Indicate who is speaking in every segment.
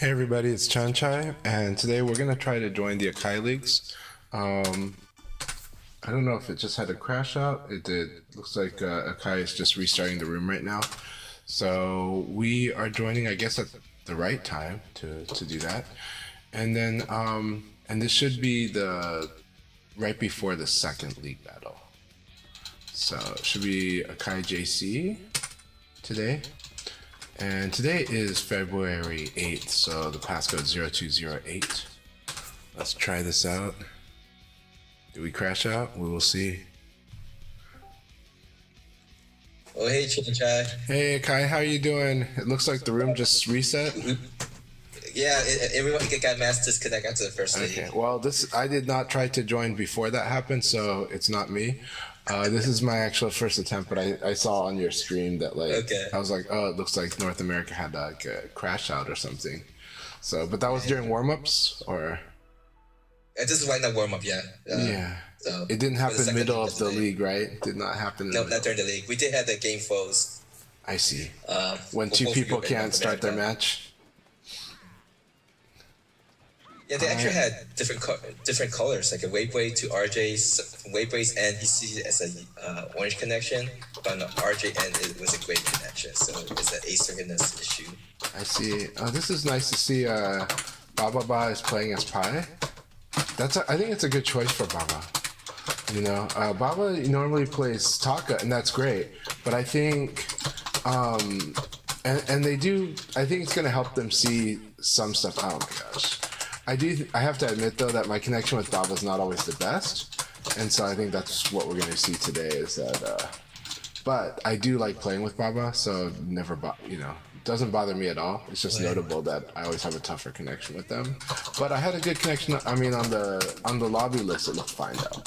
Speaker 1: Hey everybody, it's Chanchai, and today we're gonna try to join the AKAI leagues. Um, I don't know if it just had a crash out. It did. Looks like AKAI is just restarting the room right now. So we are joining, I guess, at the right time to do that. And then, and this should be the right before the second league battle. So it should be AKAI JC today. And today is February 8th, so the passcode 0208. Let's try this out. Do we crash out? We will see.
Speaker 2: Oh, hey, Chai.
Speaker 1: Hey, Kai, how you doing? It looks like the room just reset.
Speaker 2: Yeah, everyone got mass disconnect after the first league.
Speaker 1: Okay, well, I did not try to join before that happened, so it's not me. This is my actual first attempt, but I saw on your stream that I was like, oh, it looks like North America had like a crash out or something. So, but that was during warm-ups, or?
Speaker 2: This is right now warm up, yeah.
Speaker 1: Yeah. So it didn't happen middle of the league, right? It did not happen.
Speaker 2: No, not during the league. We did have the game flows.
Speaker 1: I see. When two people can't start their match.
Speaker 2: Yeah, they actually had different colors, like a Waveway to RJ's. Waveway's end, he sees it as a orange connection, but on the RJ end, it was a gray connection. So it's an asynchronous issue.
Speaker 1: I see. This is nice to see. Baba is playing as Pi. I think it's a good choice for Baba. You know, Baba normally plays Taka, and that's great. But I think, and they do. I think it's gonna help them see some stuff. Oh my gosh. I have to admit though that my connection with Baba is not always the best, and so I think that's what we're going to see today. Is that, but I do like playing with Baba, so never, it doesn't bother me at all. It's just notable that I always have a tougher connection with them. But I had a good connection. I mean, on the lobby list, it looked fine though.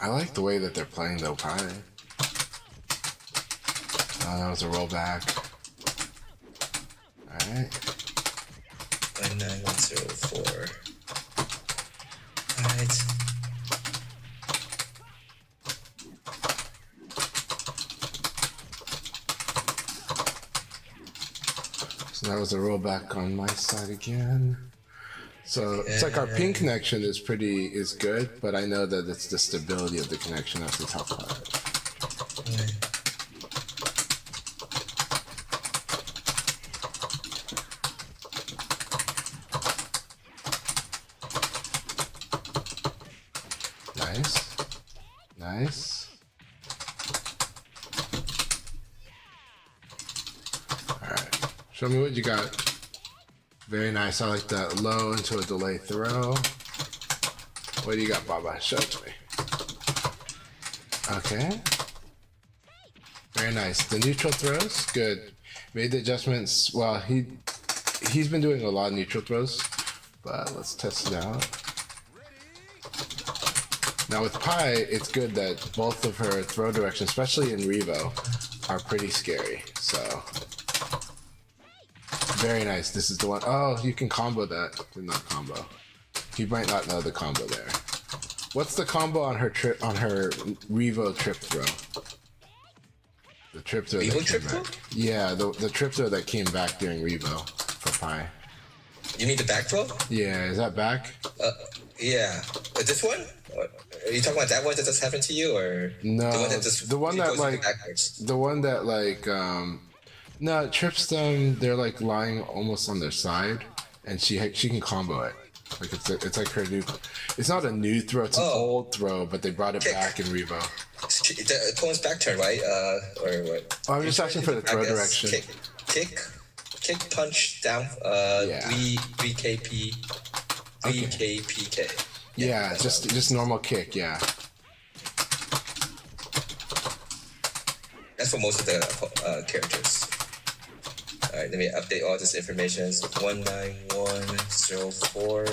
Speaker 1: I like the way that they're playing though, Pi. Oh, that was a rollback. Alright.
Speaker 2: 99104. Alright.
Speaker 1: So that was a rollback on my side again. So it's like our ping connection is good, but I know that it's the stability of the connection that's the tough part.
Speaker 2: Right.
Speaker 1: Nice. Alright. Show me what you got. Very nice. I like that low into a delay throw. What do you got, Baba? Show it to me. Okay. Very nice. The neutral throws, good. Made the adjustments. Well, he's been doing a lot of neutral throws, but let's test it out. Now with Pi, it's good that both of her throw directions, especially in Revo, are pretty scary. So very nice. This is the one. Oh, you can combo that. Did not combo. You might not know the combo there. What's the combo on her Revo trip throw? The trip throw that came back. Yeah, the trip throw that came back during Revo for Pi.
Speaker 2: You mean the back throw?
Speaker 1: Yeah, is that back?
Speaker 2: Yeah. This one? Are you talking about that one that just happened to you, or
Speaker 1: no? The one that no, it trips them. They're like lying almost on their side, and she can combo it. Like it's like her new. It's not a new throw. It's an old throw, but they brought it back in Revo.
Speaker 2: The opponent's back turn, right? Or what?
Speaker 1: Oh, I'm just asking for the throw direction.
Speaker 2: Kick, punch, down.
Speaker 1: Yeah.
Speaker 2: 3KP, 3KPK.
Speaker 1: Yeah, just normal kick. Yeah.
Speaker 2: That's for most of the characters. All right, let me update all this information. So 19104.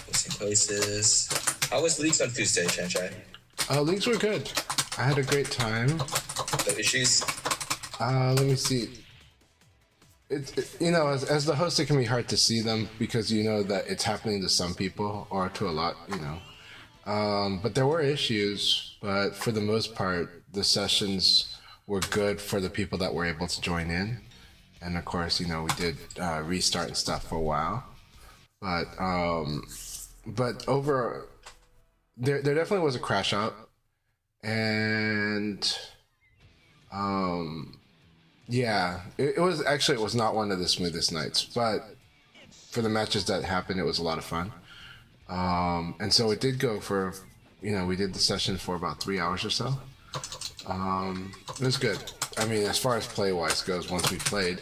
Speaker 2: Missing places. How was leagues on Tuesday, Chanchai?
Speaker 1: Leagues were good. I had a great time.
Speaker 2: No issues?
Speaker 1: Let me see. As the host, it can be hard to see them because you know that it's happening to some people or to a lot, But there were issues, but for the most part, the sessions were good for the people that were able to join in, and of course, we did restart and stuff for a while, but over there definitely was a crash out, and yeah, it was not one of the smoothest nights, but for the matches that happened, it was a lot of fun. And so it did go for, we did the session for about 3 hours or so. It was good. I mean, as far as play-wise goes, once we played,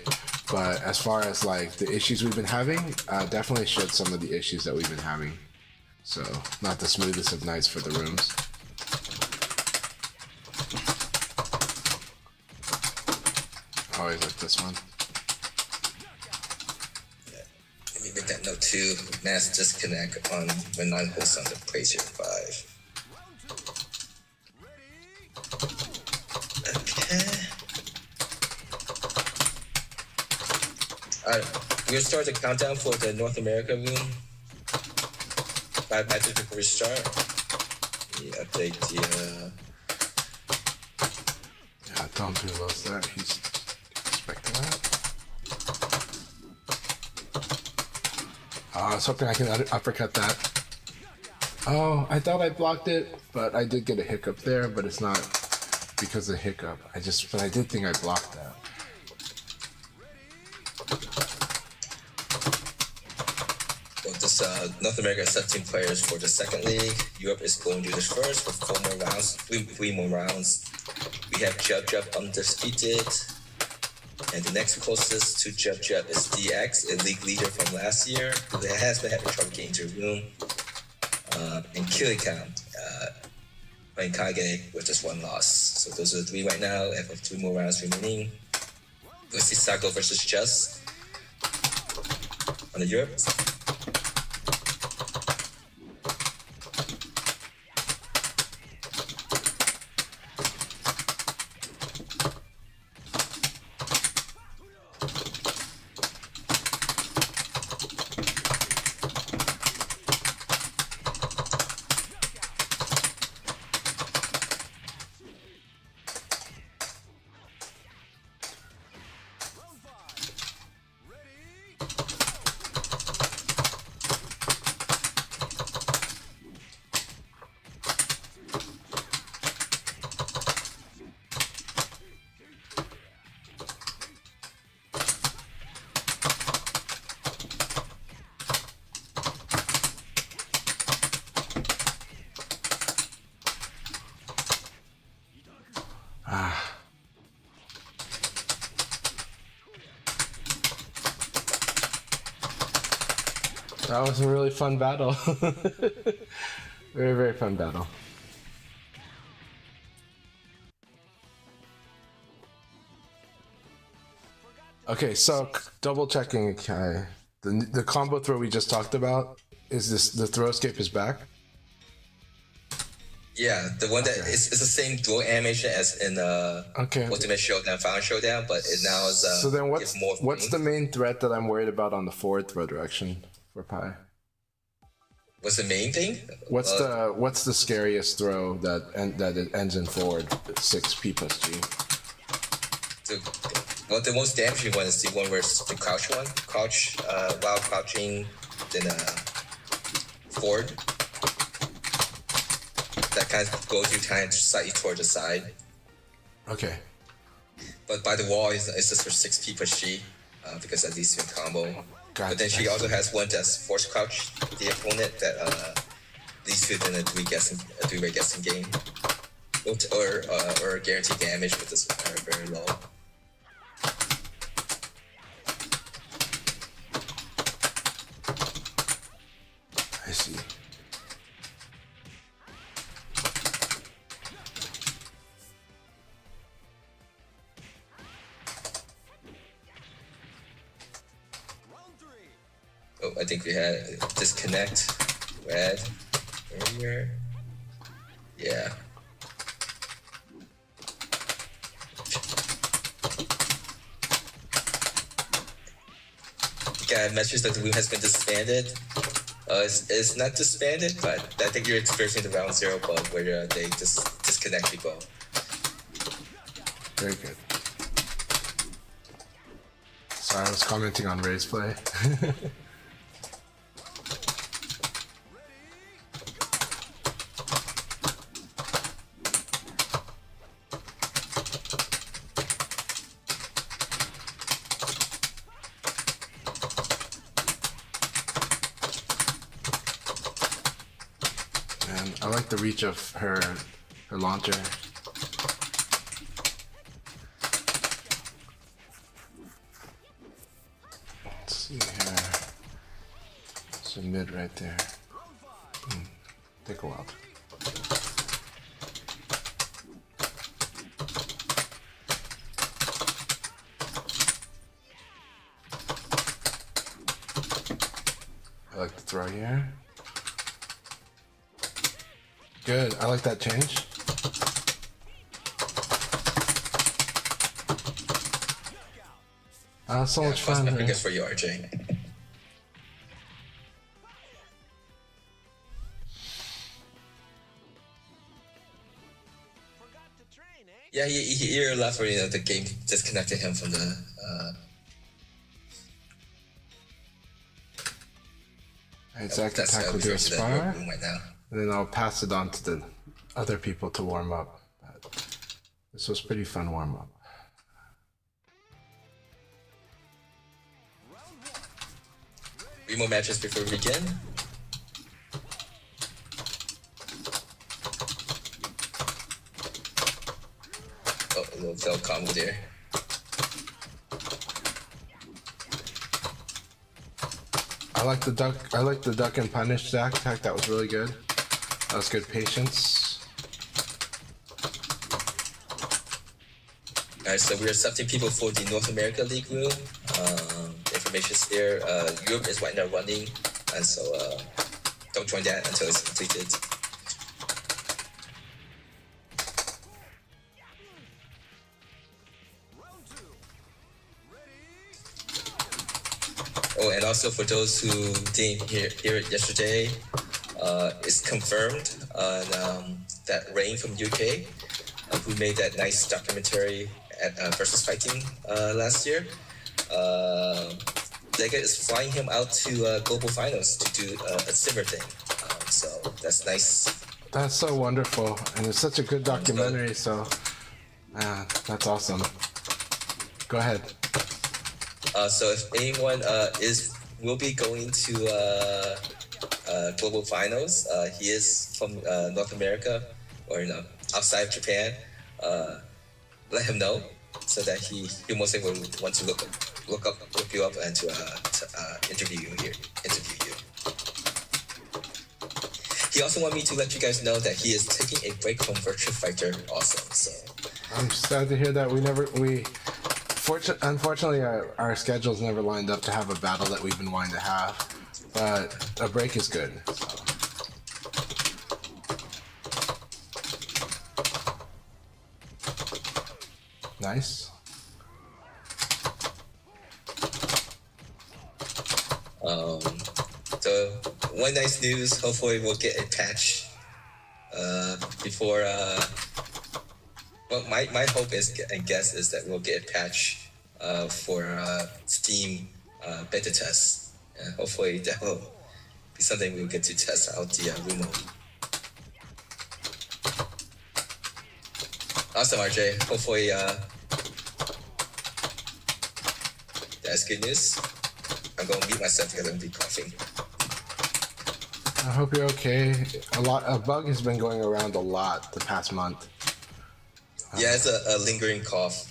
Speaker 1: but as far as like the issues we've been having, definitely showed some of the issues that we've been having. So not the smoothest of nights for the rooms. I always like this one.
Speaker 2: Let me make that note too. Mass disconnect on when non-host on the PlayStation 5. Okay. Alright, we'll start the countdown for the North America room. 5 matches before we start. Update the.
Speaker 1: Yeah, don't do loves that. He's expecting that. I was hoping I can uppercut that. Oh, I thought I blocked it, but I did get a hiccup there, but it's not because of the hiccup. But I did think I blocked that.
Speaker 2: Well, this North America has 17 players for the second league. Europe is going to do this first for 4 more rounds, three more rounds. We have Jub undefeated. And the next closest to Jub is DX, a league leader from last year, who has been having trouble getting into the room. And Kilikam, playing Kage with just 1 loss. So those are the 3 right now. We have 3 more rounds remaining. We'll see Sago versus Just on the Europe.
Speaker 1: That was a really fun battle. Very, very fun battle. Okay, so double checking, okay. The combo throw we just talked about, the throw escape is back?
Speaker 2: Yeah, the one that it's the same dual animation as in Ultimate Showdown, Final Showdown, but it now is
Speaker 1: so then what's the main threat that I'm worried about on the forward throw direction for Pi?
Speaker 2: What's the main thing?
Speaker 1: What's the scariest throw that it ends in forward 6P plus G?
Speaker 2: The most damaging one is the one where it's the crouch one. While crouching, then forward. That kind of goes you kind of slightly toward the side.
Speaker 1: Okay.
Speaker 2: But by the wall, it's just for 6P plus G, because at least in combo. But then she also has one that's force crouch the opponent that leads to then a three-way guessing game, or guaranteed damage, but this is very low.
Speaker 1: I see.
Speaker 2: Oh, I think we had disconnect red earlier. Yeah. Got message that the room has been disbanded. It's not disbanded, but I think you're experiencing the round 0 bug where they just disconnect people.
Speaker 1: Very good. Sorry, I was commenting on Ray's play. And I like the reach of her launcher. Let's see here. It's a mid right there. Take a while. I like the throw here. Good. I like that change. So much fun.
Speaker 2: Pretty good for you, RJ. Yeah, he left where the game disconnected him from the.
Speaker 1: Exactly. Tackle do a spar.
Speaker 2: Right now.
Speaker 1: And then I'll pass it on to the other people to warm up. But this was pretty fun warm up.
Speaker 2: Three more matches before we begin. Oh, a little failed combo there.
Speaker 1: I like the duck. I like the duck and punish Zach attack. That was really good. That was good patience.
Speaker 2: Alright, so we're accepting people for the North America League room. Information's there. Europe is right now running, and so don't join that until it's completed. Oh, and also for those who didn't hear it yesterday, it's confirmed that Rain from UK, who made that nice documentary at Versus Fighting last year, Lega is flying him out to Global Finals to do a similar thing. So that's nice.
Speaker 1: That's so wonderful, and it's such a good documentary. So, that's awesome. Go ahead.
Speaker 2: So if anyone will be going to Global Finals, he is from North America or outside of Japan. Let him know so that he most likely will want to look you up and to interview you. He also wanted me to let you guys know that he is taking a break from Virtua Fighter also. So
Speaker 1: I'm sad to hear that. Unfortunately, our schedules never lined up to have a battle that we've been wanting to have, but a break is good. So. Nice.
Speaker 2: So one nice news. Hopefully, we'll get a patch before. Well, my hope is and guess is that we'll get a patch for Steam beta test. And hopefully that will be something we'll get to test out the room mode. Awesome, RJ. Hopefully that's good news. I'm going to mute myself because I'm going to be coughing.
Speaker 1: I hope you're okay. A bug has been going around a lot the past month.
Speaker 2: Yeah, it's a lingering cough.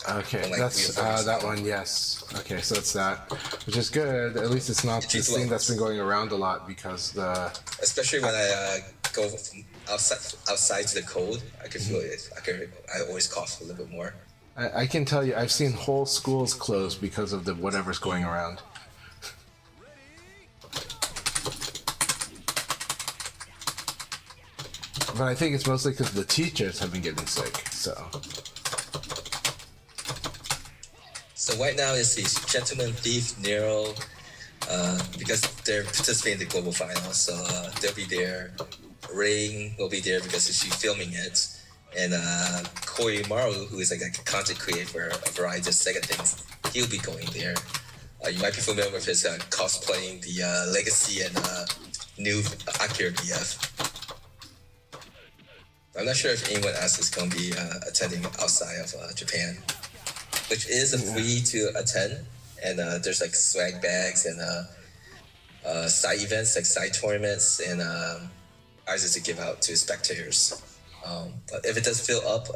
Speaker 1: Okay, that's that one. Yes. Okay, so it's that, which is good. At least it's not this thing that's been going around a lot because
Speaker 2: especially when I go from outside to the cold, I can feel it. I always cough a little bit more.
Speaker 1: I can tell you, I've seen whole schools closed because of the whatever's going around. But I think it's mostly because the teachers have been getting sick, so.
Speaker 2: So right now it's the Gentleman Thief, Nero, because they're participating in the global finals, so they'll be there. Rain will be there because she's filming it. and Koimaru, who is like a content creator for a variety of Sega things, he'll be going there. You might be familiar with his cosplaying the Legacy and new Akira BF. I'm not sure if anyone else is going to be attending outside of Japan, which is a free to attend, and there's like swag bags and side events like side tournaments and prizes to give out to spectators. But if it does fill up,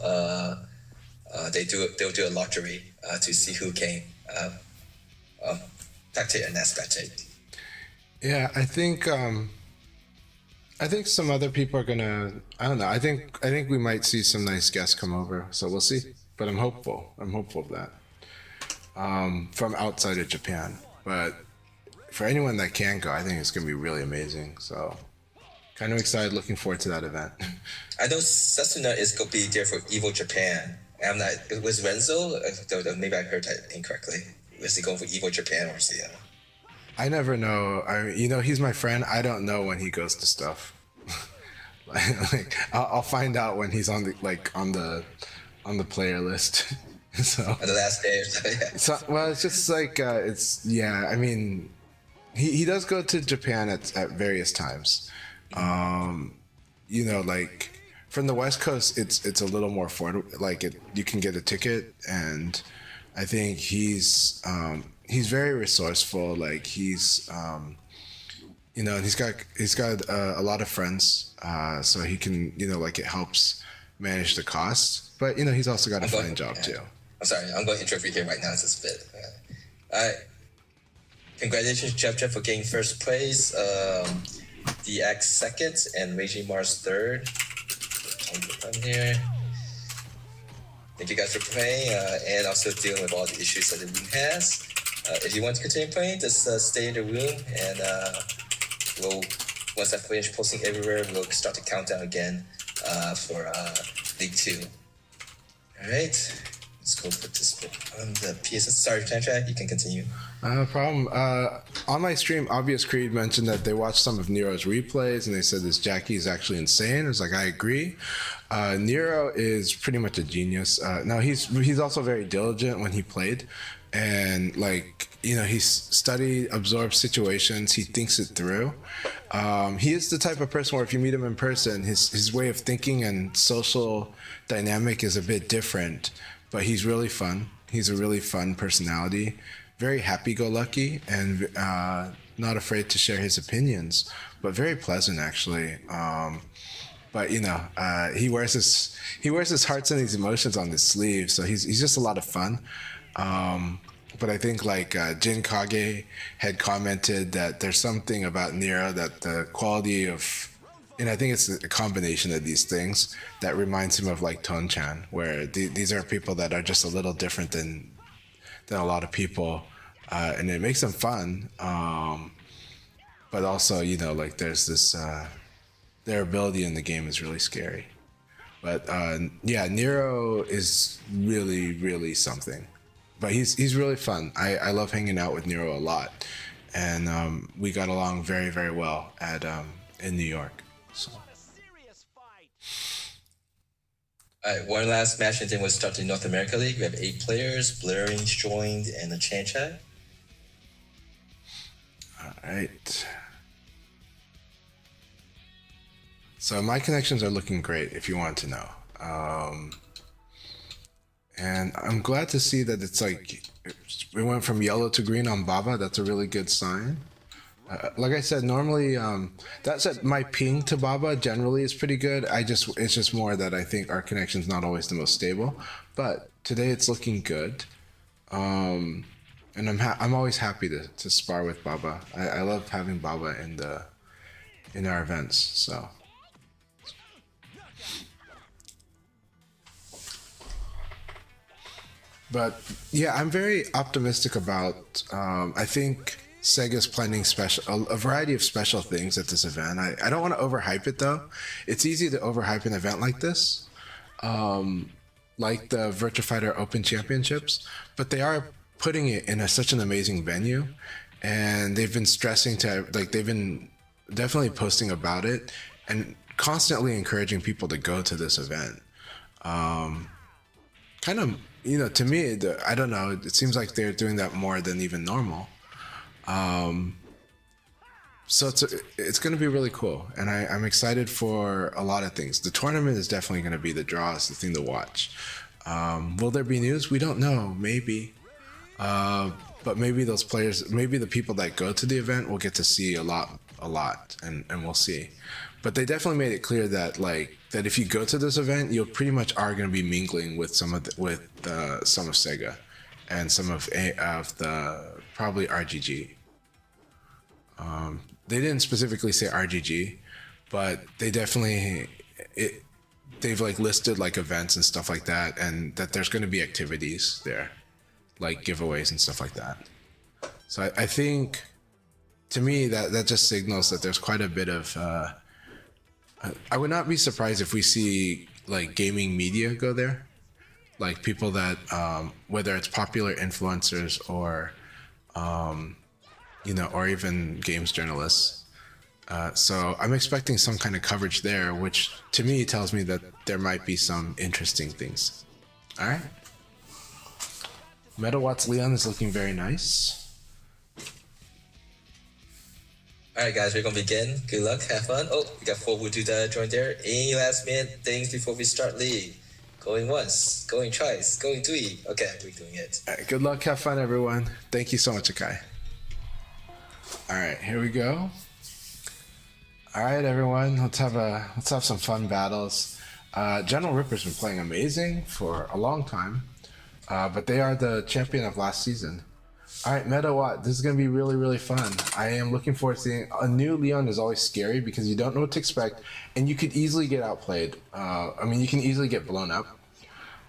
Speaker 2: they'll do a lottery to see who came spectate and not spectate.
Speaker 1: Yeah, I think some other people are gonna. I don't know. I think we might see some nice guests come over. So we'll see. But I'm hopeful. I'm hopeful of that. From outside of Japan, but for anyone that can go, I think it's gonna be really amazing. So kind of excited, looking forward to that event.
Speaker 2: I know Sasuna is gonna be there for Evo Japan. I'm not. Was Renzo? Maybe I heard that incorrectly. Was he going for Evo Japan or is he?
Speaker 1: I never know. He's my friend. I don't know when he goes to stuff. like, I'll find out when he's on the player list. So
Speaker 2: on the last day or something. Yeah.
Speaker 1: So, well, it's just like I mean, he does go to Japan at various times. Like from the West Coast, it's a little more affordable. Like you can get a ticket, and I think he's very resourceful. Like he's he's got a lot of friends, so he can it helps manage the costs. But he's also got a fine job too.
Speaker 2: I'm sorry, I'm going to interrupt you here right now. It's just a bit. All right. Congratulations, Jeff, for getting first place. DX second, and Raging Mars third. I'm here. Thank you guys for playing, and also dealing with all the issues that the room has. If you want to continue playing, just stay in the room, and once I finish posting everywhere, we'll start the countdown again for League 2. All right. Let's go participate on the PSS. Sorry, Tantra, you can continue.
Speaker 1: No problem. On my stream, Obvious Creed mentioned that they watched some of Nero's replays and they said this Jackie is actually insane. I was like, I agree. Nero is pretty much a genius. Now he's also very diligent when he played, and he's studied, absorbed situations. He thinks it through. He is the type of person where if you meet him in person, his way of thinking and social dynamic is a bit different. But he's really fun. He's a really fun personality, very happy-go-lucky, and not afraid to share his opinions, but very pleasant actually. But he wears his hearts and his emotions on his sleeve, so he's just a lot of fun. But I think Jin Kage had commented that there's something about Nero that the quality of, and I think it's a combination of these things that reminds him of Ton-chan, where these are people that are just a little different than a lot of people, and it makes them fun. But also, there's this their ability in the game is really scary. But Nero is really, really something. But he's really fun. I love hanging out with Nero a lot, and we got along very, very well in New York. So.
Speaker 2: All right, one last match and then we'll start the North America League. We have 8 players, Blurring joined, and a Chan.
Speaker 1: All right. So my connections are looking great, if you want to know. And I'm glad to see that it's we went from yellow to green on Baba. That's a really good sign. Like I said, normally, that said, my ping to Baba generally is pretty good. It's just more that I think our connection's not always the most stable. But today it's looking good. And I'm always happy to spar with Baba. I love having Baba in our events. So. But yeah, I'm very optimistic about. I think Sega's planning a variety of special things at this event. I don't want to overhype it though. It's easy to overhype an event like this, like the Virtua Fighter Open Championships, but they are putting it in such an amazing venue, and they've been stressing they've been definitely posting about it and constantly encouraging people to go to this event. Kind of, to me, I don't know. It seems like they're doing that more than even normal. So it's going to be really cool, and I'm excited for a lot of things. The tournament is definitely going to be the draw. It's the thing to watch. Will there be news? We don't know. Maybe. But maybe those players, maybe the people that go to the event will get to see a lot, and we'll see. But they definitely made it clear that that if you go to this event, you pretty much are going to be mingling with some of Sega, and some of the probably RGG. They didn't specifically say RGG, but they definitely they've listed events and stuff like that, and that there's going to be activities there, like giveaways and stuff like that. So I think, to me, that just signals that there's quite a bit of. I would not be surprised if we see gaming media go there, like people that whether it's popular influencers or or even games journalists. So I'm expecting some kind of coverage there, which to me tells me that there might be some interesting things. All right. Megawatt's Leon is looking very nice.
Speaker 2: All right, guys, we're gonna begin. Good luck, have fun. Oh, we got 4 Voodoo that joined there. Any last minute things before we start league? Going once, going twice, going three. Okay, we're doing it.
Speaker 1: All right, good luck, have fun, everyone. Thank you so much, AKAI. All right, here we go. All right, everyone, let's have some fun battles. General Ripper's been playing amazing for a long time, but they are the champion of last season. All right, Megawatt, this is going to be really, really fun. I am looking forward to seeing a new Leon. Is always scary because you don't know what to expect, and you could easily get outplayed. You can easily get blown up.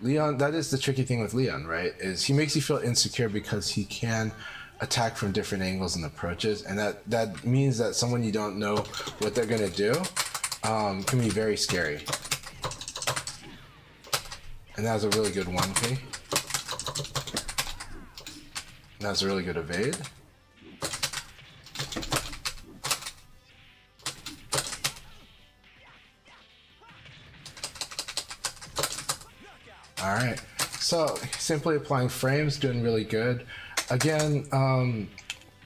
Speaker 1: Leon, that is the tricky thing with Leon, right? Is he makes you feel insecure because he can attack from different angles and approaches, and that means that someone you don't know what they're going to do can be very scary. And that was a really good 1K. That was a really good evade. All right, so simply applying frames, doing really good. Again,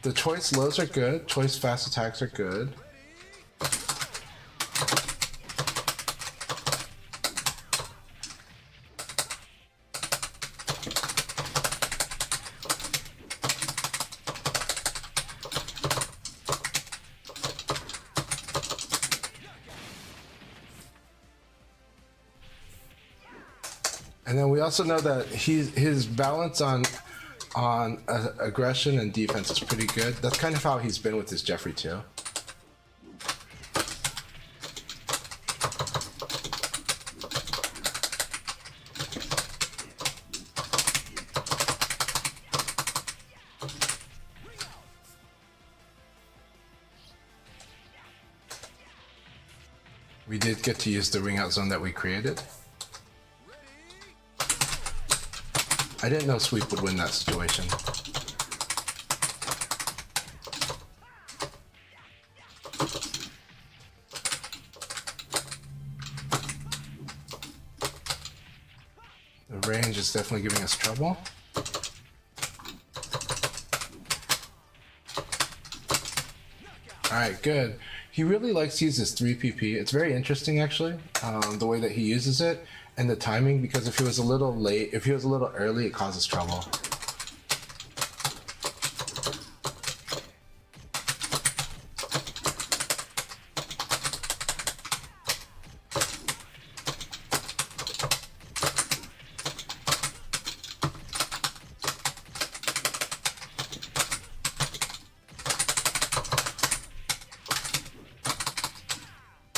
Speaker 1: the choice lows are good, choice fast attacks are good. And then we also know that his balance on aggression and defense is pretty good. That's kind of how he's been with his Jeffrey too. We did get to use the ring out zone that we created. I didn't know Sweep would win that situation. The range is definitely giving us trouble. Alright, good. He really likes to use his 3PP. It's very interesting, actually, the way that he uses it. And the timing, because if he was a little late, if he was a little early, it causes trouble.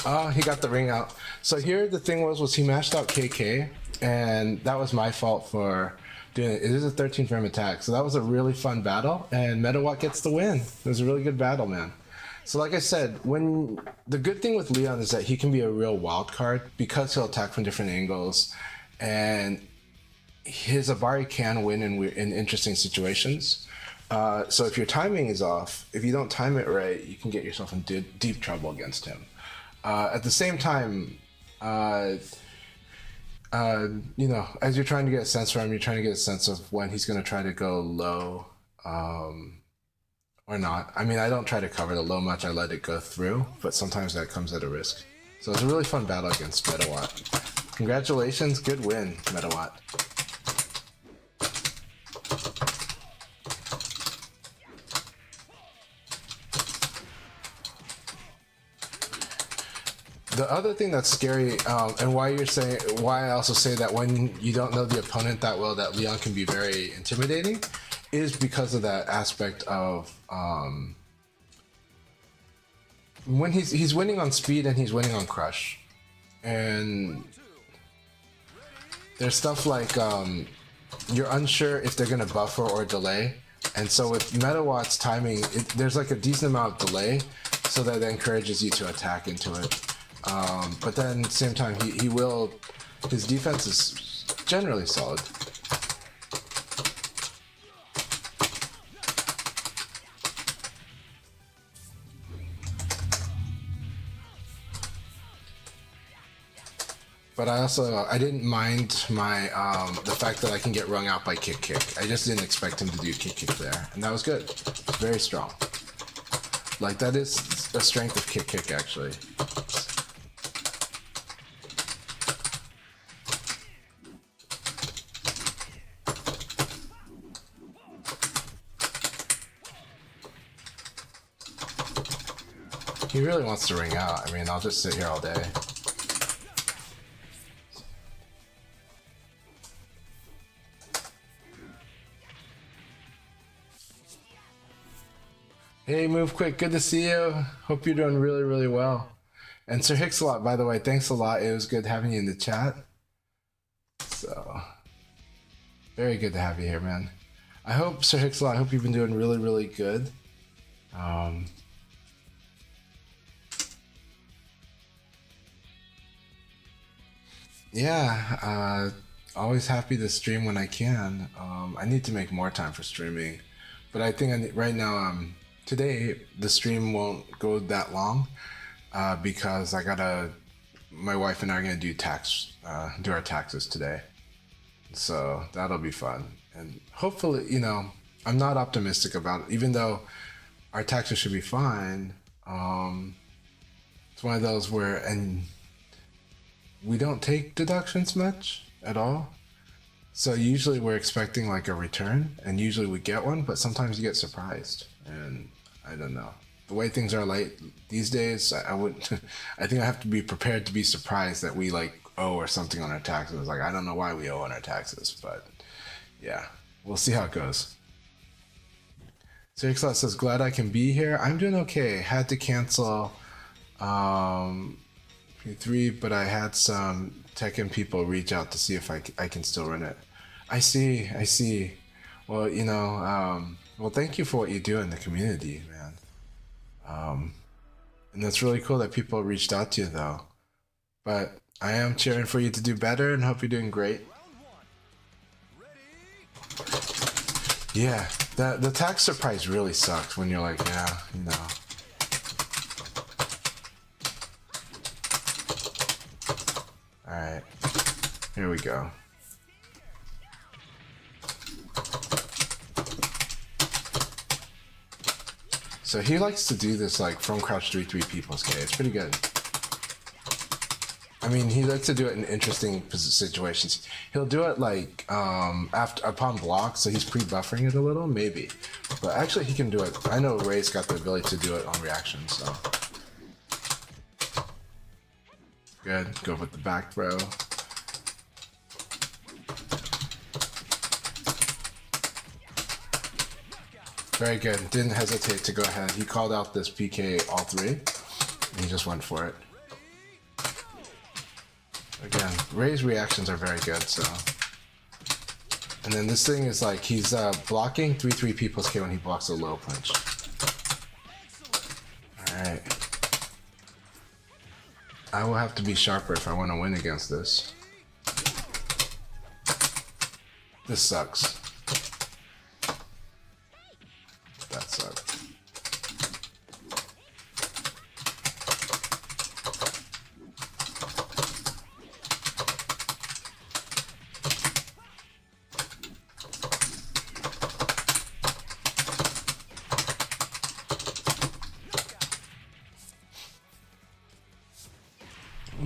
Speaker 1: Oh, he got the ring out. So here the thing was he mashed out KK, and that was my fault for doing it. It is a 13 frame attack, so that was a really fun battle, and Megawatt gets the win. It was a really good battle, man. So like I said, when the good thing with Leon is that he can be a real wild card because he'll attack from different angles, and his Abari can win in interesting situations. So if your timing is off, if you don't time it right, you can get yourself in deep trouble against him. At the same time, you know, as you're trying to get a sense for him, you're trying to get a sense of when he's going to try to go low or not. I mean, I don't try to cover the low much. I let it go through, but sometimes that comes at a risk. So it's a really fun battle against Metawatt. Congratulations, good win, Metawatt. The other thing that's scary, and why I also say that when you don't know the opponent that well, that Leon can be very intimidating, is because of that aspect of when he's winning on speed and he's winning on crush, and there's stuff like you're unsure if they're gonna buffer or delay, and so with Metawatt's timing, there's like a decent amount of delay, so that encourages you to attack into it. But then at the same time, his defense is generally solid. But I didn't mind my the fact that I can get wrung out by kick. I just didn't expect him to do kick there, and that was good. Very strong. Like, that is a strength of kick actually. He really wants to ring out. I mean, I'll just sit here all day. Hey, Move Quick, good to see you. Hope you're doing really, really well. And Sir Hicks-a-lot, by the way, thanks a lot. It was good having you in the chat. So, very good to have you here, man. I hope, Sir Hicks-a-lot, I hope you've been doing really, really good. Yeah, always happy to stream when I can. I need to make more time for streaming, but I think right now, today the stream won't go that long because my wife and I are gonna do our taxes today, so that'll be fun. And hopefully, you know, I'm not optimistic about it, even though our taxes should be fine. It's one of those and we don't take deductions much at all. So usually we're expecting like a return, and usually we get one, but sometimes you get surprised. And I don't know. The way things are late these days, I think I have to be prepared to be surprised that we like owe or something on our taxes. Like, I don't know why we owe on our taxes, but yeah, we'll see how it goes. Serixlot says, glad I can be here. I'm doing okay. Had to cancel P3, but I had some Tekken people reach out to see if I can still run it. I see. Well, you know, well, thank you for what you do in the community, man. And that's really cool that people reached out to you, though. But I am cheering for you to do better and hope you're doing great. Yeah, the tax surprise really sucks when you're like, yeah, you know. Alright, here we go. So he likes to do this like from crouch 3-3 people's K. It's pretty good. I mean, he likes to do it in interesting situations. He'll do it like upon block, so he's pre-buffering it a little, maybe. But actually, he can do it. I know Ray's got the ability to do it on reaction, so. Good. Go with the back throw. Very good. Didn't hesitate to go ahead. He called out this PK all three, and he just went for it. Again, Ray's reactions are very good, so. And then this thing is like, he's blocking 3-3 people's K when he blocks a low punch. Alright. I will have to be sharper if I want to win against this. This sucks. That sucks.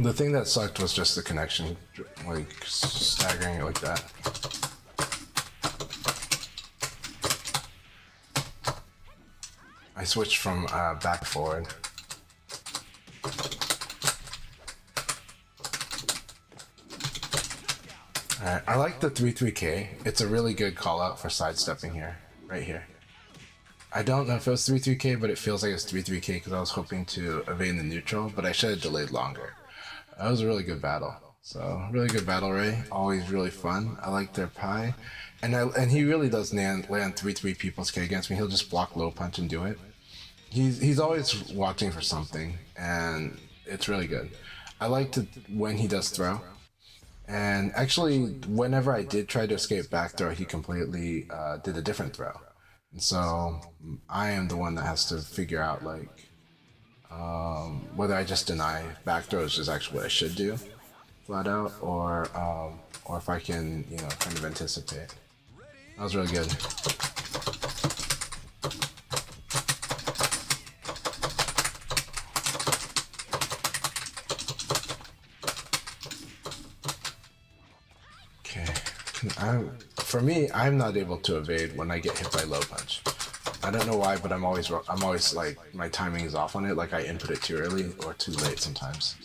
Speaker 1: The thing that sucked was just the connection, like staggering it like that. I switched from back forward. Alright, I like the 3-3K. It's a really good call out for sidestepping here, right here. I don't know if it was 3-3K, but it feels like it's 3-3K because I was hoping to evade the neutral, but I should have delayed longer. That was a really good battle. So, really good battle, Ray. Always really fun. I like their pie. And he really does land 3-3 people's K against me. He'll just block low punch and do it. He's always watching for something, and it's really good. I like to when he does throw. And actually, whenever I did try to escape back throw, he completely did a different throw. And so I am the one that has to figure out like whether I just deny back throws is actually what I should do, flat out, or if I can, you know, kind of anticipate. That was really good. For me, I'm not able to evade when I get hit by low punch. I don't know why, but I'm always like my timing is off on it. Like I input it too early or too late sometimes.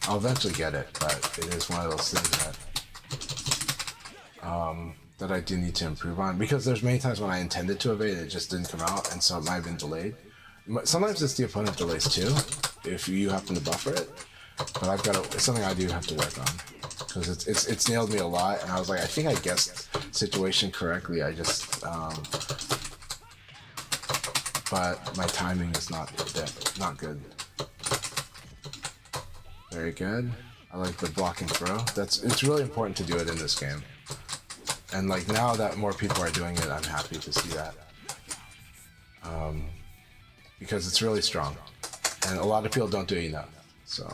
Speaker 1: I'll eventually get it, but it is one of those things that I do need to improve on because there's many times when I intended to evade it just didn't come out, and so it might have been delayed. Sometimes it's the opponent delays too, if you happen to buffer it. But it's something I do have to work on. Because it's nailed me a lot, and I was like, I think I guessed situation correctly. I just, but my timing is not good. Very good. I like the block and throw. It's really important to do it in this game. And like now that more people are doing it, I'm happy to see that. Because it's really strong, and a lot of people don't do it enough. So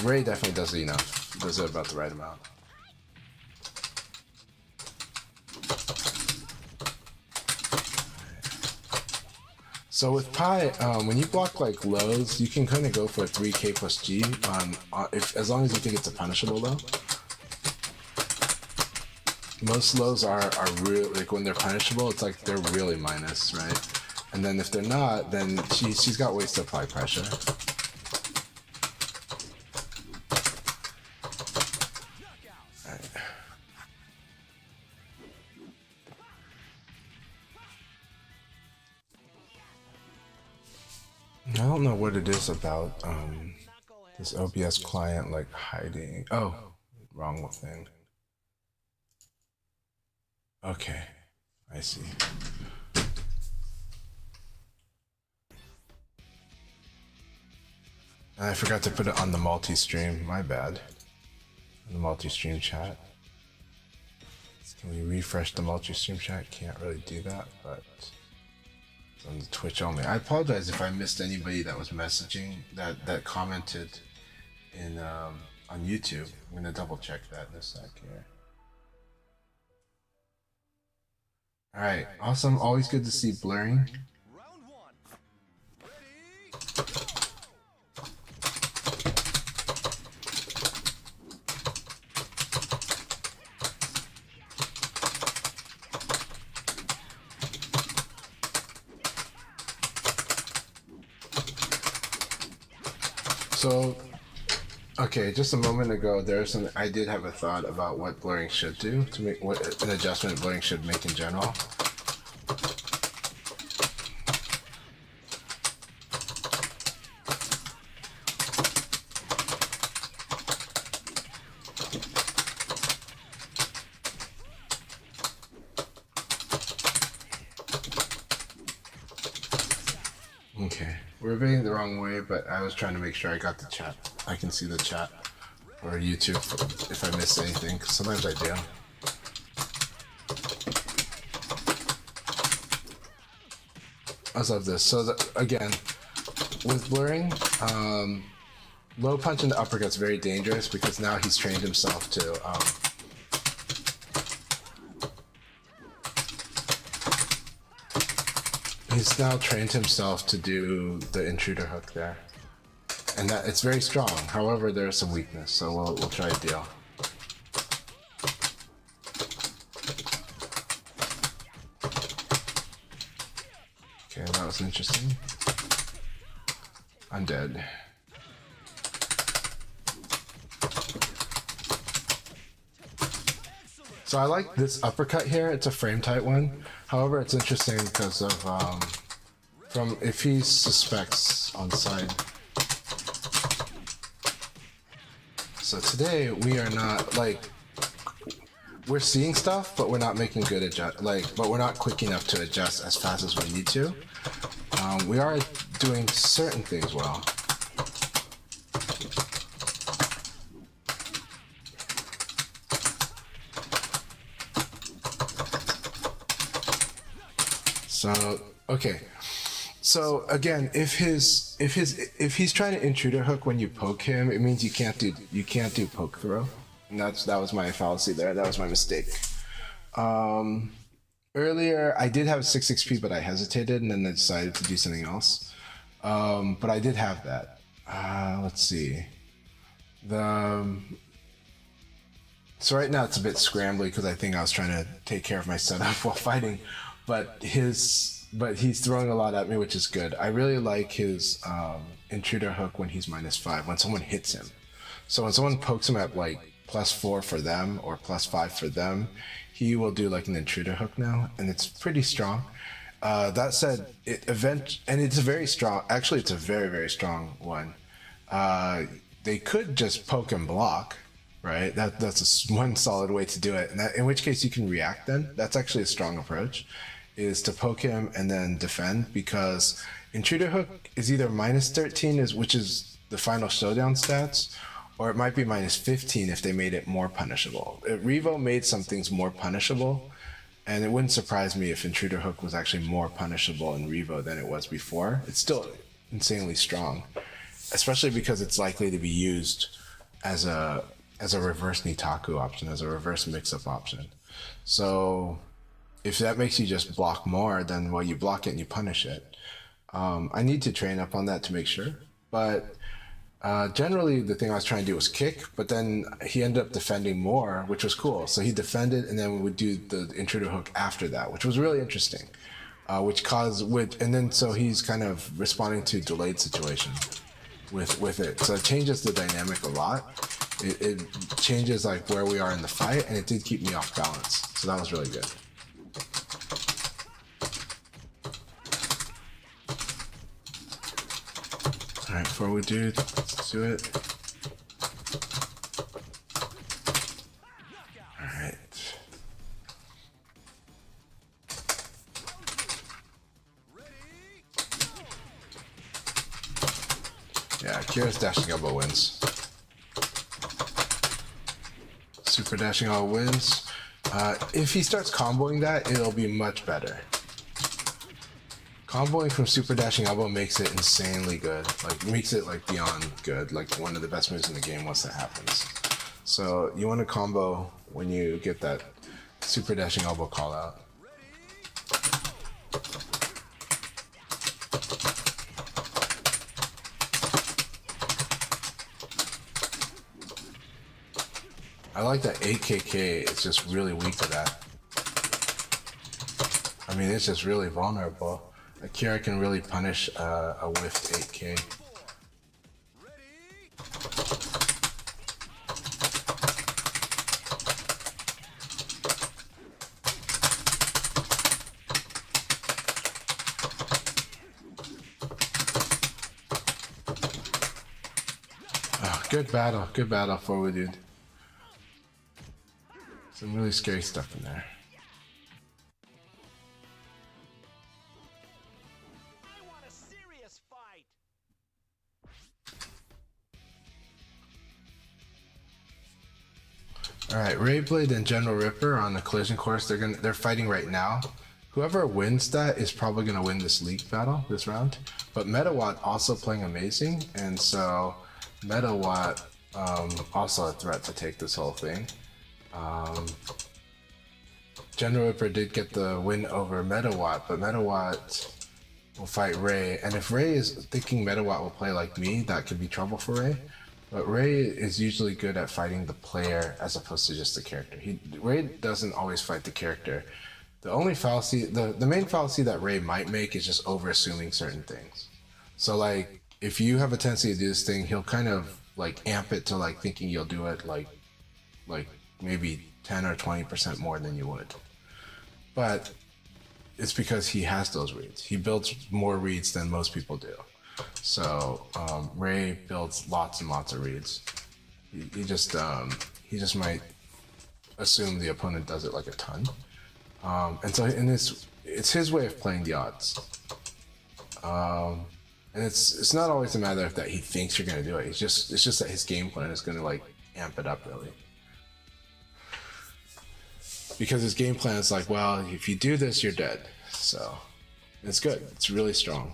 Speaker 1: Ray definitely does it enough. Does it about the right amount. So with Pi, when you block like lows, you can kind of go for a 3K plus G as long as you think it's a punishable low. Most lows are really, like when they're punishable, it's like they're really minus, right? And then if they're not, then she's got ways to apply pressure. I don't know what it is about this OBS client like hiding. Oh, wrong thing. Okay, I see. I forgot to put it on the multi-stream. My bad. On the multi-stream chat. Can we refresh the multi-stream chat? Can't really do that, but it's on the Twitch only. I apologize if I missed anybody that was messaging that commented in on YouTube. I'm gonna double check that in a sec here. All right, awesome. Always good to see blurring. So, okay, just a moment ago, I did have a thought about what blurring should do to make what an adjustment blurring should make in general. Okay, we're reading the wrong way, but I was trying to make sure I got the chat. I can see the chat or YouTube if I missed anything, because sometimes I do. I love this. So again, with blurring, low punch into uppercut's very dangerous because now he's trained himself to he's now trained himself to do the intruder hook there. and that it's very strong. However, there's some weakness, so we'll try a deal. Okay, that was interesting. I'm dead. So I like this uppercut here. It's a frame tight one. However, it's interesting because of from if he suspects on side. So today we are not like we're seeing stuff, but we're not making good adjust. But we're not quick enough to adjust as fast as we need to. We are doing certain things well. So okay, so again, if he's trying to intruder hook when you poke him, it means you can't do poke throw, and that was my fallacy there. That was my mistake. Earlier I did have 6 XP, but I hesitated and then I decided to do something else. But I did have that. Let's see. So right now it's a bit scrambly because I think I was trying to take care of my setup while fighting. But he's throwing a lot at me, which is good. I really like his intruder hook when he's -5, when someone hits him. So when someone pokes him at like +4 for them or +5 for them, he will do like an intruder hook now, and it's pretty strong. That said, it's a very strong. Actually, it's a very, very strong one. They could just poke and block, right? That's one solid way to do it. And in which case you can react. Then that's actually a strong approach, is to poke him and then defend, because intruder hook is either -13, which is the final showdown stats, or it might be -15 if they made it more punishable. Revo made some things more punishable, and it wouldn't surprise me if intruder hook was actually more punishable in Revo than it was before. It's still insanely strong, especially because it's likely to be used as a reverse Nitaku option, as a reverse mix-up option. So if that makes you just block more, then well, you block it and you punish it. I need to train up on that to make sure, but generally the thing I was trying to do was kick, but then he ended up defending more, which was cool. So he defended and then we would do the intruder hook after that, which was really interesting. And then so he's kind of responding to delayed situation with it. So it changes the dynamic a lot. It changes like where we are in the fight, and it did keep me off balance. So that was really good. All right, before we do, let's do it. All right. Yeah, Kira's dashing elbow wins. Super dashing elbow wins. If he starts comboing that, it'll be much better. Comboing from super dashing elbow makes it insanely good. Like, makes it like beyond good. Like one of the best moves in the game once that happens. So you want to combo when you get that super dashing elbow call out. I like that AKAI is just really weak to that. I mean, it's just really vulnerable. Akira can really punish a whiffed 8K. Oh, good battle forward, dude. Some really scary stuff in there. All right, Rayblade and General Ripper on the collision course. They're fighting right now. Whoever wins that is probably gonna win this league battle this round. But Metawatt also playing amazing, and so Metawatt also a threat to take this whole thing. General Ripper did get the win over Metawatt, but Metawatt will fight Ray, and if Ray is thinking Metawatt will play like me, that could be trouble for Ray. But Ray is usually good at fighting the player as opposed to just the character. Ray doesn't always fight the character. The only fallacy, the main fallacy that Ray might make is just over assuming certain things. So like if you have a tendency to do this thing, he'll kind of like amp it to like thinking you'll do it like maybe 10 or 20% more than you would. But it's because he has those reads. He builds more reads than most people do. So Ray builds lots and lots of reads. He just might assume the opponent does it like a ton. And so it's his way of playing the odds. And it's not always a matter of that he thinks you're gonna do it. It's just that his game plan is gonna like amp it up really. Because his game plan is like, well, if you do this, you're dead. So it's good. It's really strong.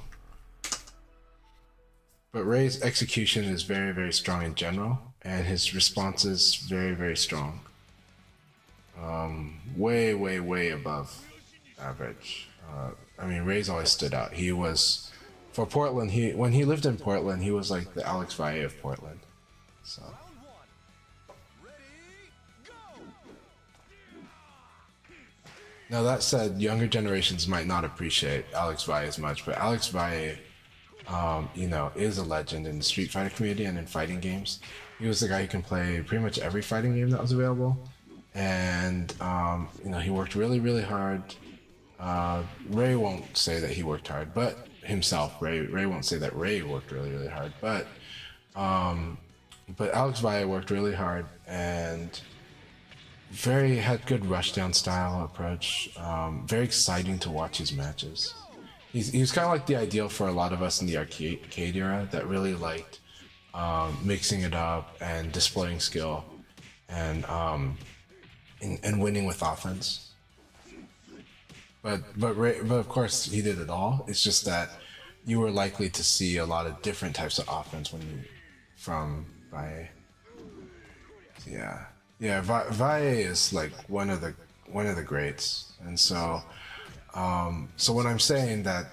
Speaker 1: But Ray's execution is very, very strong in general, and his response is very, very strong. Way, way, way above average. I mean, Ray's always stood out. He was, for Portland, when he lived in Portland, he was like the Alex Valle of Portland. So. Now that said, younger generations might not appreciate Alex Valle as much, but Alex Valle, you know, is a legend in the Street Fighter community and in fighting games. He was the guy who can play pretty much every fighting game that was available, and you know, he worked really, really hard. Ray won't say that he worked hard, but himself, Ray won't say that Ray worked really, really hard, but Alex Valle worked really hard and had good rushdown style approach. Very exciting to watch his matches. He was kind of like the ideal for a lot of us in the arcade era that really liked mixing it up and displaying skill and winning with offense. But of course he did it all. It's just that you were likely to see a lot of different types of offense from Valle. Yeah, Valle is like one of the greats, and so when I'm saying that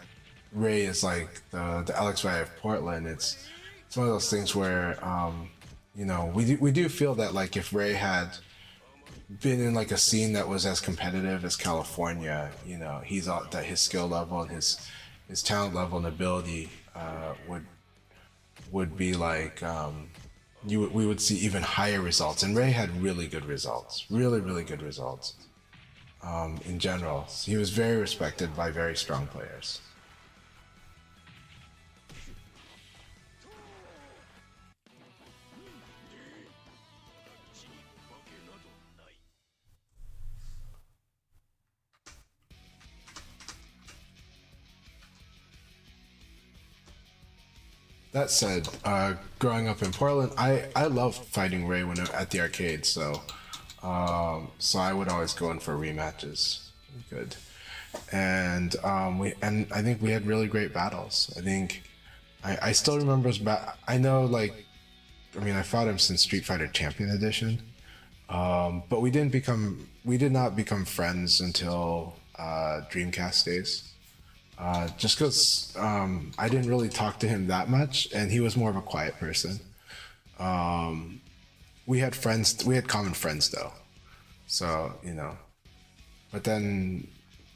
Speaker 1: Ray is like the Alex Valle of Portland, it's one of those things where you know, we do feel that like if Ray had been in like a scene that was as competitive as California, you know, that his skill level and his talent level and ability would be like we would see even higher results. And Ray had really good results, really, really good results in general. He was very respected by very strong players. That said, growing up in Portland, I loved fighting Ray at the arcade, so I would always go in for rematches. Good, and I think we had really great battles. I think I still remember I know, like, I mean, I fought him since Street Fighter Champion Edition, but we did not become friends until Dreamcast days. Just because I didn't really talk to him that much, and he was more of a quiet person. We had common friends though, so you know. But then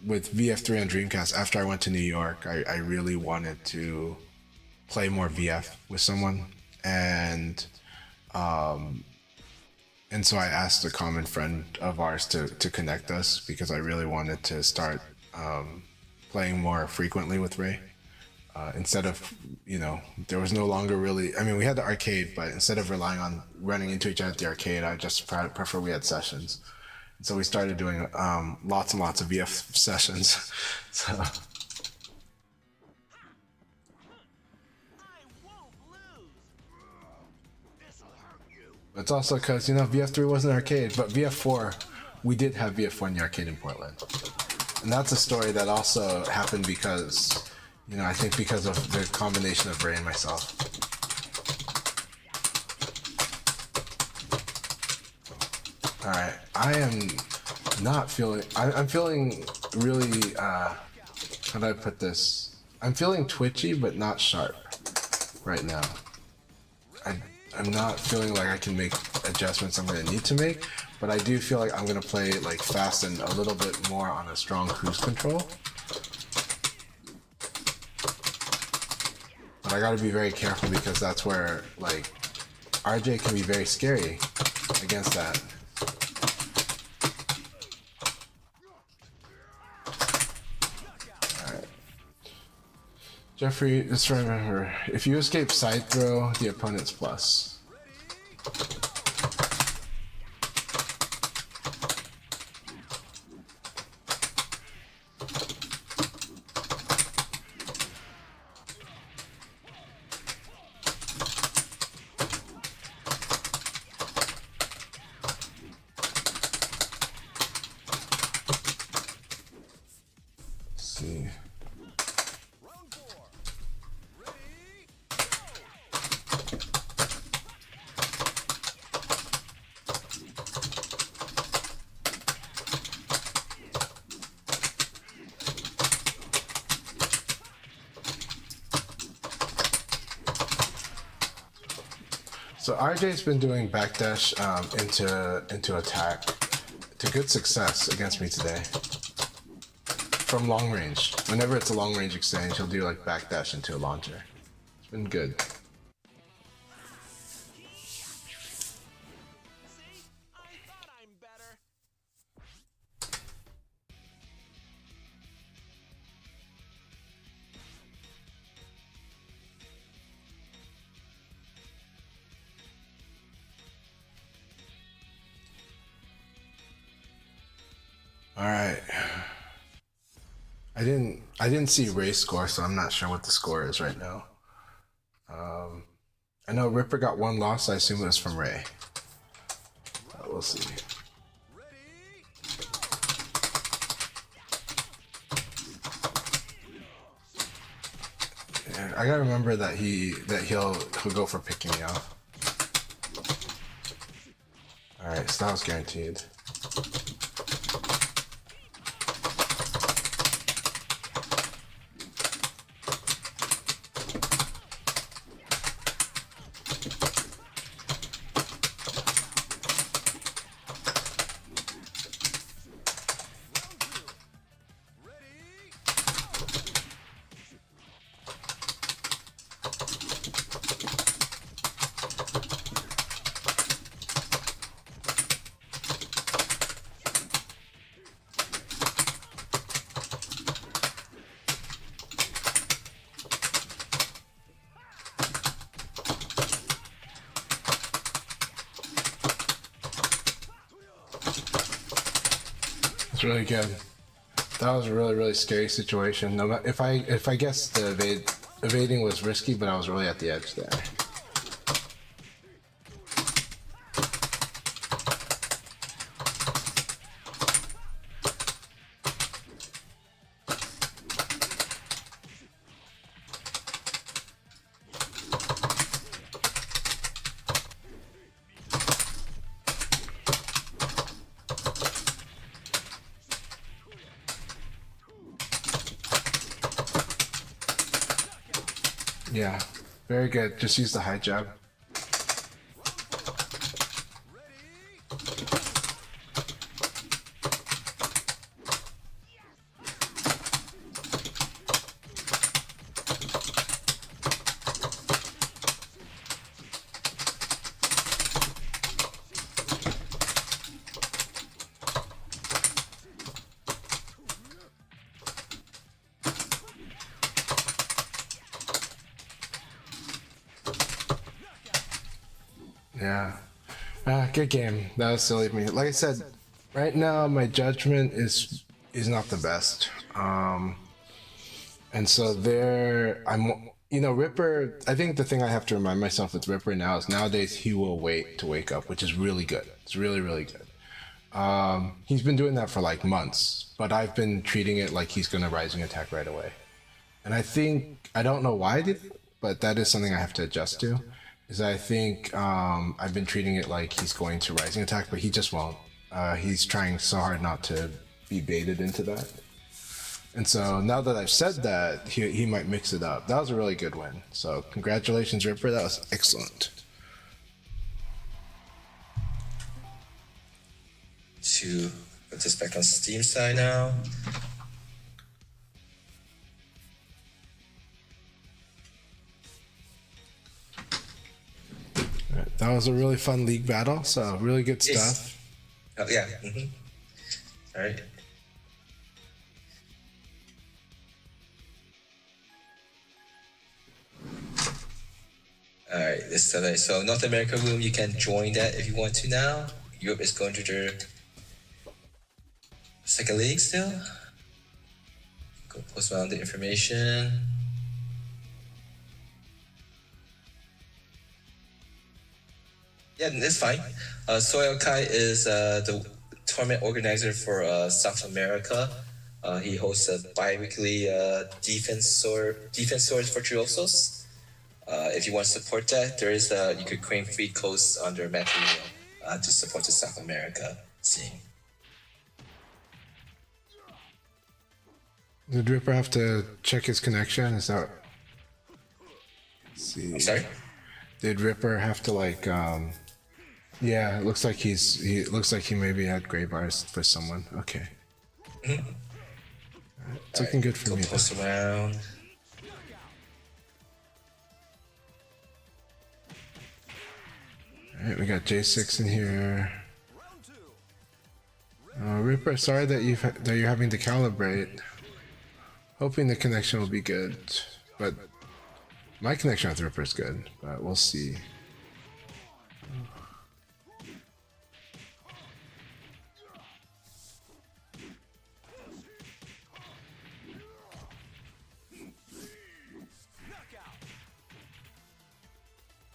Speaker 1: with VF3 on Dreamcast, after I went to New York, I really wanted to play more VF with someone, and so I asked a common friend of ours to connect us because I really wanted to start playing more frequently with Ray. Instead of, you know, there was no longer really, I mean, we had the arcade, but instead of relying on running into each other at the arcade, I just prefer we had sessions. And so we started doing lots and lots of VF sessions. So. It's also because, you know, VF3 wasn't arcade, but VF4, we did have VF4 in the arcade in Portland. And that's a story that also happened because, you know, I think because of the combination of Ray and myself. All right, I am not feeling. I'm feeling really. How do I put this? I'm feeling twitchy, but not sharp right now. I'm not feeling like I can make adjustments I'm going to need to make, but I do feel like I'm going to play like fast and a little bit more on a strong cruise control. But I got to be very careful because that's where like RJ can be very scary against that. Alright. Jeffrey, just remember, if you escape side throw, the opponent's plus. See. So RJ's been doing backdash into attack to good success against me today. From long range. Whenever it's a long range exchange, he'll do like backdash into a launcher. It's been good. All right. I didn't see Ray's score, so I'm not sure what the score is right now. I know Ripper got one loss. I assume it was from Ray. We'll see. Yeah, I gotta remember that he'll go for picking me off. All right, so that was guaranteed. Really good. That was a really scary situation. No, if I guess the evading was risky, but I was really at the edge there. Yeah, very good. Just use the high jab. Yeah. Good game. That was silly of me. Like I said, right now my judgment is not the best. And so Ripper, I think the thing I have to remind myself with Ripper now is nowadays he will wait to wake up, which is really good. It's really good. He's been doing that for like months, but I've been treating it like he's going to rising attack right away. And I don't know why I did it, but that is something I have to adjust to. Is I think I've been treating it like he's going to rising attack, but he just won't. He's trying so hard not to be baited into that. And so now that I've said that, he might mix it up. That was a really good win. So congratulations, Ripper. That was excellent.
Speaker 2: To put this back on Steam side now.
Speaker 1: Right, that was a really fun league battle. So really good stuff.
Speaker 2: Oh yeah. All right. All right. So North America room, you can join that if you want to now. Europe is going to their second league still. Go post around the information. Yeah, it's fine. Soil Kai is the tournament organizer for South America. He hosts a bi-weekly Defensores Virtuosos. If you want to support that, there is you could claim free codes under material to support the South America scene.
Speaker 1: Did Ripper have to check his connection? Is that? Let's see.
Speaker 2: I'm sorry?
Speaker 1: Did Ripper have to like? Yeah, it looks like he looks like he maybe had gray bars for someone. Okay. Right, it's looking good for me.
Speaker 2: Post around.
Speaker 1: All right, we got J6 in here. Ripper, sorry that you're having to calibrate. Hoping the connection will be good, but my connection with Ripper is good. But we'll see.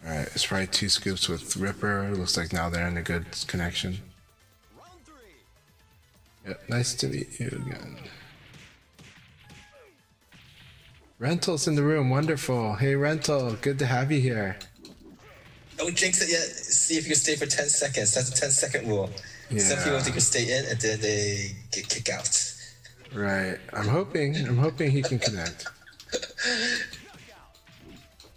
Speaker 1: Alright, it's probably 2 scoops with Ripper. Looks like now they're in a good connection. Yep, nice to meet you again. Rental's in the room, wonderful. Hey Rental, good to have you here.
Speaker 2: Don't jinx it yet. See if you can stay for 10 seconds. That's a 10-second rule.
Speaker 1: Yeah.
Speaker 2: Some people think you stay in and then they get kicked out.
Speaker 1: Right. I'm hoping he can connect.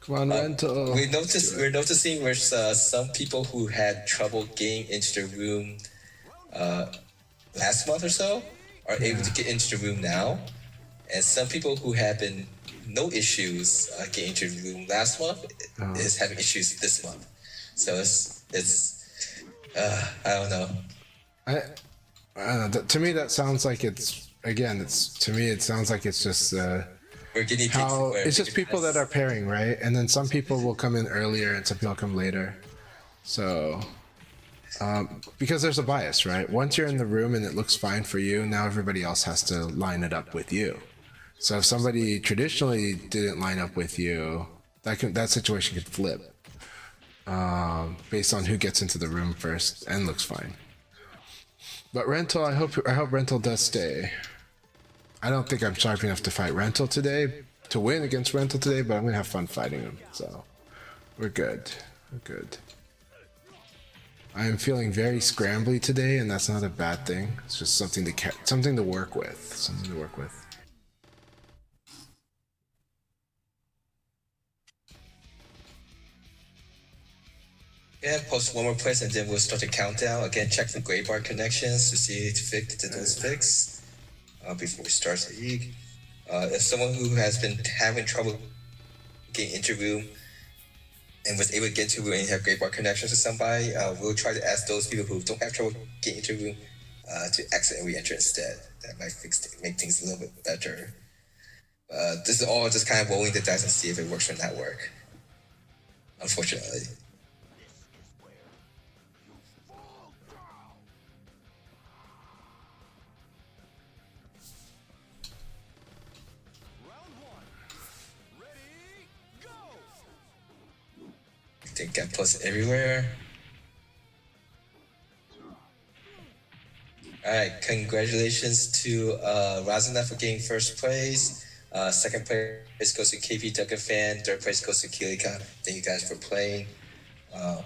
Speaker 1: Come on, Rental.
Speaker 2: We're noticing where some people who had trouble getting into the room last month or so are able to get into the room now, and some people who have been no issues getting into the room last month is having issues this month. So it's I don't know.
Speaker 1: I don't know. To me, that sounds like it's it sounds like it's just
Speaker 2: We're getting
Speaker 1: how it's just people that are pairing, right? And then some people will come in earlier and some people come later. So because there's a bias, right? Once you're in the room and it looks fine for you, now everybody else has to line it up with you. So if somebody traditionally didn't line up with you, that situation could flip based on who gets into the room first and looks fine. But Rental, I hope Rental does stay. I don't think I'm sharp enough to fight Rental today, to win against Rental today, but I'm gonna have fun fighting him. So we're good. We're good. I am feeling very scrambly today, and that's not a bad thing. It's just something to work with. Something to work with.
Speaker 2: Yeah, post one more place and then we'll start the countdown. Again, check for gray bar connections to see if those fix before we start the league. If someone who has been having trouble getting into room and was able to get into room and have gray bar connections with somebody, we'll try to ask those people who don't have trouble getting into room to exit and re-enter instead. That might make things a little bit better. This is all just kind of rolling the dice and see if it works or not work. Unfortunately. I think got plus everywhere. Alright, congratulations to Razana for getting first place. Second place goes to KP Fan. Third place goes to Kilika. Thank you guys for playing. 1-1.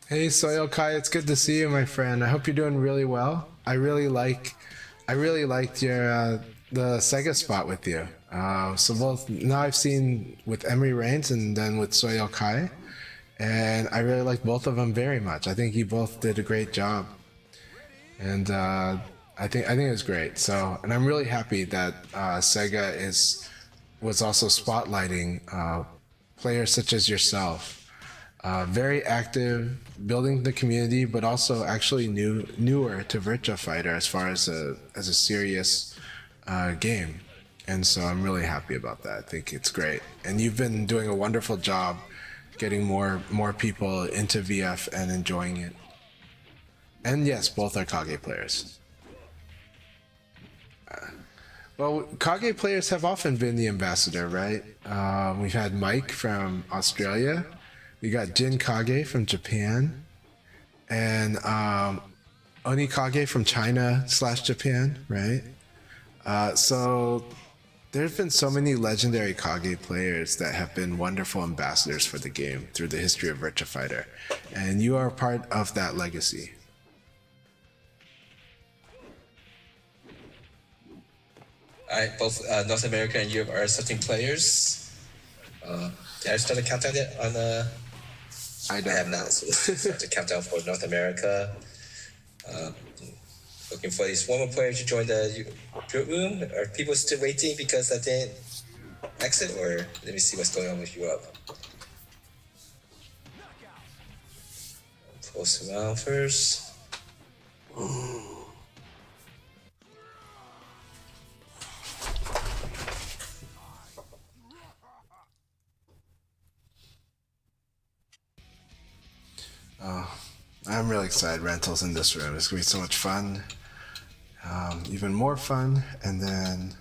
Speaker 1: Hey Soil Kai, it's good to see you, my friend. I hope you're doing really well. I really liked your the Sega spot with you. So both now I've seen with Emery Reigns and then with Soyo Kai, and I really like both of them very much. I think you both did a great job, and I think it was great. So, and I'm really happy that Sega was also spotlighting players such as yourself. Very active, building the community, but also actually newer to Virtua Fighter as far as a serious game. And so I'm really happy about that. I think it's great, and you've been doing a wonderful job getting more people into VF and enjoying it. And yes, both are Kage players. Well, Kage players have often been the ambassador, right? We've had Mike from Australia. We got Jin Kage from Japan. And Oni Kage from China / Japan, right? So there's been so many legendary Kage players that have been wonderful ambassadors for the game through the history of Virtua Fighter. And you are a part of that legacy.
Speaker 2: Alright, both North America and Europe are accepting players. Did I start the countdown yet on I have not. So let's start the countdown for North America. Looking for these former players to join the group room. Are people still waiting because I didn't exit, or let me see what's going on with Europe. Post around first.
Speaker 1: I'm really excited. Rentals in this room. It's gonna be so much fun. Even more fun. And then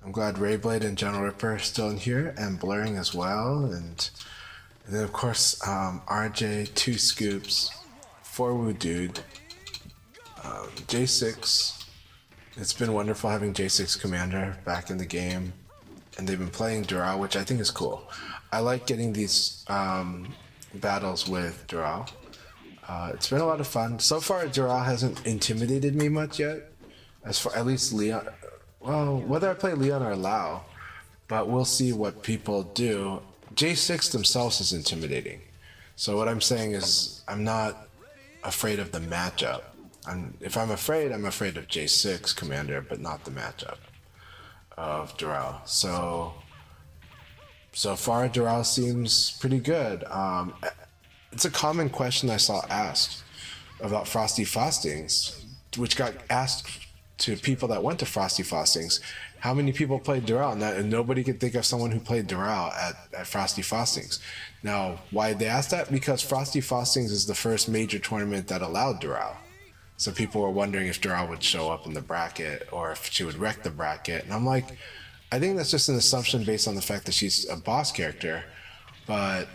Speaker 1: I'm glad Rayblade and General Ripper are still in here, and Blurring as well. And then of course RJ, 2 Scoops, 4 Woo Dude, J6. It's been wonderful having J6 Commander back in the game, and they've been playing Dural, which I think is cool. I like getting these battles with Dural. It's been a lot of fun. So far, Dural hasn't intimidated me much yet. As far, at least Leon. Well, whether I play Leon or Lao, but we'll see what people do. J6 themselves is intimidating. So what I'm saying is, I'm not afraid of the matchup. If I'm afraid of J6 Commander, but not the matchup of Dural. So far, Dural seems pretty good. It's a common question I saw asked about Frosty Fostings, which got asked to people that went to Frosty Fostings. How many people played Dural? And nobody could think of someone who played Dural at Frosty Fostings. Now, why they asked that? Because Frosty Fostings is the first major tournament that allowed Dural. So people were wondering if Dural would show up in the bracket or if she would wreck the bracket. And I'm like, I think that's just an assumption based on the fact that she's a boss character. But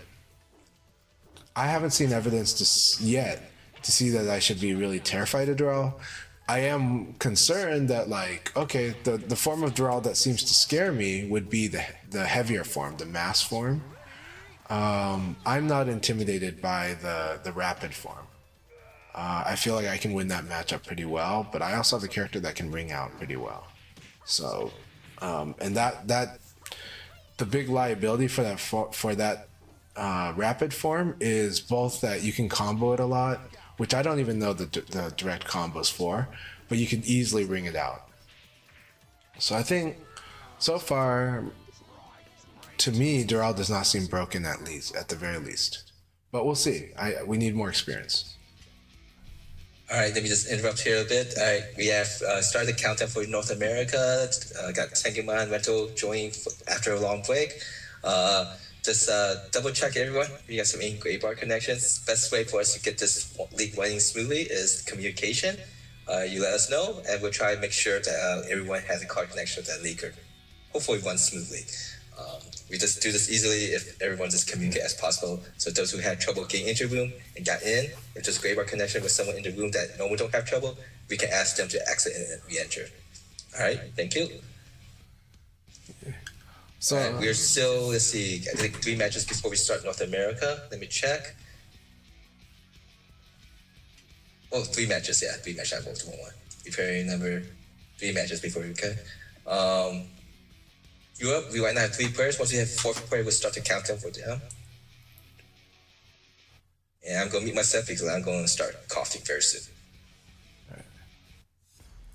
Speaker 1: I haven't seen evidence yet to see that I should be really terrified of Dural. I am concerned that, like, okay, the form of Dural that seems to scare me would be the heavier form, the mass form. I'm not intimidated by the rapid form. I feel like I can win that matchup pretty well, but I also have a character that can ring out pretty well. So, and that the big liability for that rapid form is both that you can combo it a lot, which I don't even know the direct combos for, but you can easily ring it out. So I think so far, to me, Dural does not seem broken at the very least. But we'll see. We need more experience.
Speaker 2: All right, let me just interrupt here a bit. All right, we have started the countdown for North America. Got Tenguman Rental joining after a long break. Just double check everyone. We got some gray bar connections. Best way for us to get this league running smoothly is communication. You let us know, and we'll try to make sure that everyone has a card connection with that leaguer. Hopefully runs smoothly. We just do this easily if everyone just communicate as possible. So those who had trouble getting into the room and got in, if there's a gray bar connection with someone in the room that no one don't have trouble, we can ask them to exit and re-enter. All right, thank you. So right, we're still, let's see, I think 3 matches before we start North America. Let me check. Oh, 3 matches. Yeah, 3 matches. I voted 1-1. Preparing number 3 matches before we cut. Europe, we right now have 3 players. Once we have 4th player, we'll start to count them for them. And I'm gonna mute myself because I'm going to start coughing very soon.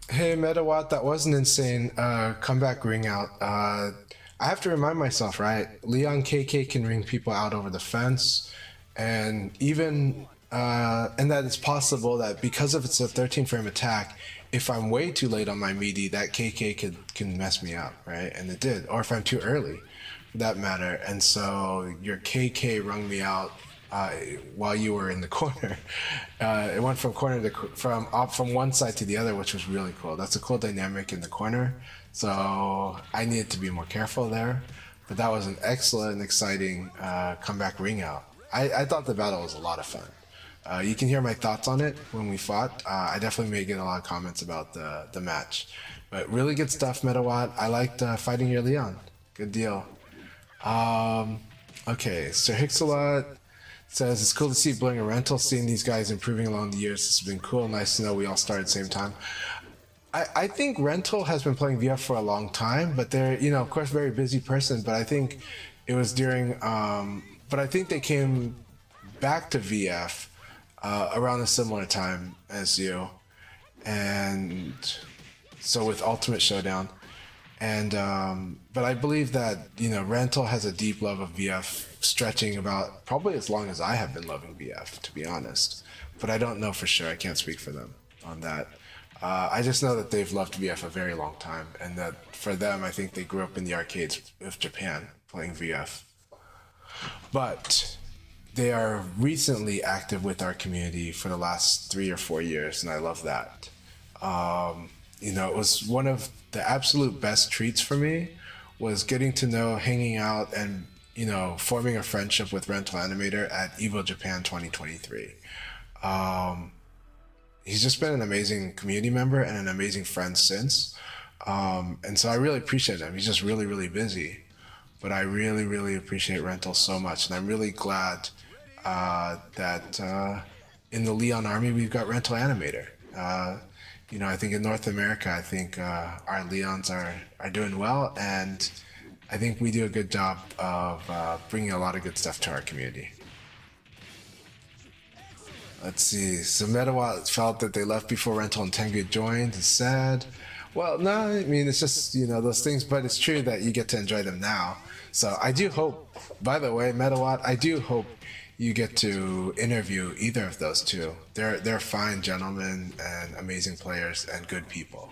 Speaker 1: Hey, Metawatt, that was an insane comeback ring out. I have to remind myself, right? Leon KK can ring people out over the fence, and even and that it's possible that because of it's a 13 frame attack, if I'm way too late on my meaty, that KK can mess me up, right? And it did. Or if I'm too early, for that matter. And so your KK rung me out while you were in the corner. It went from from one side to the other, which was really cool. That's a cool dynamic in the corner. So I needed to be more careful there. But that was an excellent and exciting comeback ring out. I thought the battle was a lot of fun. You can hear my thoughts on it when we fought. I definitely may get a lot of comments about the match. But really good stuff, Metawatt. I liked fighting your Leon. Good deal. Okay, Sir Hixalot says, it's cool to see Bling a rental, seeing these guys improving along the years. This has been cool. Nice to know we all started at the same time. I think Rental has been playing VF for a long time, but they're, of course, very busy person. But I think it was during, but I think they came back to VF around a similar time as you. And so with Ultimate Showdown. And, but I believe that, Rental has a deep love of VF stretching about probably as long as I have been loving VF, to be honest. But I don't know for sure. I can't speak for them on that. I just know that they've loved VF a very long time, and that for them, I think they grew up in the arcades of Japan playing VF. But they are recently active with our community for the last 3 or 4 years, and I love that. It was one of the absolute best treats for me was getting to know, hanging out, and forming a friendship with Rental Animator at EVO Japan 2023. He's just been an amazing community member and an amazing friend since. And so I really appreciate him. He's just really, really busy. But I really, really appreciate Rental so much. And I'm really glad that in the Leon Army, we've got Rental Animator. I think in North America, our Leons are doing well. And I think we do a good job of bringing a lot of good stuff to our community. Let's see. So Metawatt felt that they left before Rental and Tengu joined. It's sad. Well, no, I mean, it's just, those things, but it's true that you get to enjoy them now. So I do hope, by the way, Metawatt, I do hope you get to interview either of those two. They're fine gentlemen and amazing players and good people.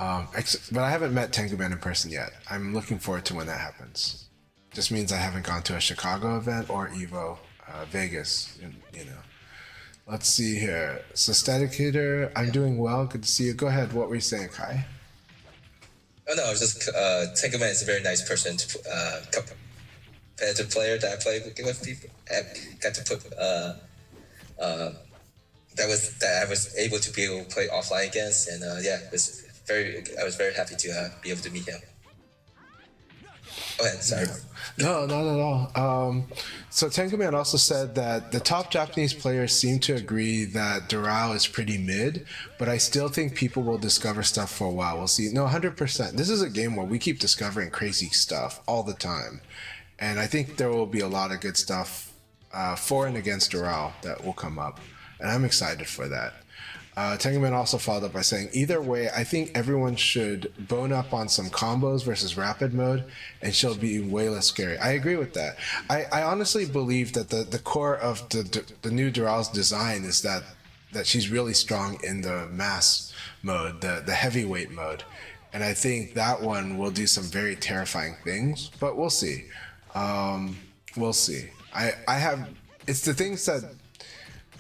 Speaker 1: But I haven't met Tengu Man in person yet. I'm looking forward to when that happens. Just means I haven't gone to a Chicago event or EVO Vegas, Let's see here. So Static Hitter, I'm doing well. Good to see you. Go ahead. What were you saying, Kai?
Speaker 2: Oh no, I was just Tengu Man is a very nice person, competitive player that I play with people. I got to put that I was able to play offline against, and I was very happy to be able to meet him. Go ahead, sorry.
Speaker 1: No, not at all. So Tengu Man also said that the top Japanese players seem to agree that Doral is pretty mid, but I still think people will discover stuff for a while. We'll see. No, 100%. This is a game where we keep discovering crazy stuff all the time. And I think there will be a lot of good stuff for and against Doral that will come up. And I'm excited for that. Tengu Man also followed up by saying, either way, I think everyone should bone up on some combos versus rapid mode, and she'll be way less scary. I agree with that. I honestly believe that the core of the new Doral's design is that she's really strong in the mass mode, the heavyweight mode. And I think that one will do some very terrifying things, but we'll see. We'll see. It's the things that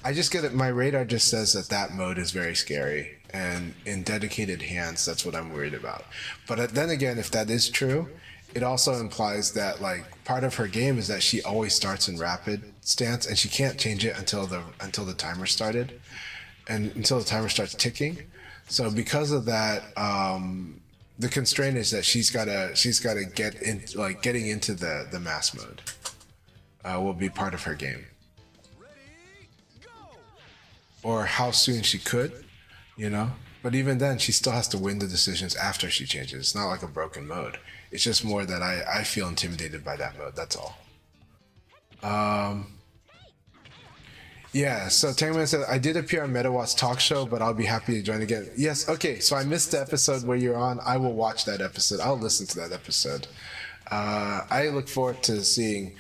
Speaker 1: I just get it. My radar just says that mode is very scary, and in dedicated hands, that's what I'm worried about. But then again, if that is true, it also implies that part of her game is that she always starts in rapid stance, and she can't change it until the timer started, and until the timer starts ticking. So because of that, the constraint is that she's gotta get in, getting into the mass mode will be part of her game. or how soon she could, you know. But even then, she still has to win the decisions after she changes. It's not like a broken mode. It's just more that I feel intimidated by that mode. That's all. Yeah, so Tangman said, I did appear on MetaWatt's talk show, but I'll be happy to join again. Yes, okay, so I missed the episode where you're on. I will watch that episode. I'll listen to that episode. I look forward to seeing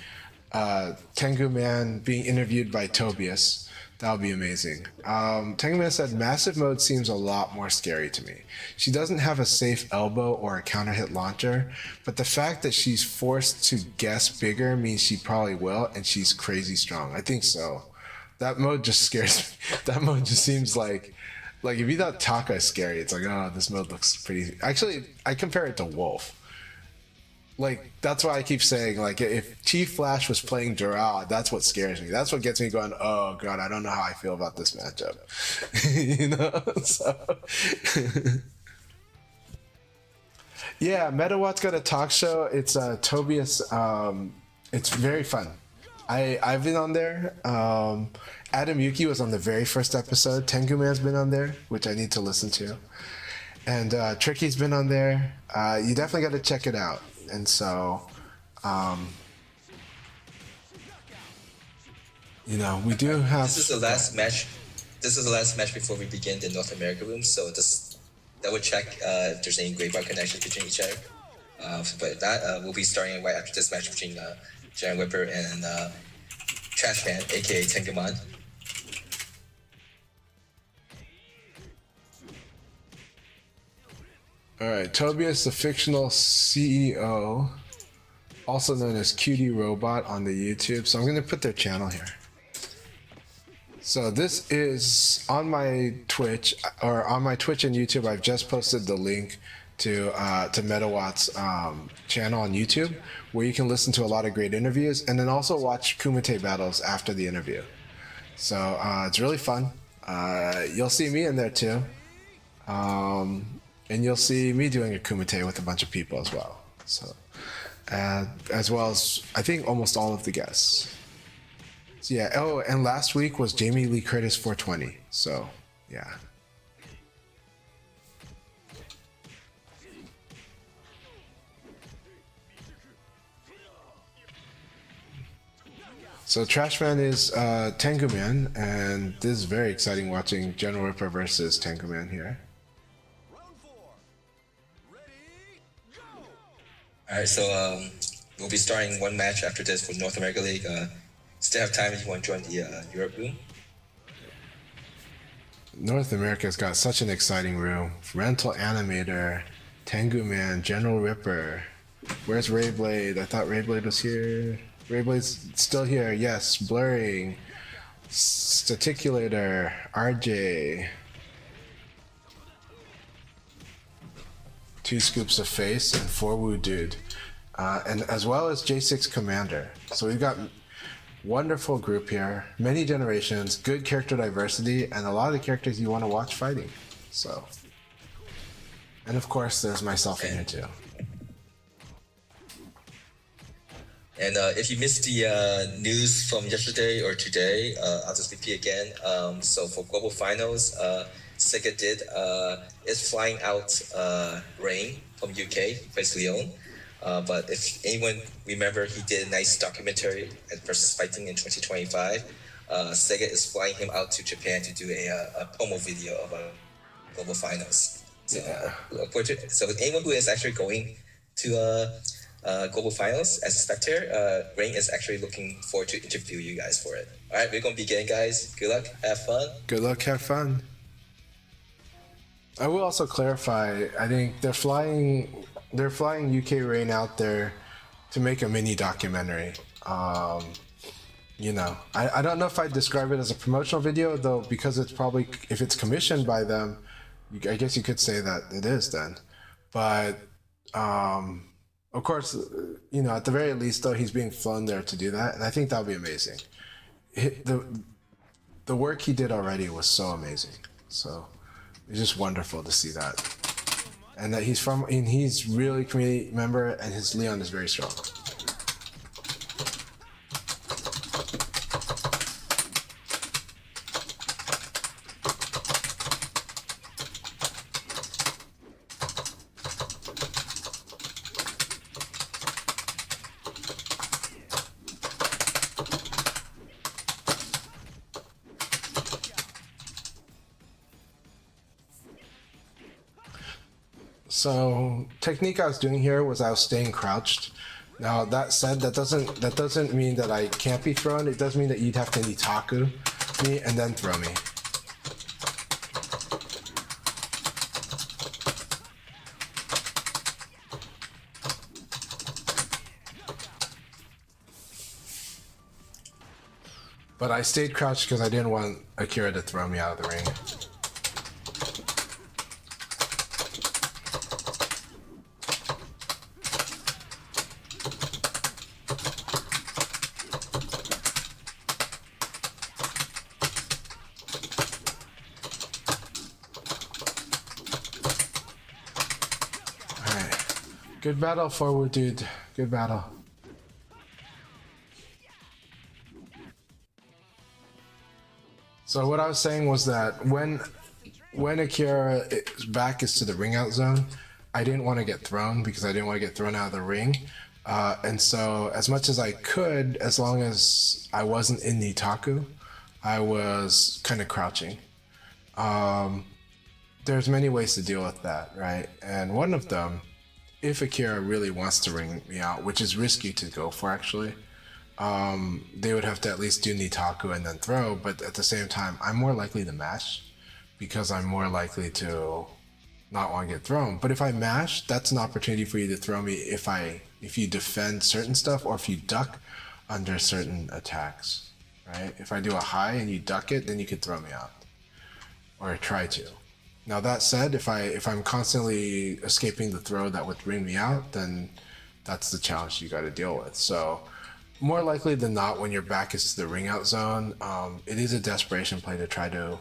Speaker 1: Tengu Man being interviewed by Tobias. That would be amazing. Tengu Man said, massive mode seems a lot more scary to me. She doesn't have a safe elbow or a counter hit launcher, but the fact that she's forced to guess bigger means she probably will, and she's crazy strong. I think so. That mode just scares me. That mode just seems like if you thought Taka is scary, it's like, oh, this mode looks pretty. Actually, I compare it to Wolf. Like, that's why I keep saying, like, if Chief Flash was playing Doral, that's what scares me. That's what gets me going, oh, God, I don't know how I feel about this matchup. You know? So. Yeah, MetaWatt's got a talk show. It's Tobias. It's very fun. I've been on there. Adam Yuki was on the very first episode. Tengu Man's been on there, which I need to listen to. And Tricky's been on there. You definitely got to check it out. And so, you know, we do have...
Speaker 2: This is the last match. This is the last match before we begin the North America room. So double check if there's any graveyard connection between each other. But that will be starting right after this match between Giant Whipper and Trash Man, aka Tenguman.
Speaker 1: All right, Tobias, the fictional CEO, also known as Cutie Robot on the YouTube. So I'm going to put their channel here. So this is on my Twitch, or on my Twitch and YouTube. I've just posted the link to MetaWatt's channel on YouTube, where you can listen to a lot of great interviews and then also watch Kumite battles after the interview. So it's really fun. You'll see me in there too. And you'll see me doing a Kumite with a bunch of people as well. So, as well as, I think, almost all of the guests. So yeah, oh, and last week was Jamie Lee Curtis 420. So, yeah. So Trashman is Tengu Man, and this is very exciting watching General Ripper versus Tengu Man here.
Speaker 2: Alright, so we'll be starting one match after this for North America League. Still have time if you want to join the Europe room.
Speaker 1: North America's got such an exciting room. Rental Animator, Tengu Man, General Ripper. Where's Rayblade? I thought Rayblade was here. Rayblade's still here, yes. Blurring, Staticulator, RJ. 2 Scoops of Face, and 4 Woo Dude. And as well as J6 Commander. So we've got wonderful group here, many generations, good character diversity, and a lot of the characters you want to watch fighting. So, and of course, there's myself in here too.
Speaker 2: And if you missed the news from yesterday or today, I'll just repeat again. So for Global Finals, Sega is flying out Rain from UK, plays Leon. But if anyone remember, he did a nice documentary at Versus Fighting in 2025. Sega is flying him out to Japan to do a promo video of Global Finals. So, so anyone who is actually going to Global Finals as a spectator, Rain is actually looking forward to interview you guys for it. All right, we're going to begin, guys. Good luck. Have fun.
Speaker 1: Good luck. Have fun. I will also clarify, I think they're flying UK Rain out there to make a mini documentary. You know, I don't know if I'd describe it as a promotional video, though, because it's probably, if it's commissioned by them, I guess you could say that it is then. But, of course, you know, at the very least, though, he's being flown there to do that, and I think that'll be amazing. The work he did already was so amazing. So it's just wonderful to see that. And that he's really a community member, and his Leon is very strong. So technique I was doing here was I was staying crouched. Now that said, that doesn't mean that I can't be thrown. It does mean that you'd have to Nitaku me and then throw me. But I stayed crouched because I didn't want Akira to throw me out of the ring. Alright. Good battle, forward dude. Good battle. So what I was saying was that when Akira's back is to the ring out zone, I didn't want to get thrown because I didn't want to get thrown out of the ring. And so as much as I could, as long as I wasn't in Nitaku, I was kind of crouching. There's many ways to deal with that, right? And one of them, if Akira really wants to ring me out, which is risky to go for actually, they would have to at least do Nitaku and then throw, but at the same time, I'm more likely to mash because I'm more likely to not want to get thrown. But if I mash, that's an opportunity for you to throw me if you defend certain stuff or if you duck under certain attacks, right? If I do a high and you duck it, then you could throw me out or try to. Now that said, if I'm constantly escaping the throw that would bring me out, then that's the challenge you got to deal with. So more likely than not, when your back is to the ring out zone, it is a desperation play to try to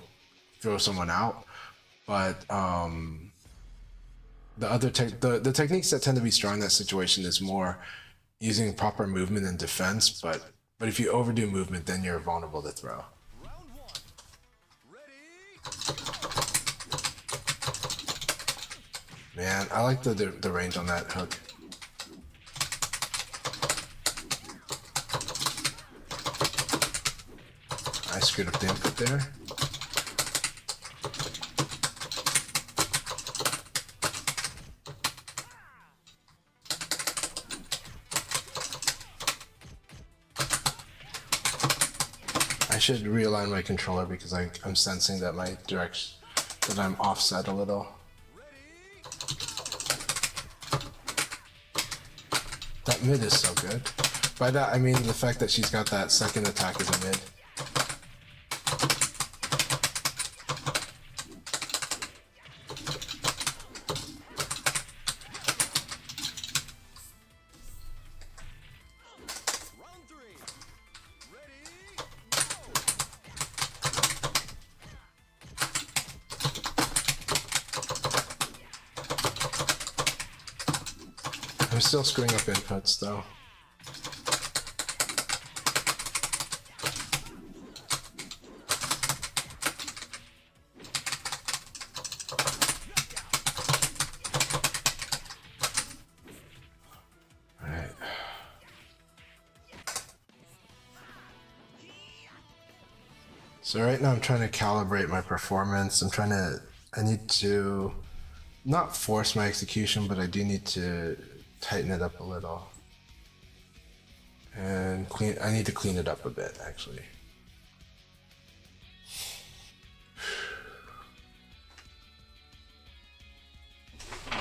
Speaker 1: throw someone out. But the techniques that tend to be strong in that situation is more using proper movement and defense. But if you overdo movement, then you're vulnerable to throw. Man, I like the range on that hook. I screwed up the input there. I should realign my controller because I'm sensing that my direction, that I'm offset a little. That mid is so good. By that I mean the fact that she's got that second attack as a mid. I'm still screwing up inputs though. Alright. So right now I'm trying to calibrate my performance. I need to not force my execution, but I do need to tighten it up a little. And I need to clean it up a bit, actually.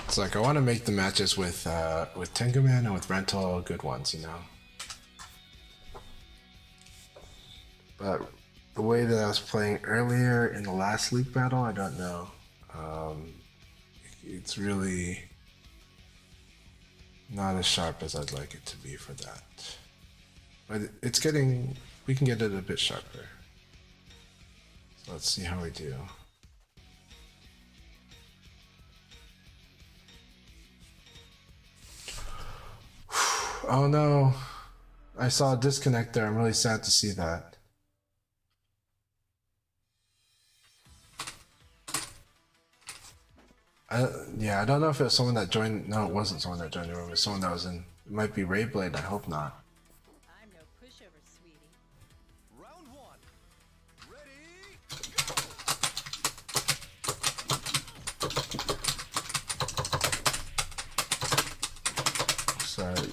Speaker 1: It's like I want to make the matches with Tenguman and with Rental good ones, you know. But the way that I was playing earlier in the last league battle, I don't know. It's really not as sharp as I'd like it to be for that. But we can get it a bit sharper. So let's see how we do. Oh no, I saw a disconnect there. I'm really sad to see that. Yeah, I don't know if it was someone that joined. No, it wasn't someone that joined the room. It was someone that was in. It might be Rayblade. I hope not.
Speaker 3: I'm no pushover, sweetie.
Speaker 4: Round one. Ready? Go!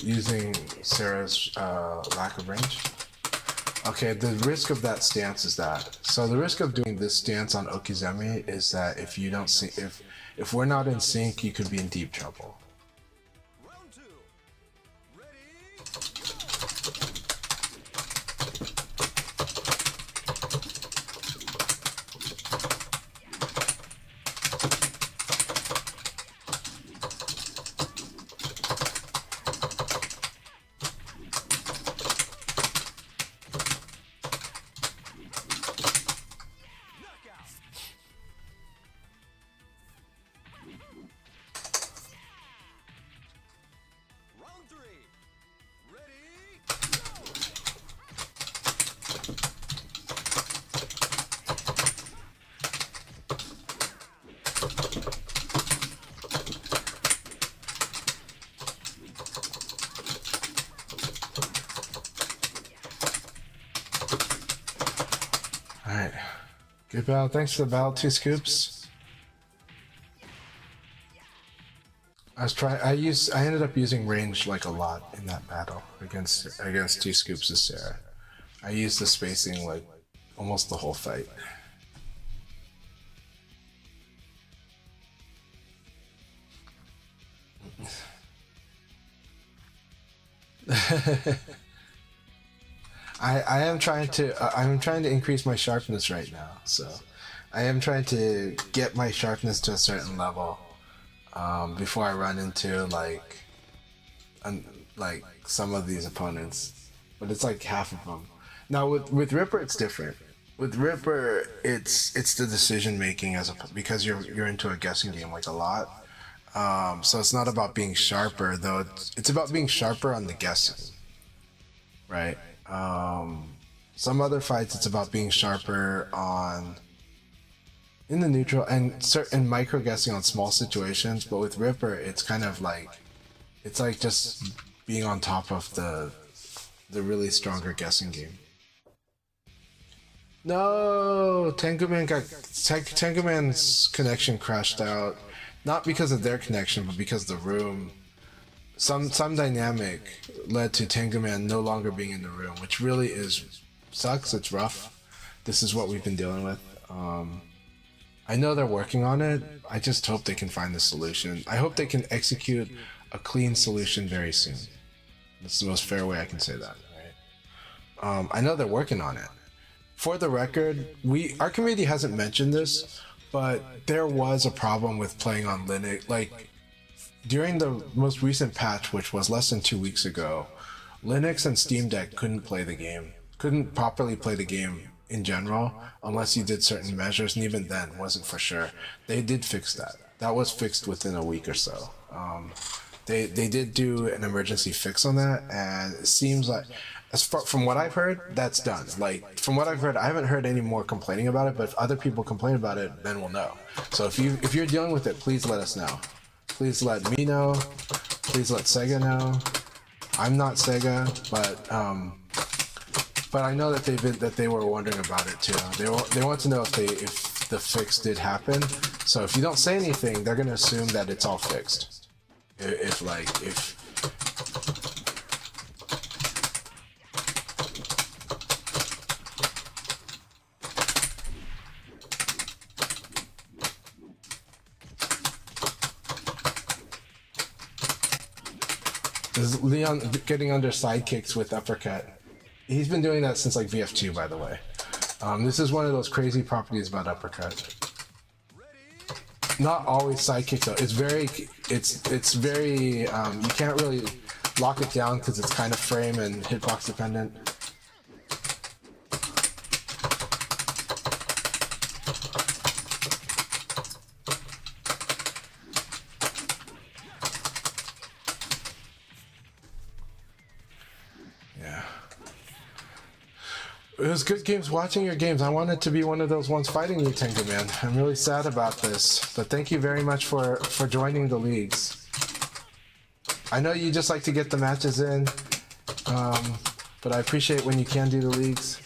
Speaker 1: using Sarah's lack of range. Okay, the risk of that stance is that. So the risk of doing this stance on Okizeme is that if you don't see, if we're not in sync, you could be in deep trouble.
Speaker 4: Round 2. Ready? Knockout. Round 3. Ready? Go!
Speaker 1: All right, good battle. Thanks for the battle, 2 scoops. I ended up using range like a lot in that battle against 2 scoops of Sarah. I used the spacing like almost the whole fight. I'm trying to increase my sharpness right now, so I am trying to get my sharpness to a certain level before I run into like some of these opponents, but it's like half of them. Now with Ripper it's different. With Ripper it's the decision making because you're into a guessing game like a lot. So it's not about being sharper though. It's about being sharper on the guessing, right? Some other fights it's about being sharper in the neutral and certain micro guessing on small situations. But with Ripper, it's kind of like just being on top of the really stronger guessing game. No, Tenguman's connection crashed out, not because of their connection, but because the room. Some dynamic led to Tenguman no longer being in the room, which really sucks. It's rough. This is what we've been dealing with. I know they're working on it. I just hope they can find the solution. I hope they can execute a clean solution very soon. That's the most fair way I can say that, right? I know they're working on it. For the record, our community hasn't mentioned this, but there was a problem with playing on Linux. Like, during the most recent patch, which was less than 2 weeks ago, Linux and Steam Deck couldn't properly play the game in general unless you did certain measures, and even then wasn't for sure. They did fix that. That was fixed within a week or so. They did do an emergency fix on that, and it seems like, from what I've heard, that's done. Like, from what I've heard, I haven't heard any more complaining about it, but if other people complain about it, then we'll know. So if you're dealing with it, please let us know. Please let me know. Please let Sega know. I'm not Sega, but I know that they were wondering about it too. They want to know if the fix did happen. So if you don't say anything, they're gonna assume that it's all fixed. If Is Leon getting under sidekicks with uppercut? He's been doing that since like VF2, by the way. This is one of those crazy properties about uppercut. Not always sidekick though. It's very you can't really lock it down because it's kind of frame and hitbox dependent. It was good games watching your games. I wanted to be one of those ones fighting you, Tengu Man. I'm really sad about this, but thank you very much for joining the leagues. I know you just like to get the matches in, but I appreciate when you can do the leagues.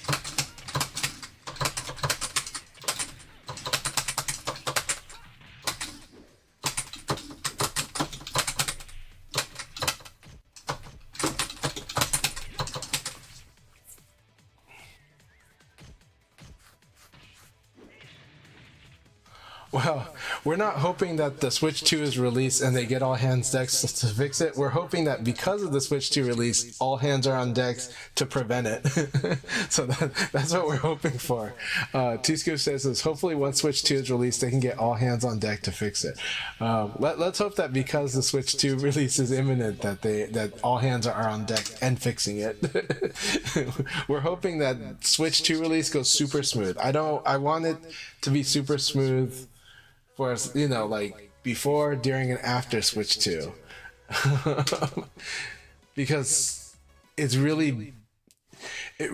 Speaker 1: Well, we're not hoping that the Switch 2 is released and they get all hands decks to fix it. We're hoping that because of the Switch 2 release, all hands are on decks to prevent it. So that's what we're hoping for. T-Scoop says this, hopefully once Switch 2 is released, they can get all hands on deck to fix it. Let's hope that because the Switch 2 release is imminent, that all hands are on deck and fixing it. We're hoping that Switch 2 release goes super smooth. I want it to be super smooth for us, like before, during, and after Switch 2. Because it's really, it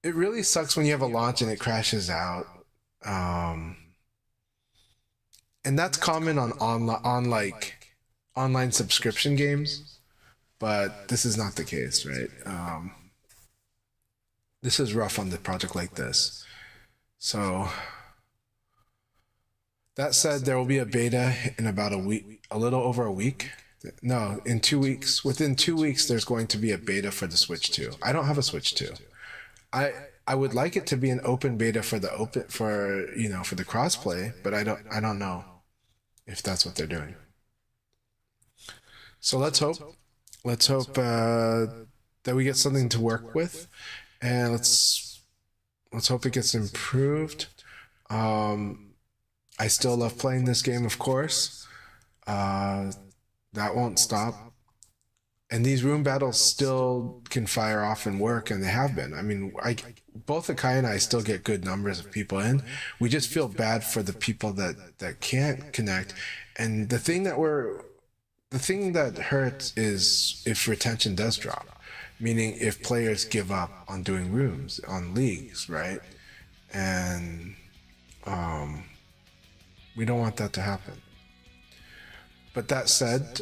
Speaker 1: really sucks when you have a launch and it crashes out. And that's common on like online subscription games, but this is not the case, right? This is rough on the project like this. So that said, there will be a beta in about a week, a little over a week. No, in 2 weeks. Within 2 weeks, there's going to be a beta for the Switch 2. I don't have a Switch 2. I would like it to be an open beta for the crossplay, but I don't know if that's what they're doing. So let's hope that we get something to work with, and let's hope it gets improved. I still love playing this game, of course. That won't stop. And these room battles still can fire off and work, and they have been. I mean, both AKAI and I still get good numbers of people in. We just feel bad for the people that can't connect. And the thing that hurts is if retention does drop, meaning if players give up on doing rooms, on leagues, right? And we don't want that to happen. But that said,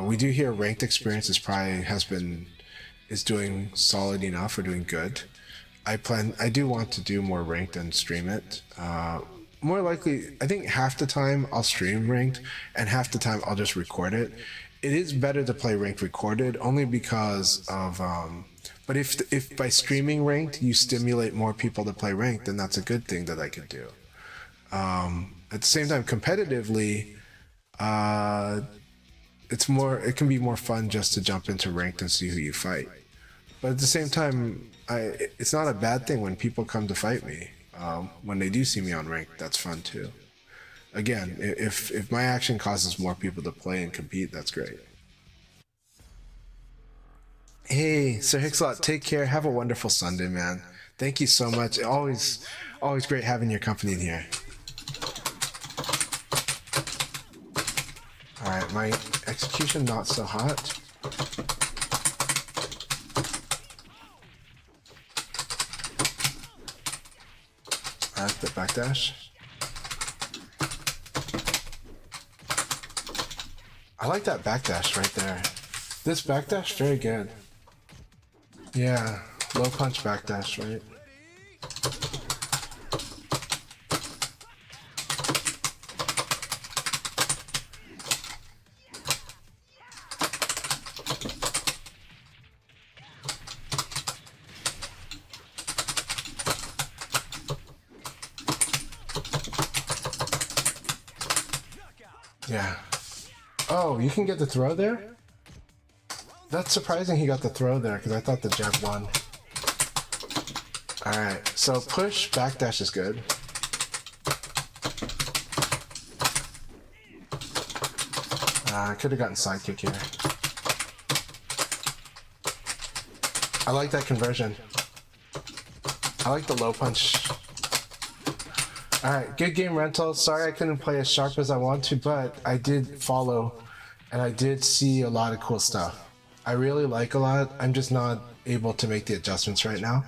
Speaker 1: we do hear ranked experience is doing solid enough or doing good. I do want to do more ranked and stream it. More likely, I think half the time I'll stream ranked and half the time I'll just record it. It is better to play ranked recorded only because of, but if by streaming ranked you stimulate more people to play ranked, then that's a good thing that I could do. At the same time, competitively, it can be more fun just to jump into ranked and see who you fight. But at the same time, it's not a bad thing when people come to fight me. When they do see me on ranked, that's fun too. Again, if my action causes more people to play and compete, that's great. Hey, Sir Hickslot, take care. Have a wonderful Sunday, man. Thank you so much. Always great having your company in here. Alright, my execution not so hot. I like the backdash. I like that backdash right there. This backdash, very good. Yeah, low punch backdash, right? Yeah. Oh, you can get the throw there? That's surprising he got the throw there, because I thought the jab won. Alright, so push, backdash is good. I could have gotten sidekick here. I like that conversion. I like the low punch. Alright, good game, Rental. Sorry I couldn't play as sharp as I want to, but I did follow and I did see a lot of cool stuff. I really like a lot. I'm just not able to make the adjustments right now,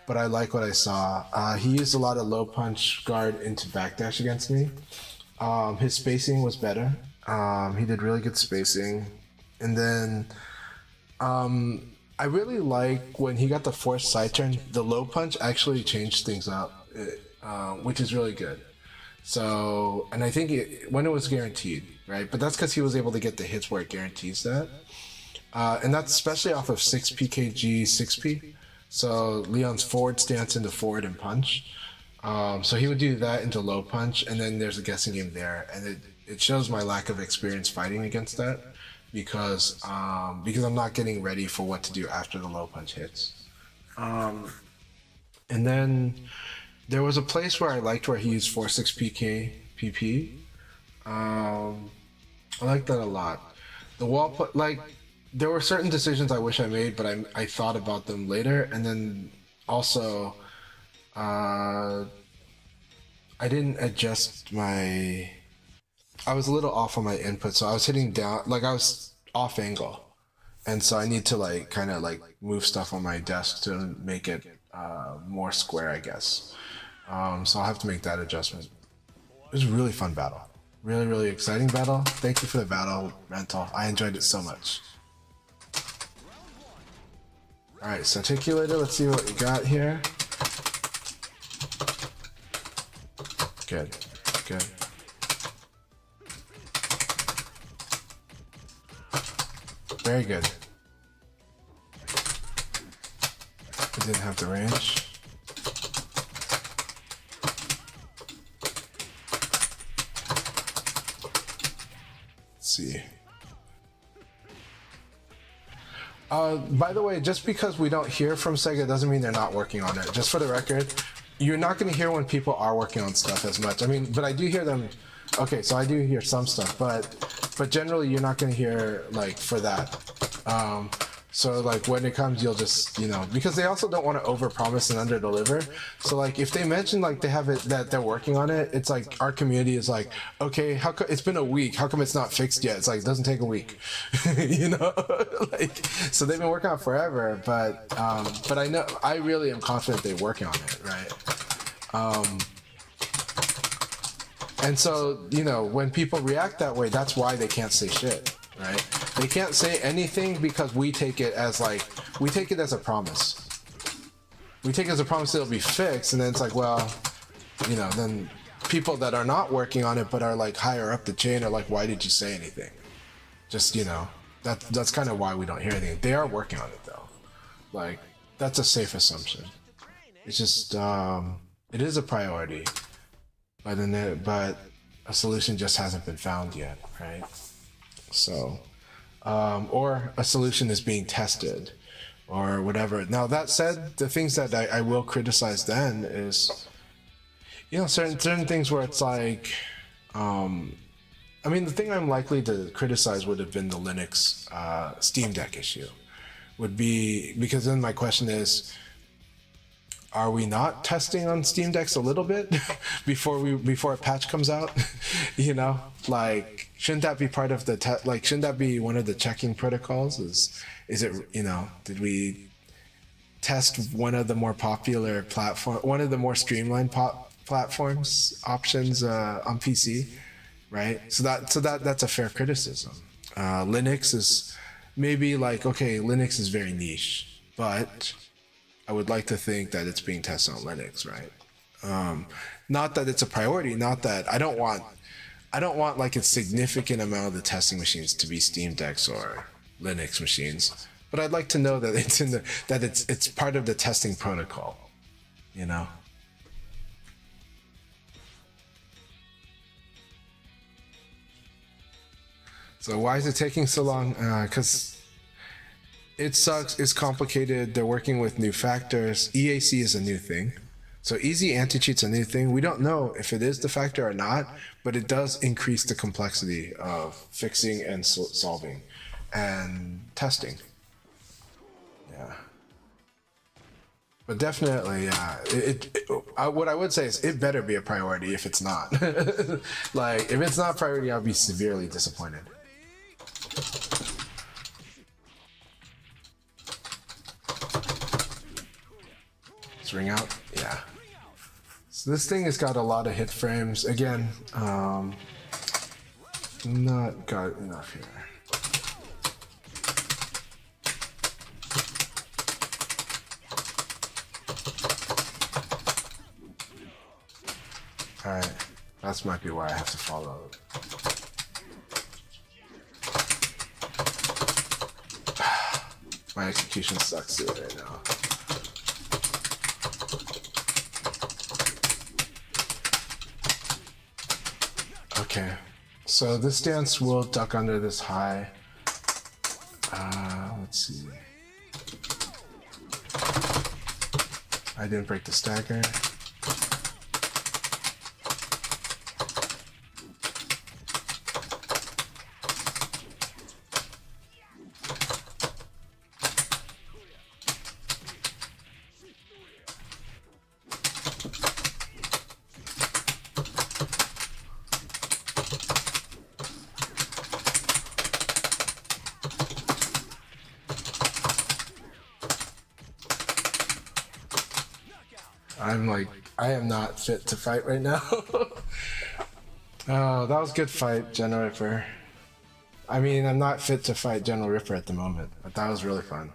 Speaker 1: but I like what I saw. He used a lot of low punch guard into backdash against me. His spacing was better. He did really good spacing. And then I really like when he got the forced side turn, the low punch actually changed things up. Which is really good. So, and I think when it was guaranteed, right? But that's because he was able to get the hits where it guarantees that. And that's especially off of 6 PKG 6P. So Leon's forward stance into forward and punch. So he would do that into low punch, and then there's a guessing game there, and it shows my lack of experience fighting against that because I'm not getting ready for what to do after the low punch hits. And then there was a place where I liked where he used 4-6 PK PP. I like that a lot. The wall put like there were certain decisions I wish I made, but I thought about them later, and then also I didn't adjust my. I was a little off on my input, so I was hitting down like I was off angle, and so I need to like kind of like move stuff on my desk to make it more square, I guess. So I'll have to make that adjustment. It was a really fun battle. Really, really exciting battle. Thank you for the battle, Rental. I enjoyed it so much. Alright, so Articulator, let's see what we got here. Good, good. Very good. It didn't have the range. See. By the way, just because we don't hear from Sega doesn't mean they're not working on it. Just for the record, you're not going to hear when people are working on stuff as much. I mean, but I do hear them. Okay, so I do hear some stuff, but generally you're not going to hear like for that. So like when it comes, you'll just, you know, because they also don't want to overpromise and underdeliver. So like if they mention like they have it that they're working on it, it's like our community is like, okay, how come it's been a week? How come it's not fixed yet? It's like it doesn't take a week, you know. Like so they've been working on it forever, but I know I really am confident they're working on it, right? And so you know when people react that way, that's why they can't say shit. Right? They can't say anything because we take it as like we take it as a promise. We take it as a promise it'll be fixed, and then it's like, well, you know, then people that are not working on it but are like higher up the chain are like, why did you say anything? Just you know, that's kind of why we don't hear anything. They are working on it though. Like that's a safe assumption. It's just it is a priority, but a solution just hasn't been found yet, right? So, or a solution is being tested, or whatever. Now that said, the things that I will criticize then is, you know, certain things where it's like, I mean, the thing I'm likely to criticize would have been the Linux Steam Deck issue, would be because then my question is, are we not testing on Steam Decks a little bit before a patch comes out? You know, like shouldn't that be part of the shouldn't that be one of the checking protocols? Is it, you know, did we test one of the more popular one of the more streamlined platforms options on PC, right? So that's a fair criticism. Linux is maybe like, okay, Linux is very niche, but I would like to think that it's being tested on Linux, right? Not that it's a priority, not that I don't want like a significant amount of the testing machines to be Steam Decks or Linux machines, but I'd like to know that it's part of the testing protocol, you know? So why is it taking so long? Because it sucks, it's complicated, they're working with new factors. EAC is a new thing. So easy anti-cheat's a new thing. We don't know if it is the factor or not, but it does increase the complexity of fixing and solving and testing. Yeah. But definitely, what I would say is it better be a priority if it's not. Like, if it's not a priority, I'll be severely disappointed. Ring out, yeah. So this thing has got a lot of hit frames. Again, not got enough here. All right, that might be why I have to follow. My execution sucks too right now. Okay, so this stance will duck under this high. Let's see. I didn't break the stagger. I'm like, I am not fit to fight right now. Oh, that was a good fight, General Ripper. I mean, I'm not fit to fight General Ripper at the moment, but that was really fun.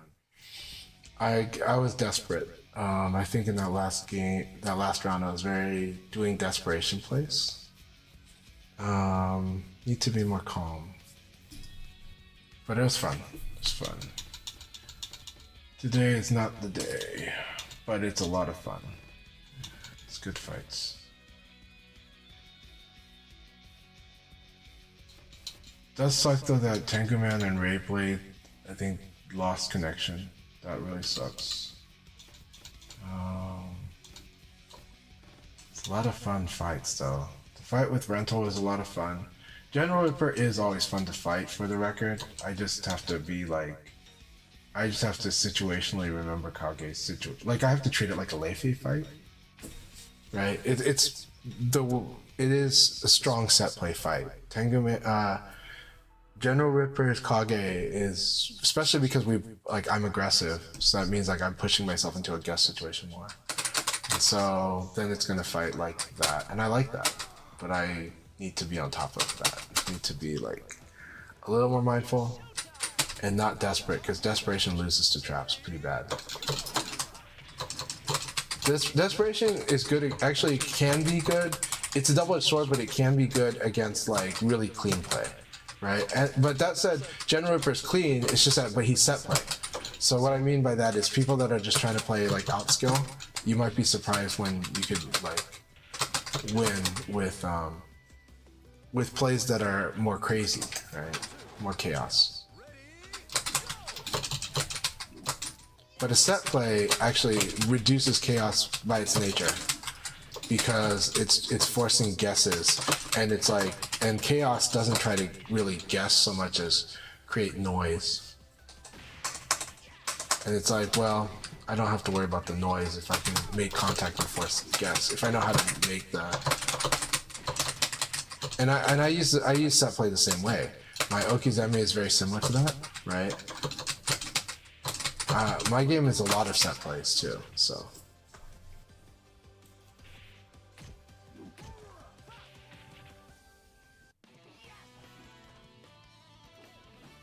Speaker 1: I was desperate. I think in that last game, that last round, I was very doing desperation plays. Need to be more calm. But it was fun. It was fun. Today is not the day, but it's a lot of fun. It's good fights. Does suck though that Tengu Man and Ray Blade, I think, lost connection. That really sucks. It's a lot of fun fights though. The fight with Rental was a lot of fun. General Ripper is always fun to fight, for the record. I just have to be like, I just have to situationally remember Kage's situation. Like I have to treat it like a Leifei fight, right? It is a strong set play fight. Tengu Man, General Ripper's Kage is, especially because I'm aggressive, so that means like I'm pushing myself into a guess situation more. And so then it's gonna fight like that, and I like that, but I need to be on top of that. I need to be like a little more mindful and not desperate, because desperation loses to traps pretty bad. This desperation is good. It actually can be good. It's a double-edged sword, but it can be good against like really clean play. Right, but that said, General Ripper's clean. It's just that, but he's set play. So what I mean by that is people that are just trying to play like outskill, you might be surprised when you could like win with plays that are more crazy, right? More chaos. But a set play actually reduces chaos by its nature, because it's forcing guesses, and it's like, and chaos doesn't try to really guess so much as create noise. And it's like, well, I don't have to worry about the noise if I can make contact and force guess. If I know how to make that. And I use set play the same way. My Okizeme is very similar to that, right? My game is a lot of set plays too, so.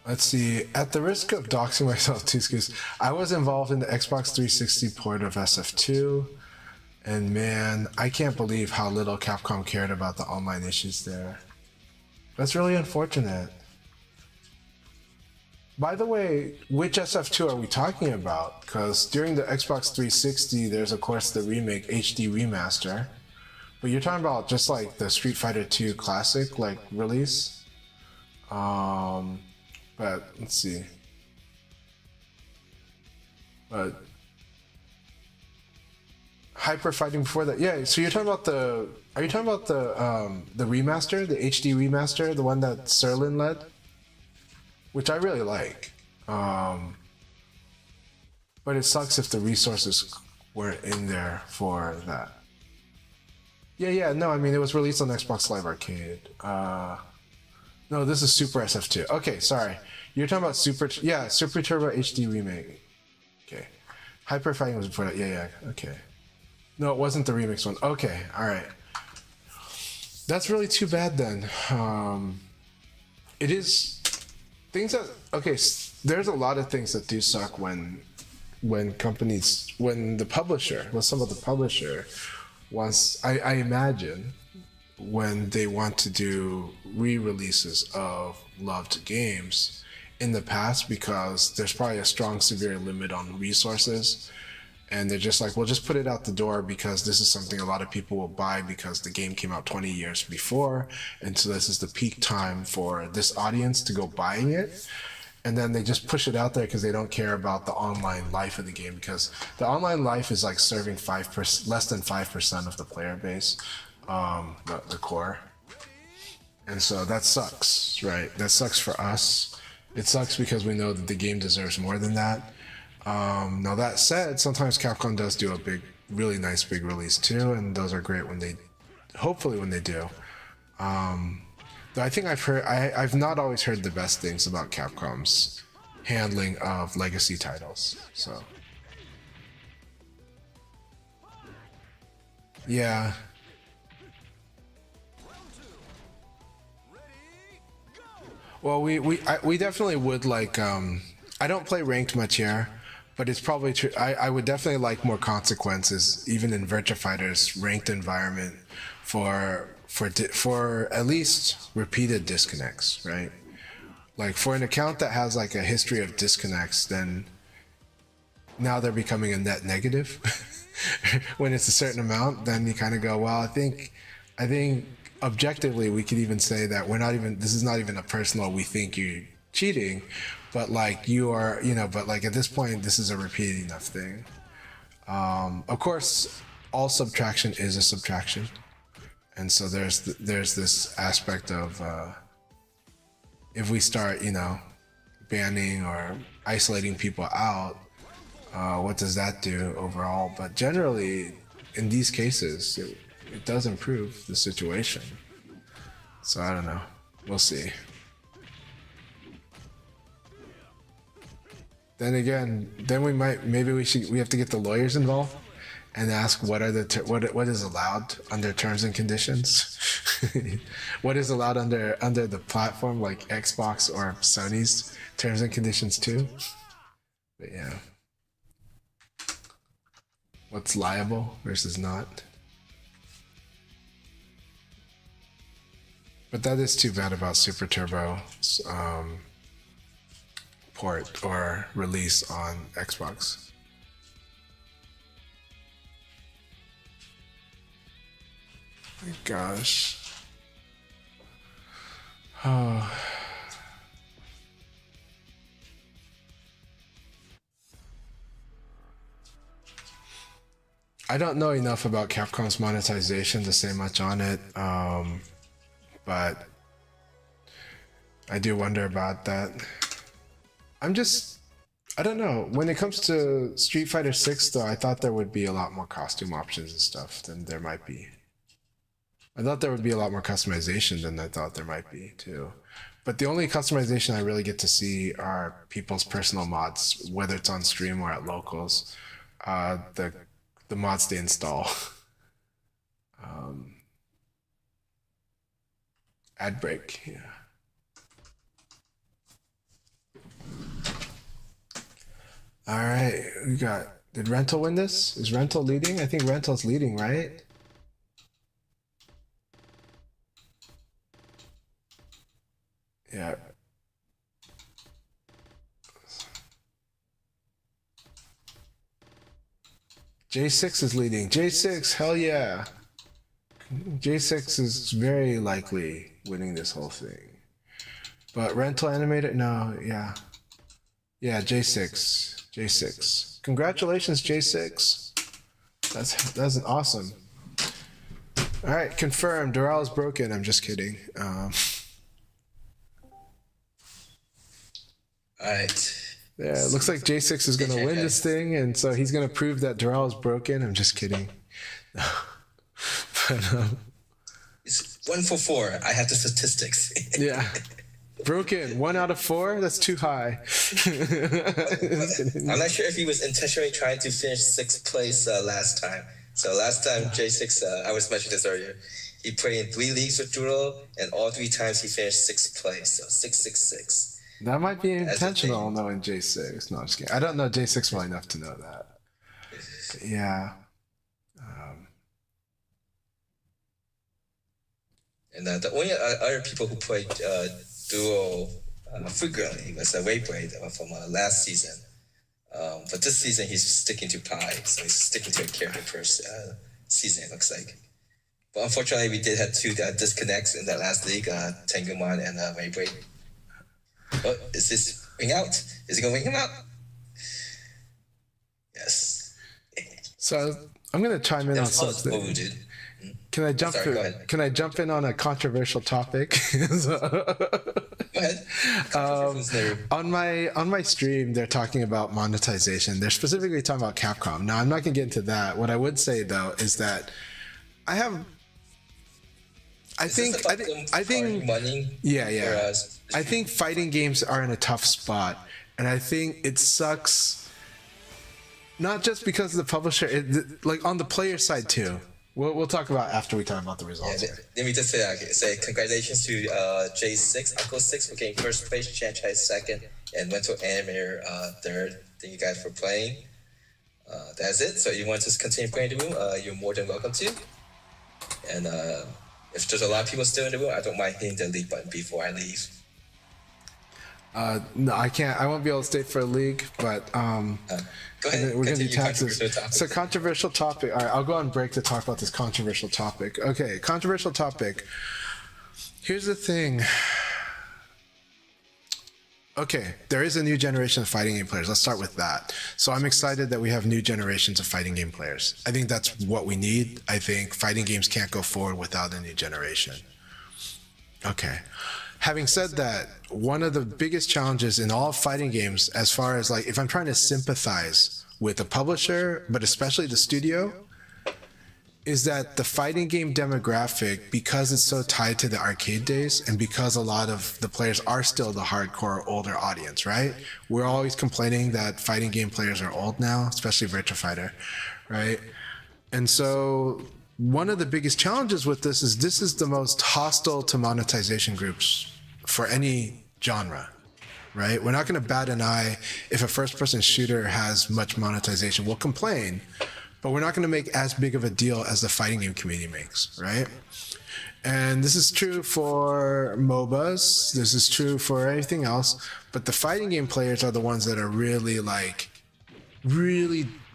Speaker 1: Let's see, at the risk of doxing myself, Tuskus, I was involved in the Xbox 360 port of SF2, and man, I can't believe how little Capcom cared about the online issues there. That's really unfortunate. By the way, which SF2 are we talking about? Because during the Xbox 360, there's of course the remake HD remaster, but you're talking about just like the Street Fighter 2 classic like release. But let's see. But Hyper Fighting before that, yeah. So you're talking about the? Are you talking about the remaster, the HD remaster, the one that Serlin led, which I really like. But it sucks if the resources weren't in there for that. Yeah. No, I mean it was released on Xbox Live Arcade. No, this is Super SF2. Okay, sorry. You're talking about Super Turbo HD Remake. Okay. Hyper Fighting was before that. Yeah, okay. No, it wasn't the remix one. Okay, alright. That's really too bad then. It is... Things that... Okay, there's a lot of things that do suck when companies... When the publisher... Let's talk about the publisher wants... I imagine... when they want to do re-releases of loved games in the past, because there's probably a strong severe limit on resources, and they're just like, we'll just put it out the door because this is something a lot of people will buy because the game came out 20 years before, and so this is the peak time for this audience to go buying it. And then they just push it out there because they don't care about the online life of the game, because the online life is like serving 5%, less than 5% of the player base, the core. And so that sucks, right? That sucks for us. It sucks because we know that the game deserves more than that. Now that said, sometimes Capcom does do a really nice big release too, and those are great hopefully when they do. Though I think I've not always heard the best things about Capcom's handling of legacy titles. So, yeah. Well, we definitely would like. I don't play ranked much here, but it's probably true. I would definitely like more consequences, even in Virtua Fighter's ranked environment, for at least repeated disconnects, right? Like for an account that has like a history of disconnects, then now they're becoming a net negative. When it's a certain amount, then you kind of go, well, I think objectively we could even say that this is not even a personal, we think you're cheating, but like you are, but like at this point, this is a repeated enough thing. Of course, all subtraction is a subtraction. And so there's this aspect of if we start, banning or isolating people out, what does that do overall? But generally, in these cases, it does improve the situation. So I don't know. We'll see. Then again, we have to get the lawyers involved and ask what is allowed under terms and conditions. What is allowed under the platform, like Xbox or Sony's terms and conditions too. But yeah, what's liable versus not. But that is too bad about Super Turbo's port or release on Xbox. My gosh. Oh. I don't know enough about Capcom's monetization to say much on it, but I do wonder about that. I don't know. When it comes to Street Fighter 6, though, I thought there would be a lot more costume options and stuff than there might be. I thought there would be a lot more customization than I thought there might be, too. But the only customization I really get to see are people's personal mods, whether it's on stream or at locals. The mods they install. Ad break, yeah. All right, did Rental win this? Is Rental leading? I think Rental's leading, right? Yeah. J6 is leading. J6, hell yeah. J6 is very likely winning this whole thing. But Rental Animator, no, yeah. Yeah, J6. J6. Congratulations, J6. That's awesome. All right, confirmed. Doral is broken. I'm just kidding.
Speaker 2: Alright.
Speaker 1: Yeah, it looks like J6 is going to win this thing, and so he's going to prove that Doral is broken. I'm just kidding. But,
Speaker 2: It's 1 for 4. I have the statistics.
Speaker 1: yeah. Broken. 1 out of 4? That's too high.
Speaker 2: I'm not sure if he was intentionally trying to finish 6th place last time. So last time, J6, I was mentioning this earlier, he played in 3 leagues with Doral, and all 3 times he finished 6th place. So 666.
Speaker 1: That might be intentional, knowing J6. No, I'm just kidding. I don't know J6 well enough to know that. But yeah.
Speaker 2: And the only other people who played Duo frequently was Wayblade from last season. But this season he's sticking to Pi, so he's sticking to a character per season. It looks like. But unfortunately, we did have two disconnects in that last league, Tenguman and Maybury. Oh, is this wing out? Is he going to wing him out? Yes.
Speaker 1: So I'm gonna chime in on
Speaker 2: Oh,
Speaker 1: something.
Speaker 2: dude.
Speaker 1: Can I jump?
Speaker 2: Sorry, go ahead.
Speaker 1: Can I jump in on a controversial topic?
Speaker 2: Go ahead.
Speaker 1: On my stream, they're talking about monetization. They're specifically talking about Capcom. Now, I'm not gonna get into that. What I would say though is that I think
Speaker 2: money.
Speaker 1: yeah. I think fighting games are in a tough spot, and I think it sucks. Not just because of the publisher, like on the player side too. We'll talk about after we talk about the results.
Speaker 2: Let me just say congratulations to J6, Uncle 6 for getting first place, Chanchai second, and Mental Animator third. Thank you guys for playing. That's it. So you want to continue playing the room, you're more than welcome to. And if there's a lot of people still in the room, I don't mind hitting the leave button before I leave.
Speaker 1: No, I can't. I won't be able to stay for a league, but
Speaker 2: Go ahead.
Speaker 1: we're going to do taxes.
Speaker 2: It's
Speaker 1: So controversial topic. All right, I'll go on break to talk about this controversial topic. Okay, controversial topic. Here's the thing. Okay, there is a new generation of fighting game players. Let's start with that. So I'm excited that we have new generations of fighting game players. I think that's what we need. I think fighting games can't go forward without a new generation. Okay. Having said that, one of the biggest challenges in all fighting games, as far as like if I'm trying to sympathize with the publisher, but especially the studio, is that the fighting game demographic, because it's so tied to the arcade days and because a lot of the players are still the hardcore older audience, right? We're always complaining that fighting game players are old now, especially Virtua Fighter, right? And so one of the biggest challenges with this is the most hostile to monetization groups for any genre, right? We're not going to bat an eye if a first-person shooter has much monetization. We'll complain, but we're not going to make as big of a deal as the fighting game community makes, right? And this is true for MOBAs. This is true for everything else. But the fighting game players are the ones that are really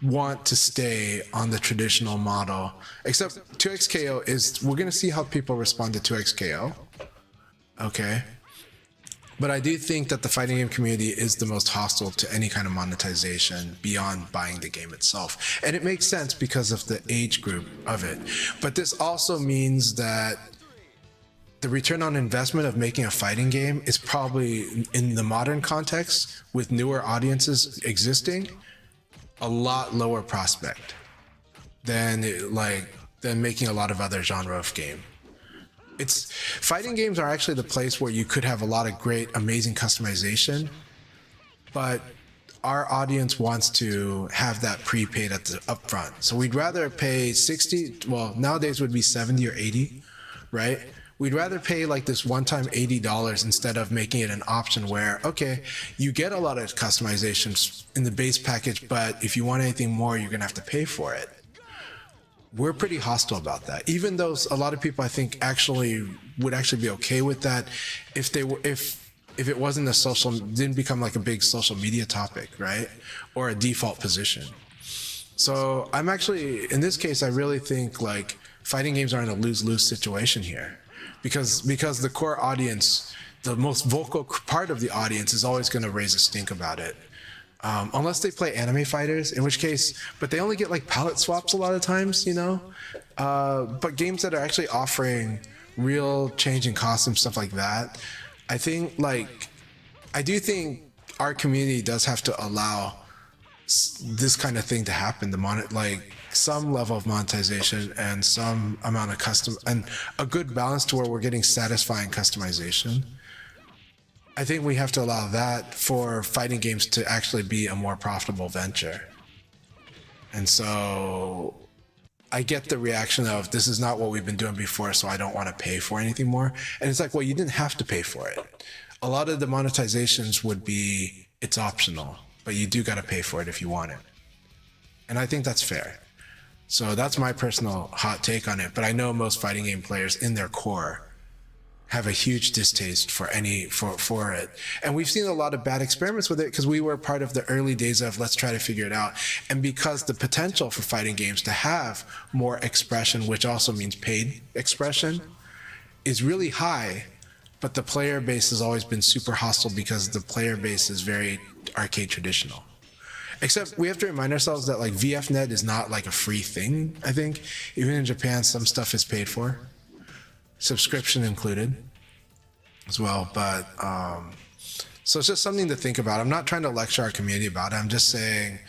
Speaker 1: want to stay on the traditional model. Except 2XKO is, we're going to see how people respond to 2XKO. Okay. But I do think that the fighting game community is the most hostile to any kind of monetization beyond buying the game itself. And it makes sense because of the age group of it. But this also means that the return on investment of making a fighting game is probably, in the modern context, with newer audiences existing, a lot lower prospect than making a lot of other genre of game. Fighting games are actually the place where you could have a lot of great, amazing customization, but our audience wants to have that prepaid at the upfront. So we'd rather pay 60, well, nowadays would be 70 or 80, right? We'd rather pay like this one-time $80 instead of making it an option where, okay, you get a lot of customizations in the base package, but if you want anything more, you're gonna have to pay for it. We're pretty hostile about that, even though a lot of people I think would actually be okay with that if it wasn't didn't become like a big social media topic, right? Or a default position. So I'm actually, in this case, I really think like fighting games are in a lose-lose situation here, because the core audience, the most vocal part of the audience is always going to raise a stink about it. Unless they play anime fighters, in which case, but they only get like palette swaps a lot of times, you know? But games that are actually offering real change in costume, stuff like that, I do think our community does have to allow this kind of thing to happen, some level of monetization and some amount of custom, and a good balance to where we're getting satisfying customization. I think we have to allow that for fighting games to actually be a more profitable venture. And so I get the reaction of, this is not what we've been doing before, so I don't want to pay for anything more. And it's like, well, you didn't have to pay for it. A lot of the monetizations would be, it's optional, but you do got to pay for it if you want it. And I think that's fair. So that's my personal hot take on it. But I know most fighting game players in their core have a huge distaste for it. And we've seen a lot of bad experiments with it because we were part of the early days of let's try to figure it out. And because the potential for fighting games to have more expression, which also means paid expression, is really high, but the player base has always been super hostile because the player base is very arcade traditional. Except we have to remind ourselves that like VFNet is not like a free thing, I think. Even in Japan, some stuff is paid for. Subscription included as well. But so it's just something to think about. I'm not trying to lecture our community about it. I'm just saying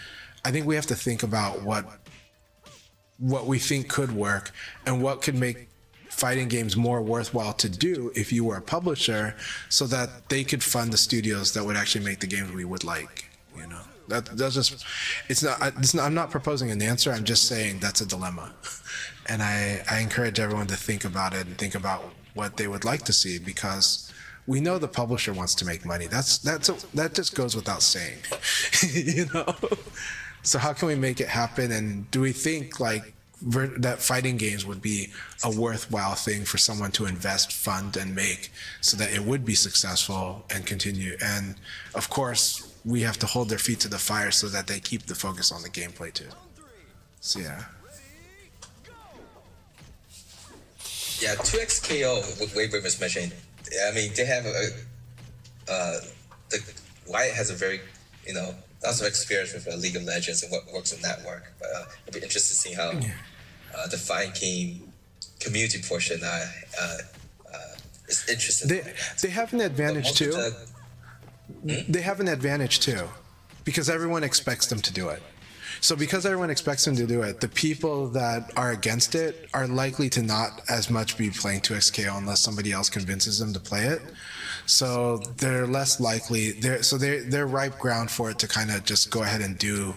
Speaker 1: I think we have to think about what we think could work and what could make fighting games more worthwhile to do if you were a publisher, so that they could fund the studios that would actually make the games we would like, you know. That's just, it's not, I'm not proposing an answer. I'm just saying that's a dilemma. And I encourage everyone to think about it and think about what they would like to see, because we know the publisher wants to make money. That just goes without saying, you know? So how can we make it happen? And do we think like that fighting games would be a worthwhile thing for someone to invest, fund, and make so that it would be successful and continue? And of course, we have to hold their feet to the fire so that they keep the focus on the gameplay too. So yeah.
Speaker 2: Yeah, 2XKO, what Wave was mentioning, I mean, they have the Wyatt has a very, you know, lots of experience with League of Legends and what works in that work. But I'd be interested to see how the fighting game community portion is interesting.
Speaker 1: They have an advantage too. They have an advantage too, because everyone expects them to do it. So because everyone expects them to do it, the people that are against it are likely to not as much be playing 2XKO unless somebody else convinces them to play it. So they're less likely. They're ripe ground for it to kind of just go ahead and do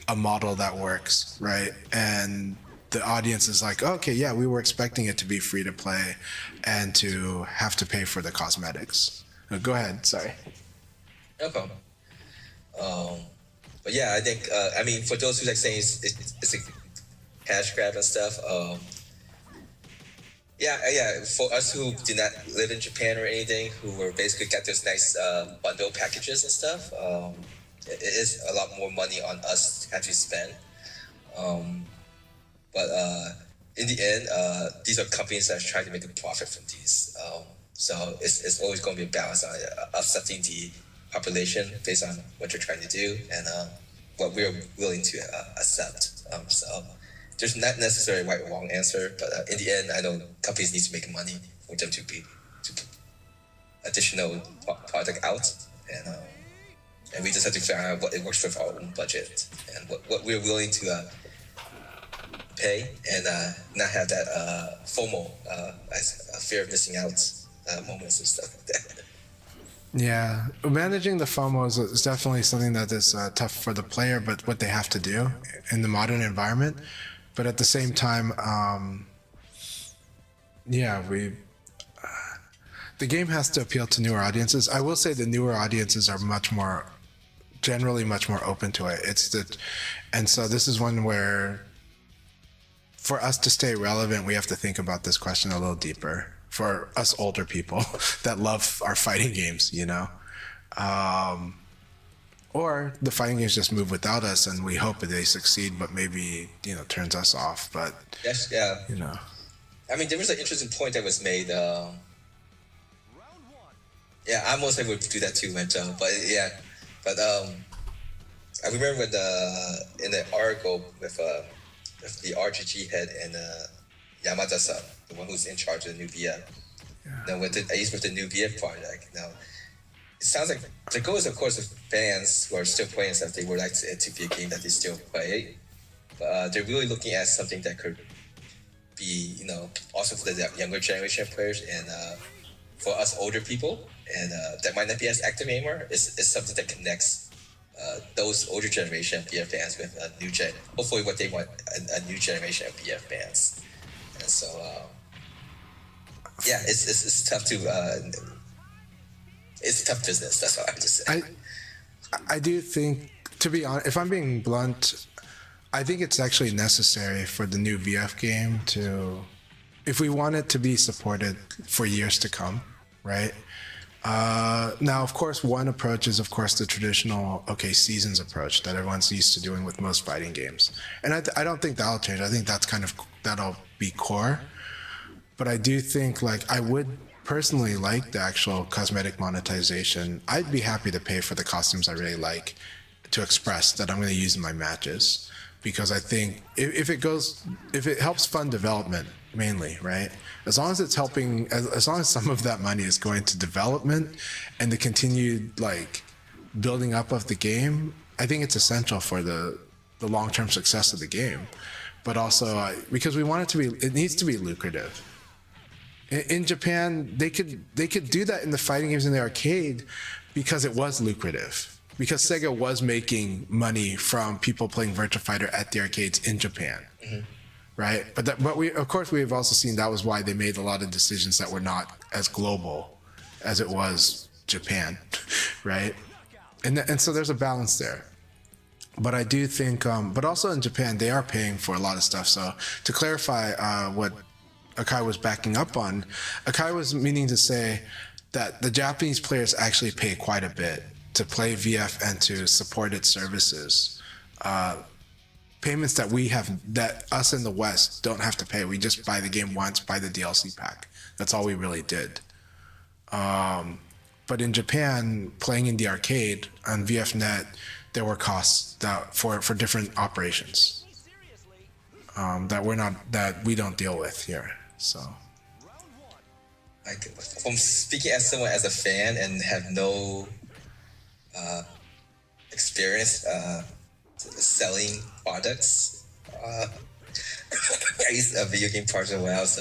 Speaker 1: a model that works, right? And the audience is like, okay, yeah, we were expecting it to be free to play and to have to pay for the cosmetics. Go ahead. Sorry.
Speaker 2: No problem. But yeah, I think I mean, for those who like saying it's a cash grab and stuff. Yeah. For us who did not live in Japan or anything, who were basically got those nice bundle packages and stuff, it is a lot more money on us to actually spend. But in the end, these are companies that are trying to make a profit from these. So it's always going to be a balance on offsetting the population based on what you're trying to do and what we're willing to accept. So there's not necessarily a right or wrong answer, but in the end, I know companies need to make money for them to put additional product out, and we just have to figure out what it works with our own budget and what we're willing to pay and not have that FOMO, as a fear of missing out moments and stuff like that.
Speaker 1: Yeah, managing the FOMO is definitely something that is tough for the player, but what they have to do in the modern environment. But at the same time, the game has to appeal to newer audiences. I will say the newer audiences are generally much more open to it. And so this is one where, for us to stay relevant, we have to think about this question a little deeper. For us older people that love our fighting games, you know, or the fighting games just move without us, and we hope that they succeed, but maybe, you know, turns us off. But
Speaker 2: yes, yeah,
Speaker 1: you know,
Speaker 2: I mean, there was an interesting point that was made. Yeah, I mostly would do that too, Mento. But yeah, but I remember when in the article with the RGG head and Yamada-san, the one who's in charge of the new VF. Now with the new VF project, now it sounds like the goal is, of course, of fans who are still playing stuff, they would like it to be a game that they still play. But they're really looking at something that could be, you know, also for the younger generation of players and for us older people, and that might not be as active anymore. It's something that connects those older generation of BF fans with a new gen. Hopefully, what they want a new generation of BF fans. And so, yeah, it's tough to it's a tough business. That's all I have to say.
Speaker 1: I do think, to be honest, if I'm being blunt, I think it's actually necessary for the new VF game to, if we want it to be supported for years to come, right? Now, of course, one approach is, of course, the traditional, okay, seasons approach that everyone's used to doing with most fighting games. And I don't think that'll change. I think that'll be core. But I do think, like, I would personally like the actual cosmetic monetization. I'd be happy to pay for the costumes I really like to express that I'm going to use in my matches. Because I think if it helps fund development mainly, right? As long as it's helping, as long as some of that money is going to development and the continued like building up of the game, I think it's essential for the long-term success of the game. But also because we want it needs to be lucrative. In Japan, they could do that in the fighting games in the arcade because it was lucrative. Because Sega was making money from people playing Virtua Fighter at the arcades in Japan, right? But we've also seen that was why they made a lot of decisions that were not as global as it was Japan, right? And so there's a balance there. But I do think, but also in Japan, they are paying for a lot of stuff. So to clarify what AKAI was backing up on, AKAI was meaning to say that the Japanese players actually pay quite a bit to play VF and to support its services. Payments that us in the West don't have to pay. We just buy the game once, buy the DLC pack. That's all we really did. But in Japan, playing in the arcade on VFNet, there were costs for different operations that we don't deal with here. So,
Speaker 2: Like, from speaking as someone as a fan and have no experience selling products, I used a video game project when I was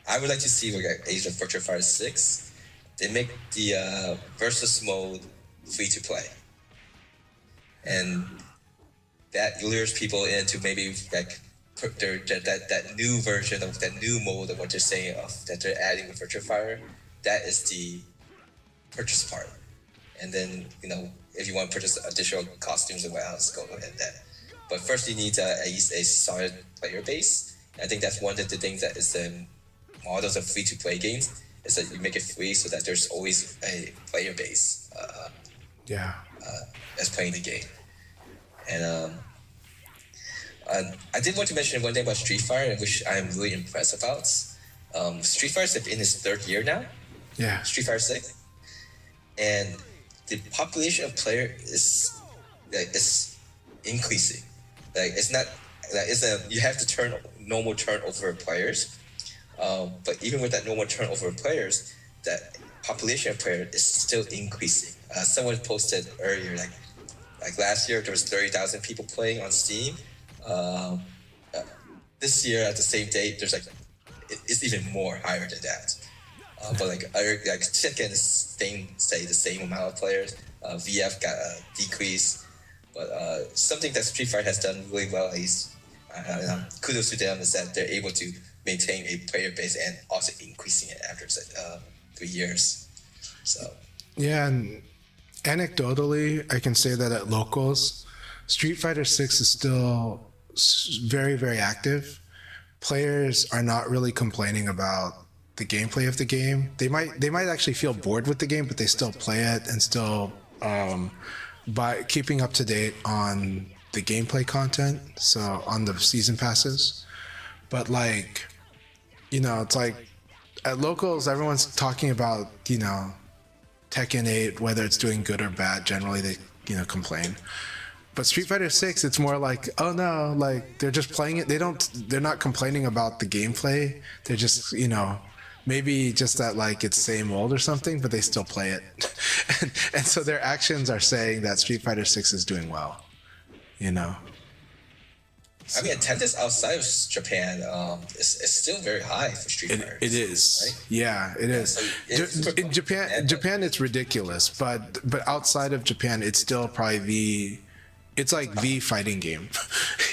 Speaker 2: I would like to see like Age of Virtua Fighter 6. They make the versus mode free to play, and that lures people into maybe like put that new version of that new mode of what they're saying of that they're adding with Virtua Fighter. That is the purchase part, and then if you want to purchase additional costumes and what else, go ahead and that. But first, you need at least a solid player base. I think that's one of the things that is the models of free-to-play games is that you make it free so that there's always a player base. That's playing the game. And I did want to mention one thing about Street Fighter, which I'm really impressed about. Street Fighter is in its third year now.
Speaker 1: Yeah.
Speaker 2: Street Fighter 6, and the population of player is increasing. Like it's not like you have to normal turnover of players, but even with that normal turnover of players, that population of players is still increasing. Someone posted earlier like last year there was 30,000 people playing on Steam. This year at the same date there's it's even more higher than that. But like Tekken is stay the same amount of players. VF got a decrease, but something that Street Fighter has done really well, at least kudos to them, is that they're able to maintain a player base and also increasing it after 3 years. So
Speaker 1: yeah, and anecdotally, I can say that at locals, Street Fighter 6 is still very, very active. Players are not really complaining about the gameplay of the game. They might actually feel bored with the game, but they still play it and still by keeping up to date on the gameplay content, so on the season passes. But it's like at locals, everyone's talking about Tekken 8, whether it's doing good or bad. Generally, they complain. But Street Fighter 6, it's more like, oh no, like they're just playing it. They're not complaining about the gameplay. They're just maybe just that like it's same old or something, but they still play it. and so their actions are saying that Street Fighter 6 is doing well.
Speaker 2: I mean, attendance outside of Japan is still very high for Street Fighter.
Speaker 1: It is, right? Yeah, it is. So in Japan, it's ridiculous, but outside of Japan, it's still probably it's like the fighting game.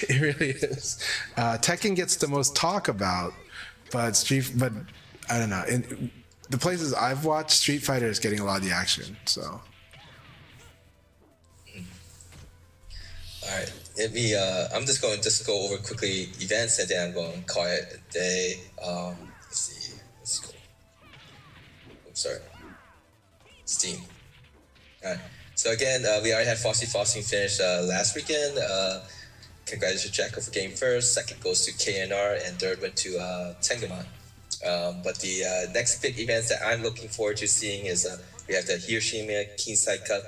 Speaker 1: It really is. Tekken gets the most talk about, but I don't know. In the places I've watched, Street Fighter is getting a lot of the action. So.
Speaker 2: All right. I'm just going to go over quickly events and then I'm going to call it a day. Let's see. Let's go. sorry, Steam. Alright. So again, we already had Fossing finish last weekend. Congratulations to Jacko for getting first. Second goes to KNR, and third went to Tengamon. But the next big events that I'm looking forward to seeing is we have the Hiroshima Kingside Cup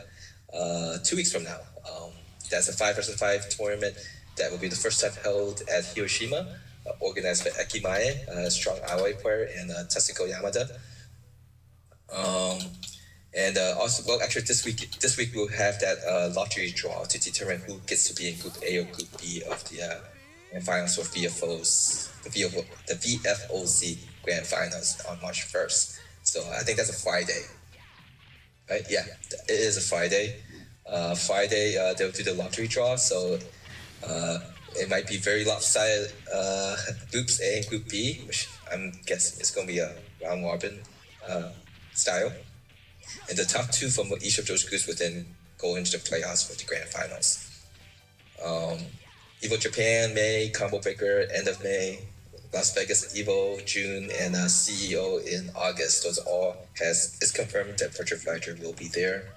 Speaker 2: 2 weeks from now. That's a 5 vs 5 tournament that will be the first time held at Hiroshima, organized by AKAI, a strong AOI player, and Tetsuko Yamada. And also, well, actually, this week we'll have that lottery draw to determine who gets to be in Group A or Group B of the Grand Finals for the VFOC Grand Finals on March 1st. So I think that's a Friday, right? Yeah, it is a Friday. They'll do the lottery draw, so it might be very lopsided Groups A and Group B, which I'm guessing is going to be a round robin style. And the top 2 from each of those groups would then go into the playoffs for the Grand Finals. Evo Japan, May, Combo Breaker, end of May. Las Vegas, Evo, June, and CEO in August. Those all it's confirmed that Virtual Fighter will be there.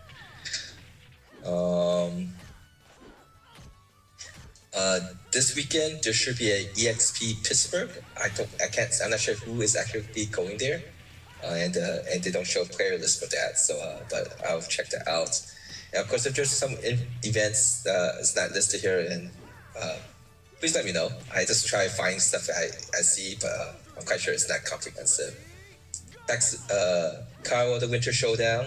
Speaker 2: This weekend there should be a EXP Pittsburgh. I'm not sure who is actually going there. And they don't show a player list for that, so but I'll check that out. And of course, if there's some events it's not listed here, and please let me know. I just try finding stuff I see, but I'm quite sure it's not comprehensive. Kyle, the Winter Showdown,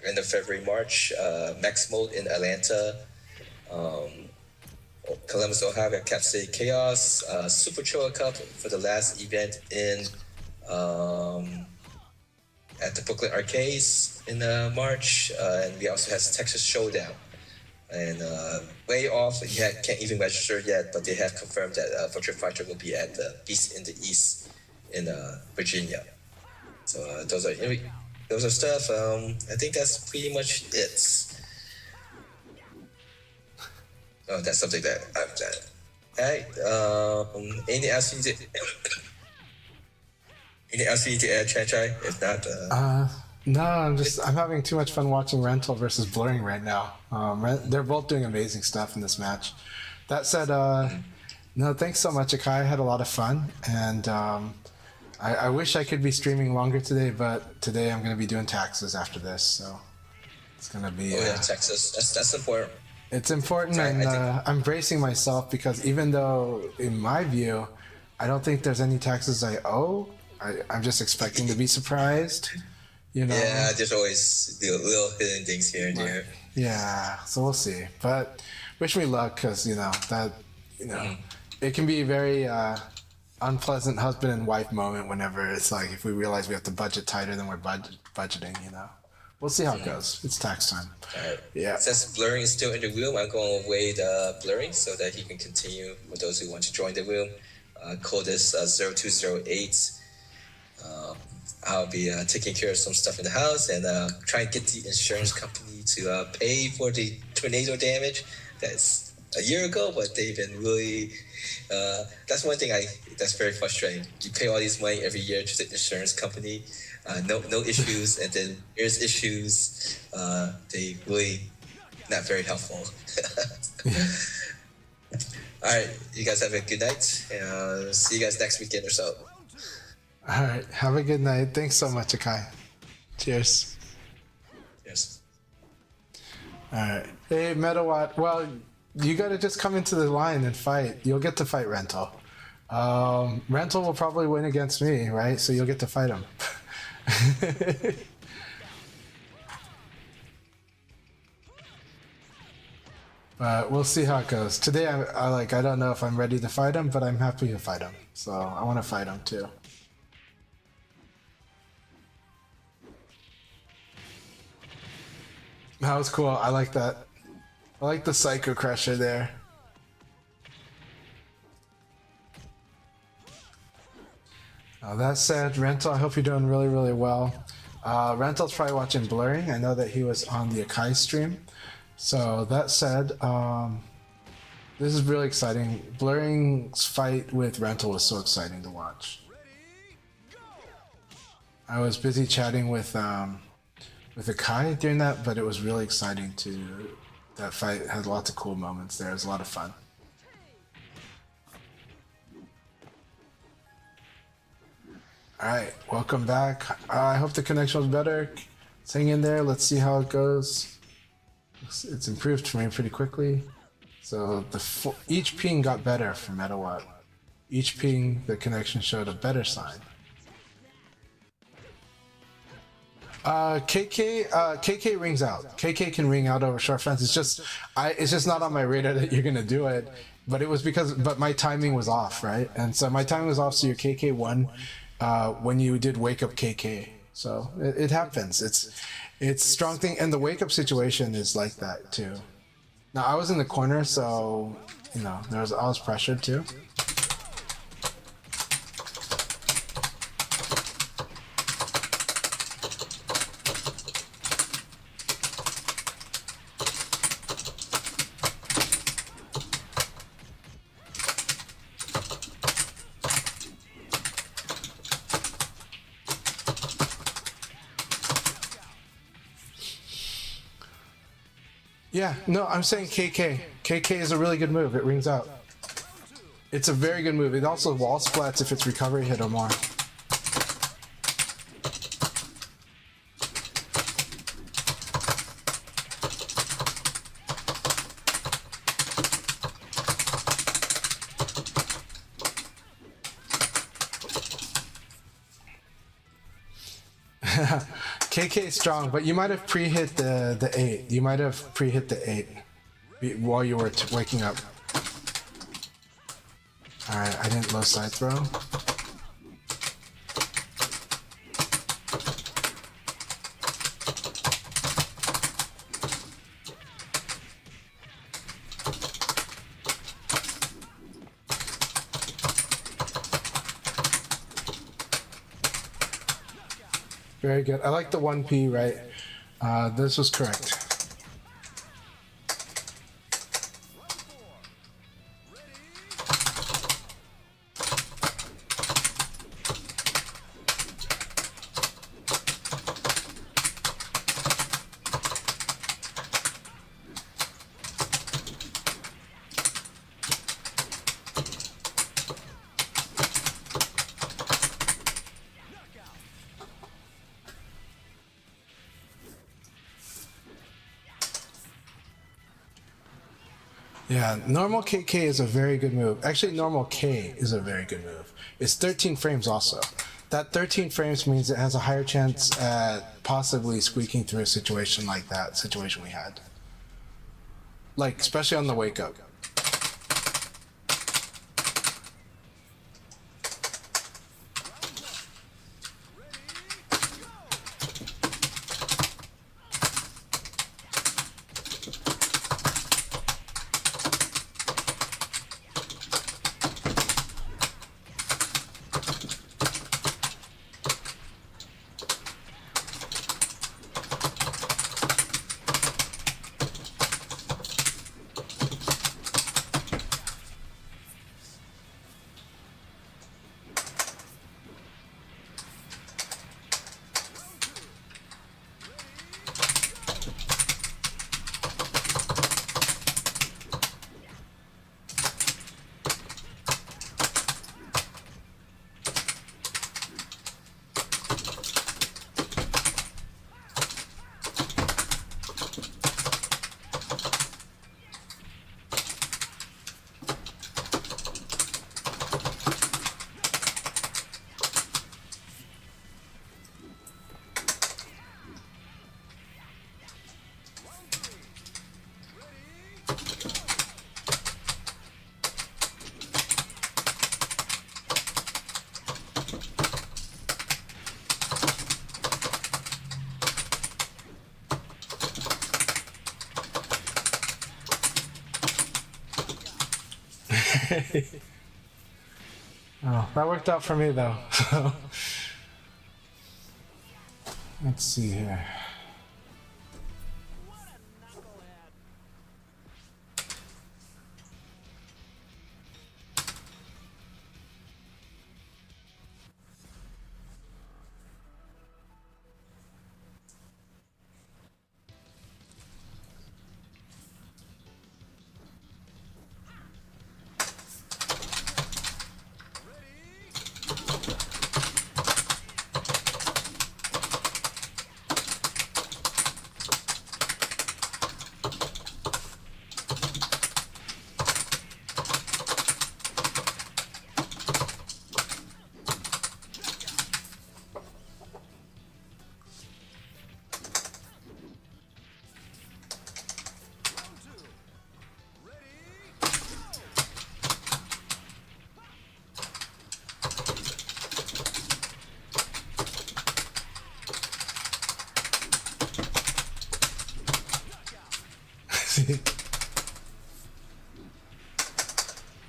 Speaker 2: end of February, March. Max Mode in Atlanta. Columbus, Ohio, Cap City Chaos, Super Choa Cup for the last event in at the Brooklyn Arcades in March, and we also have Texas Showdown. And way off, can't even register yet, but they have confirmed that Virtual Fighter will be at the Beast in the East in Virginia. So those are stuff. I think that's pretty much it. Oh, that's something that I've done. Alright, anything else you need to add, Chai? If not,
Speaker 1: No, I'm having too much fun watching Rental versus Blurring right now. They're both doing amazing stuff in this match. That said, no, thanks so much, AKAI. I had a lot of fun, and I wish I could be streaming longer today, but today I'm going to be doing taxes after this, so it's going to be...
Speaker 2: Texas. That's important.
Speaker 1: It's important, and I'm bracing myself because even though, in my view, I don't think there's any taxes I owe, I'm just expecting to be surprised, you know?
Speaker 2: Yeah, there's always little hidden things here and there.
Speaker 1: Yeah, so we'll see. But wish me luck because, it can be a very unpleasant husband and wife moment whenever it's like if we realize we have to budget tighter than we're budgeting, We'll see how it goes. It's tax time.
Speaker 2: Right.
Speaker 1: Yeah.
Speaker 2: Since Blurring is still in the room, I'm going to wait Blurring so that he can continue for those who want to join the room. Code is 0208. I'll be taking care of some stuff in the house and trying to get the insurance company to pay for the tornado damage. That's a year ago, but they've been really... that's one thing that's very frustrating. You pay all this money every year to the insurance company. No issues, and then there's issues. They really not very helpful. All right, you guys have a good night. See you guys next weekend or so.
Speaker 1: All right, have a good night. Thanks so much, AKAI. Cheers.
Speaker 2: Yes.
Speaker 1: All right. Hey, Metawatt. Well, you got to just come into the line and fight. You'll get to fight Rental. Rental will probably win against me, right? So you'll get to fight him. But we'll see how it goes. Today, I don't know if I'm ready to fight him, but I'm happy to fight him. So I want to fight him too. That was cool. I like that. I like the Psycho Crusher there. That said, Rental, I hope you're doing really, really well. Rental's probably watching Blurring. I know that he was on the AKAI stream. So that said, this is really exciting. Blurring's fight with Rental was so exciting to watch.
Speaker 4: Ready, go!
Speaker 1: I was busy chatting with AKAI during that, but it was really exciting to. That fight had lots of cool moments there. It was a lot of fun. All right, welcome back. I hope the connection was better. Let's hang in there. Let's see how it goes. It's improved for me pretty quickly. So each ping got better for Metawatt. Each ping, the connection showed a better sign. KK rings out. KK can ring out over short fence. It's just not on my radar that you're gonna do it. But it was but my timing was off, right? And so my timing was off, so your KK won when you did wake up KK. So it happens. It's strong thing, and the wake up situation is like that too. Now I was in the corner, so I was pressured too. Yeah, no, I'm saying KK. KK is a really good move. It rings out. It's a very good move. It also wall splats if it's recovery hit or more. KK is strong, but you might have pre-hit the 8. You might have pre-hit the 8 while you were waking up. Alright, I didn't low side throw. Very good. I like the 1P, right? This was correct. Yeah, normal KK is a very good move. Actually, normal K is a very good move. It's 13 frames also. That 13 frames means it has a higher chance at possibly squeaking through a situation like that situation we had. Like, especially on the wake up. Oh, that worked out for me though. Let's see here.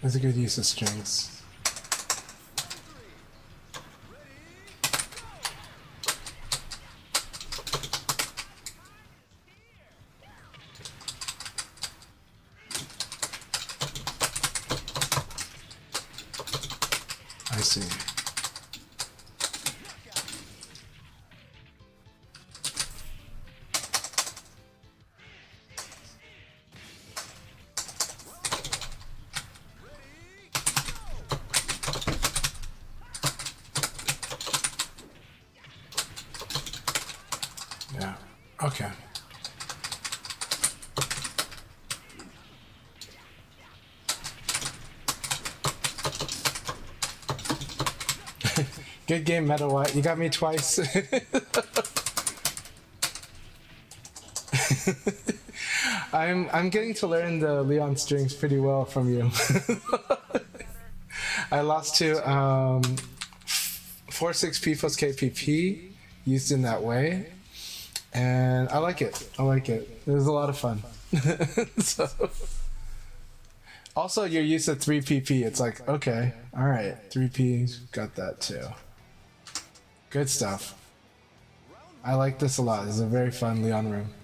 Speaker 1: That's a good use of strings. I see. Yeah. Okay. Good game, Meta White. You got me twice. I'm getting to learn the Leon strings pretty well from you. I lost to 4-6P plus KPP used in that way, and I like it. I like it. It was a lot of fun. So, also, you're used to 3PP. It's like, okay, all right, 3P got that too. Good stuff. I like this a lot. This is a very fun Leon room.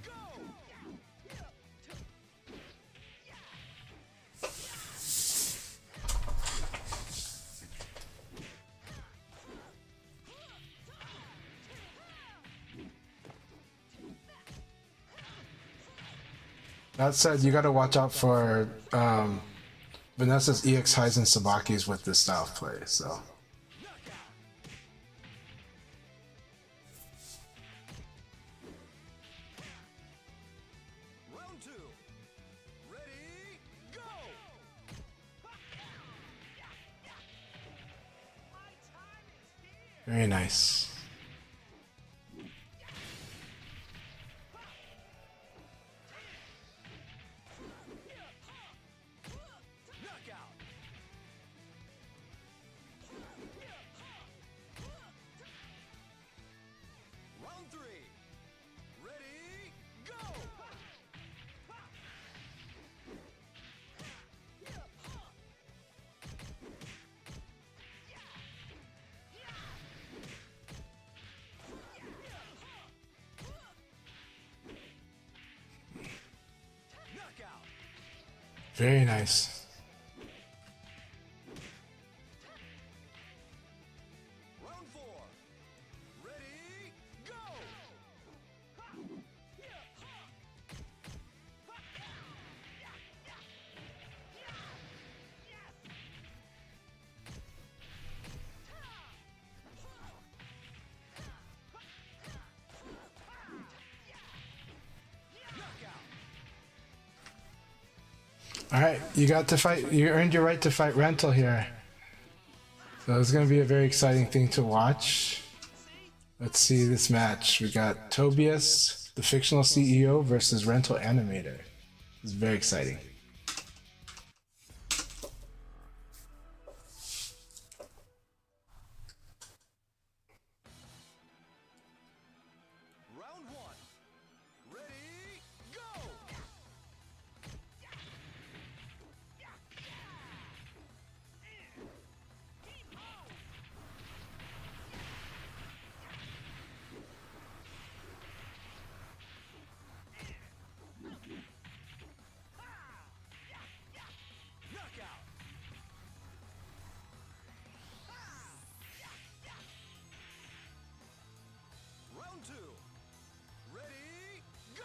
Speaker 1: That said, you got to watch out for Vanessa's EX highs and Sabakis with this style of play. So.
Speaker 4: Round 2. Ready, go!
Speaker 1: Very nice.
Speaker 4: Knockout. Round 3. Ready, go! Knockout.
Speaker 1: Very nice.
Speaker 4: Round 4. Ready, go!
Speaker 1: All right, you got to fight. You earned your right to fight Rental here. So it's going to be a very exciting thing to watch. Let's see this match. We got Tobias, the fictional CEO, versus Rental Animator. It's very exciting.
Speaker 4: Round 1. Ready, go! Knockout. Round 2. Ready, go!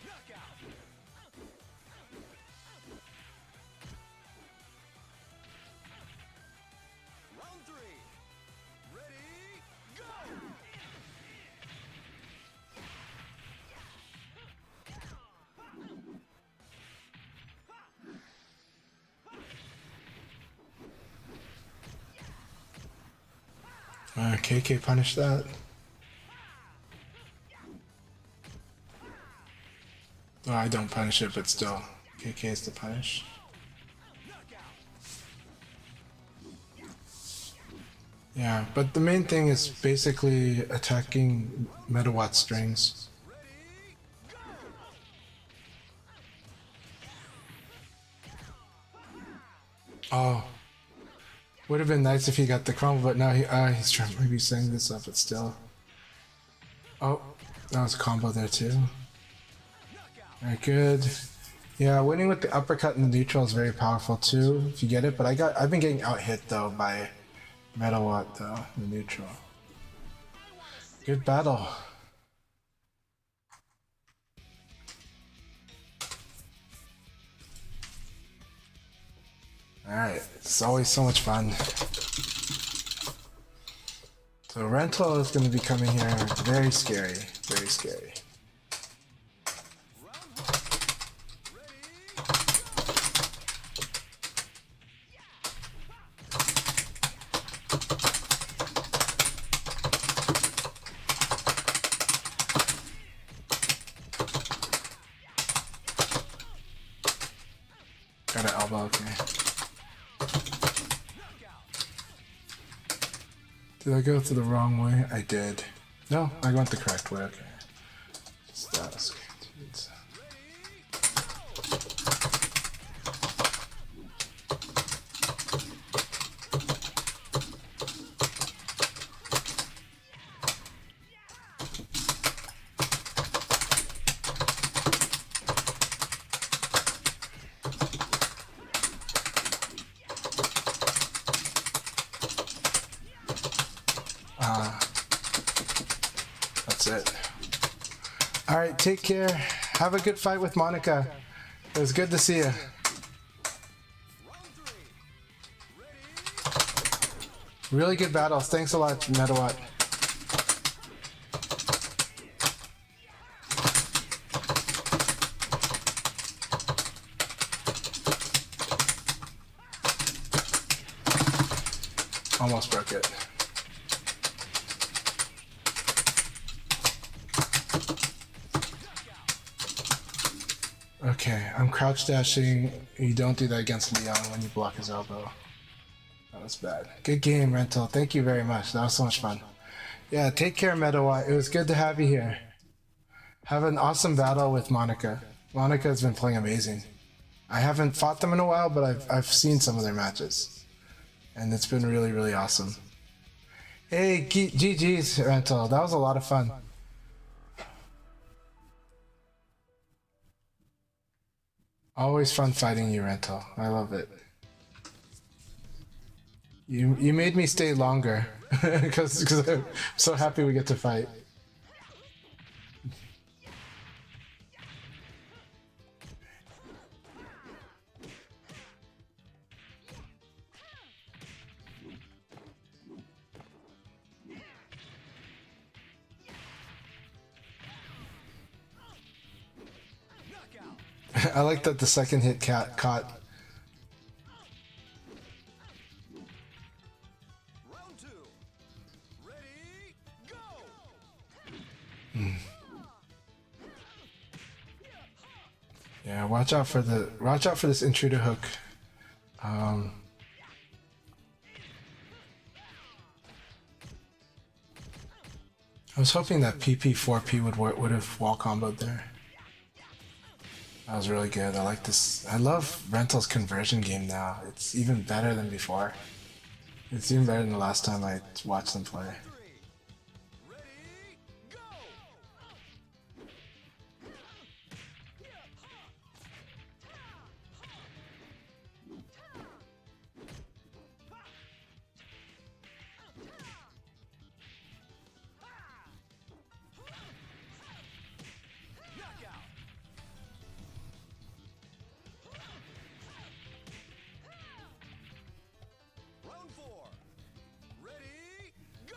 Speaker 4: Knockout. Round 3. Ready, go!
Speaker 1: KK punish that. Oh, I don't punish it, but still, KK is to punish.
Speaker 4: Knockout.
Speaker 1: Yeah, but the main thing is basically attacking Metawatt strings. Oh, would have been nice if he got the crumble, but now he's trying maybe setting this up, but still. Oh, that was a combo there too. Very good. Yeah, winning with the uppercut and the neutral is very powerful too, if you get it. But I've been getting out hit though by Metawatt though, the neutral. Good battle. Alright, it's always so much fun. So Rental is going to be coming here. Very scary. Very scary. Got an elbow, okay. Did I go through the wrong way? I did. No, I went the correct way, okay. Just ask. That's it. Alright, take care. Have a good fight with Monica. It was good to see you. Really good battles. Thanks a lot, Metawatt. Almost broke it. Okay, I'm crouch dashing. You don't do that against Leon when you block his elbow. That was bad. Good game, Rental. Thank you very much. That was so much fun. Yeah, take care, Meadowatt. It was good to have you here. Have an awesome battle with Monica. Monica has been playing amazing. I haven't fought them in a while, but I've seen some of their matches. And it's been really, really awesome. Hey, GG's, Rental. That was a lot of fun. Always fun fighting you, Rental. I love it. You made me stay longer because I'm so happy we get to fight. I like that the second hit caught.
Speaker 4: Round two. Ready, go!
Speaker 1: Yeah, watch out for this intruder hook. I was hoping that PP4P would have wall comboed there. That was really good. I like this. I love Rental's conversion game now. It's even better than before. It's even better than the last time I watched them play.
Speaker 4: Ready, go! Knockout! Round four. Ready, go!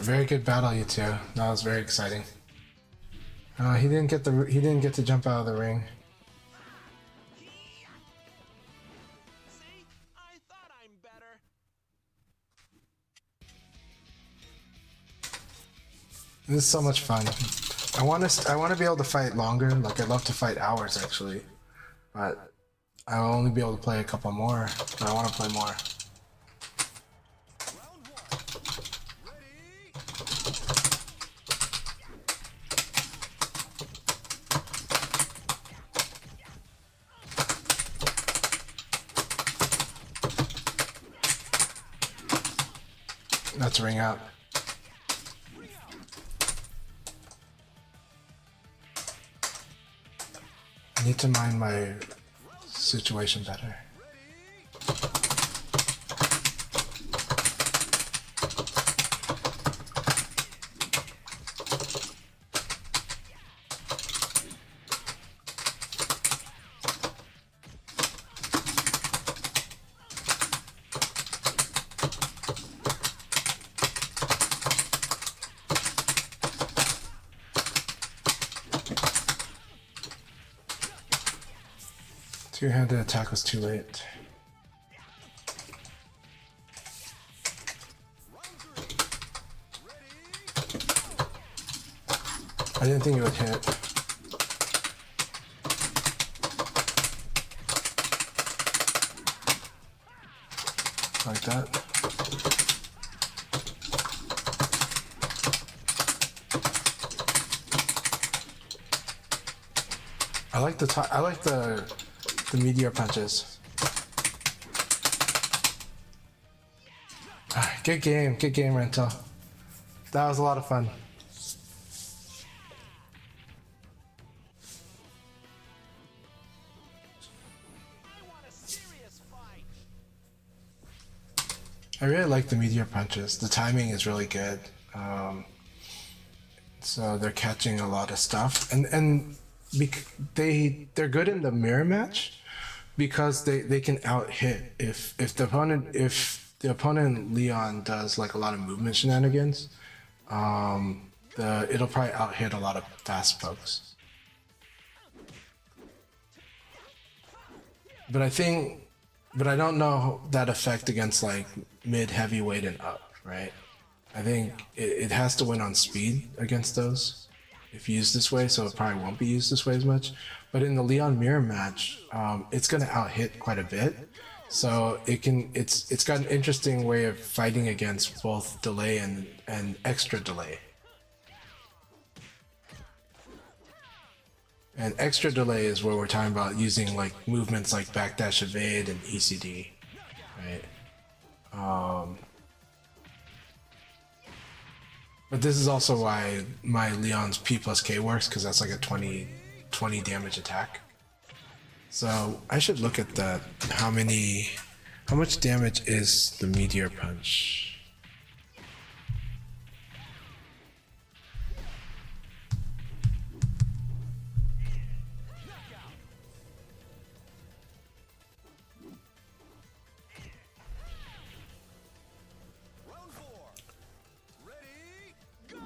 Speaker 1: Very good battle, you two. That was very exciting. He didn't get to jump out of the ring.
Speaker 4: See? I thought I'm better.
Speaker 1: This is so much fun. I want to be able to fight longer. Like I'd love to fight hours actually, but I'll only be able to play a couple more. But I want to play more.
Speaker 4: Round one. Ready?
Speaker 1: That's ring out. I need to mind my situation better. Two-handed attack was too late. I didn't think it would hit. Like that. I like the meteor punches. Good game, Rental. That was a lot of fun.
Speaker 4: I want a serious fight.
Speaker 1: I really like the meteor punches. The timing is really good. So they're catching a lot of stuff, and they're good in the mirror match because they can out hit if the opponent Leon does like a lot of movement shenanigans. It'll probably out hit a lot of fast folks. But I don't know that effect against like mid heavyweight and up, right? I think it has to win on speed against those if used this way, so it probably won't be used this way as much. But in the Leon mirror match, it's gonna out hit quite a bit. So it's got an interesting way of fighting against both delay and extra delay. And extra delay is where we're talking about using like movements like backdash evade and ECD, right? But this is also why my Leon's P plus K works, because that's like a 20 damage attack. So I should look at that. How much damage is the meteor punch?
Speaker 4: Round four. Ready? Go.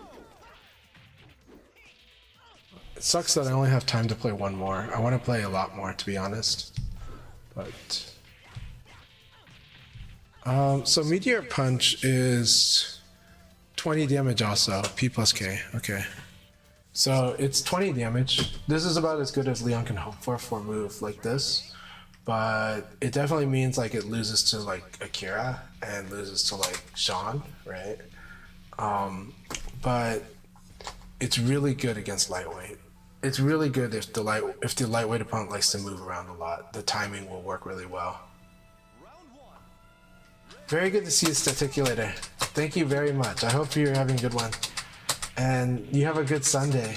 Speaker 1: It sucks that I only have time to play one more. I want to play a lot more, to be honest. But so meteor punch is 20 damage also, P plus K. Okay. So it's 20 damage. This is about as good as Leon can hope for a move like this. But it definitely means like it loses to like Akira and loses to like Sean, right? But it's really good against lightweight. It's really good if the lightweight opponent likes to move around a lot. The timing will work really well.
Speaker 4: Round one.
Speaker 1: Very good to see you, Staticulator. Thank you very much. I hope you're having a good one. And you have a good Sunday.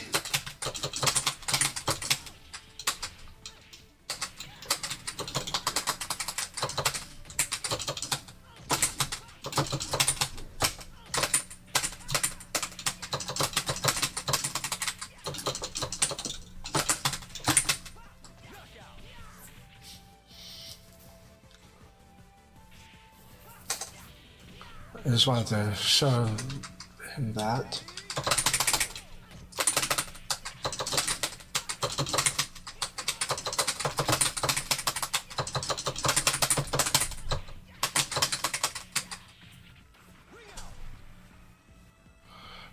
Speaker 1: I just wanted to show him that.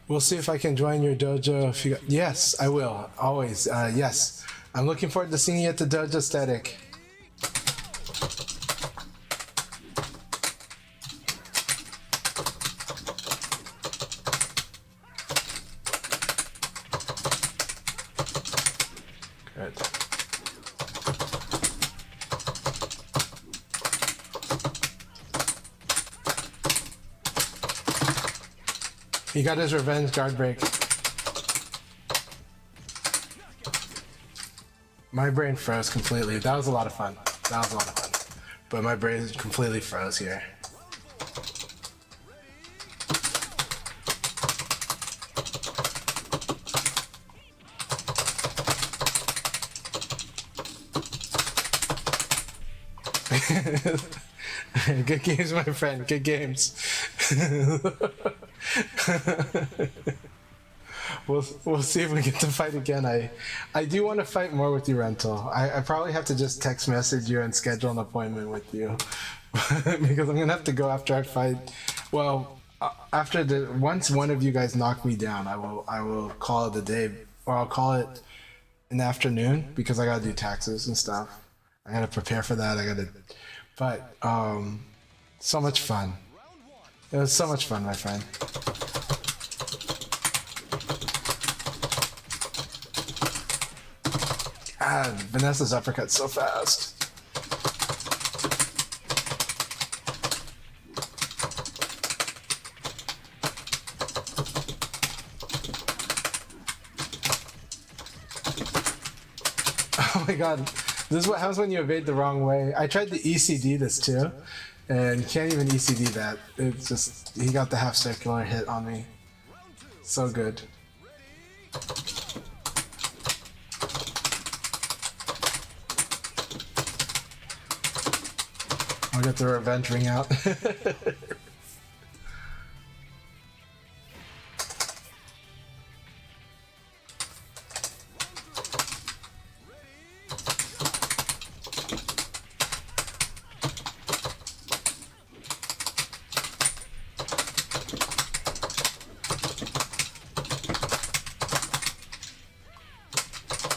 Speaker 1: We'll see if I can join your dojo. If you, yes, I will. Always. Yes. I'm looking forward to seeing you at the dojo static. Good. He got his revenge guard break. My brain froze completely. That was a lot of fun. That was a lot of fun. But my brain completely froze here. Good games, my friend. Good games. We'll see if we get to fight again. I do want to fight more with you, Rental. I probably have to just text message you and schedule an appointment with you because I'm gonna have to go after I fight. Well, after once one of you guys knock me down, I will call it a day, or I'll call it in the afternoon because I gotta do taxes and stuff. I gotta prepare for that. But so much fun. It was so much fun, my friend. God, Vanessa's uppercut's so fast. Oh my god, this is what happens when you evade the wrong way. I tried to ECD this too, and you can't even ECD that. It's just, he got the half circular hit on me. So good. I'll get the revenge ring out.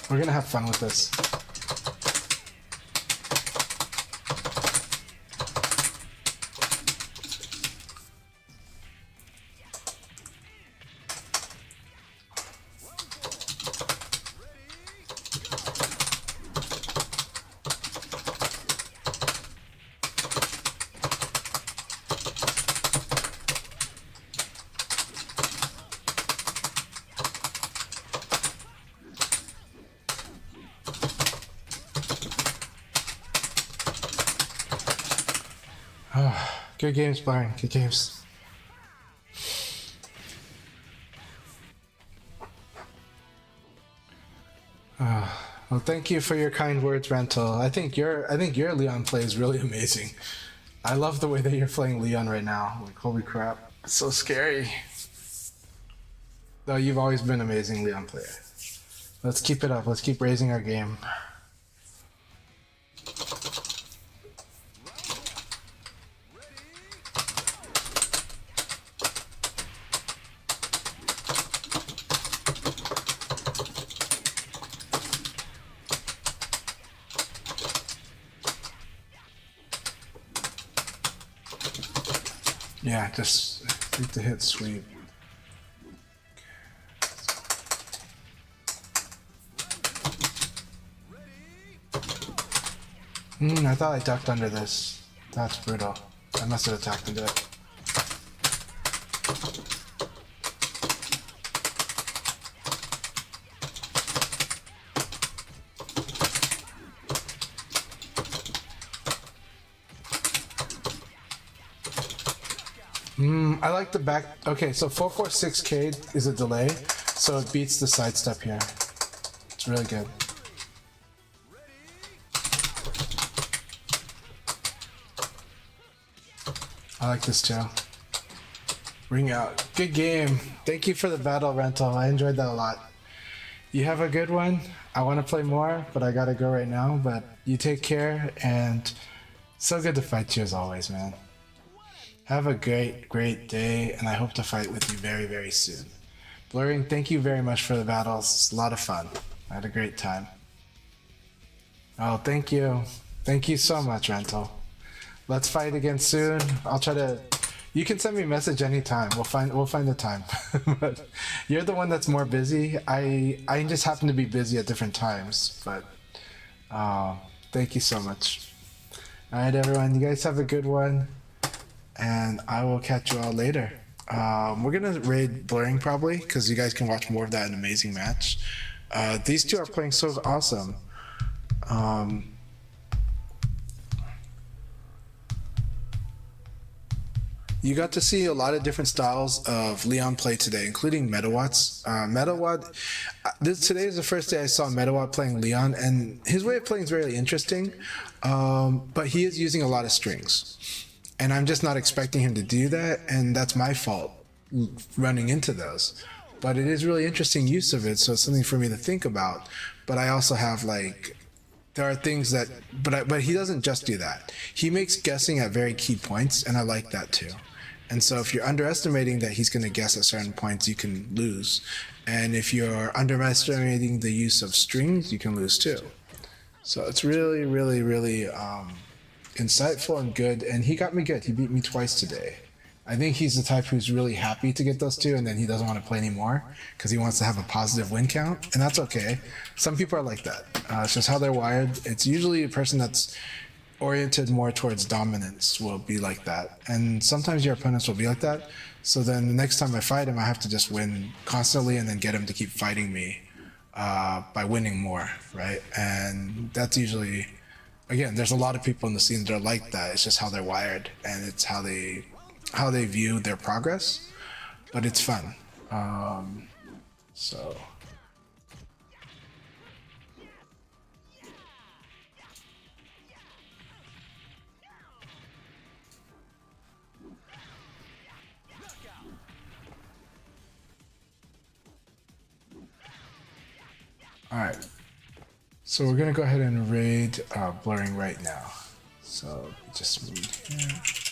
Speaker 1: We're gonna have fun with this. Good games, Byron. Good games. Well, thank you for your kind words, Rental. I think your Leon play is really amazing. I love the way that you're playing Leon right now. Like, holy crap, it's so scary. Though you've always been an amazing Leon player. Let's keep it up. Let's keep raising our game. Yeah, just hit the hit sweep. I thought I ducked under this. That's brutal. I must have attacked into it. I like the back. Okay, so 446K is a delay, so it beats the sidestep here. It's really good. I like this too. Ring out. Good game. Thank you for the battle rental. I enjoyed that a lot. You have a good one. I want to play more, but I gotta go right now. But you take care, and so good to fight you as always, man. Have a great, great day, and I hope to fight with you very, very soon. Blurring, thank you very much for the battles. It's a lot of fun. I had a great time. Oh, thank you. Thank you so much, Rental. Let's fight again soon. I'll try to. You can send me a message anytime. We'll find the time. But you're the one that's more busy. I just happen to be busy at different times. But thank you so much. All right, everyone. You guys have a good one, and I will catch you all later. We're gonna raid Blurring probably because you guys can watch more of that in Amazing Match. These two are playing so awesome. You got to see a lot of different styles of Leon play today, including Metawatts. Today is the first day I saw Metawatt playing Leon, and his way of playing is really interesting, but he is using a lot of strings. And I'm just not expecting him to do that, and that's my fault running into those. But it is really interesting use of it, so it's something for me to think about. But I also have there are things that, but he doesn't just do that. He makes guessing at very key points, and I like that too. And so if you're underestimating that he's going to guess at certain points, you can lose. And if you're underestimating the use of strings, you can lose too. So it's really, really, really insightful and good. And he got me good. He beat me twice today. I think he's the type who's really happy to get those two, and then he doesn't want to play anymore because he wants to have a positive win count, and that's okay. Some people are like that. It's just how they're wired. It's usually a person that's oriented more towards dominance will be like that, and sometimes your opponents will be like that. So then the next time I fight him, I have to just win constantly and then get him to keep fighting me by winning more, right? And that's usually, again, there's a lot of people in the scene that are like that. It's just how they're wired, and it's how they view their progress, but it's fun. So all right, so we're gonna go ahead and raid Blurring right now. So just move here.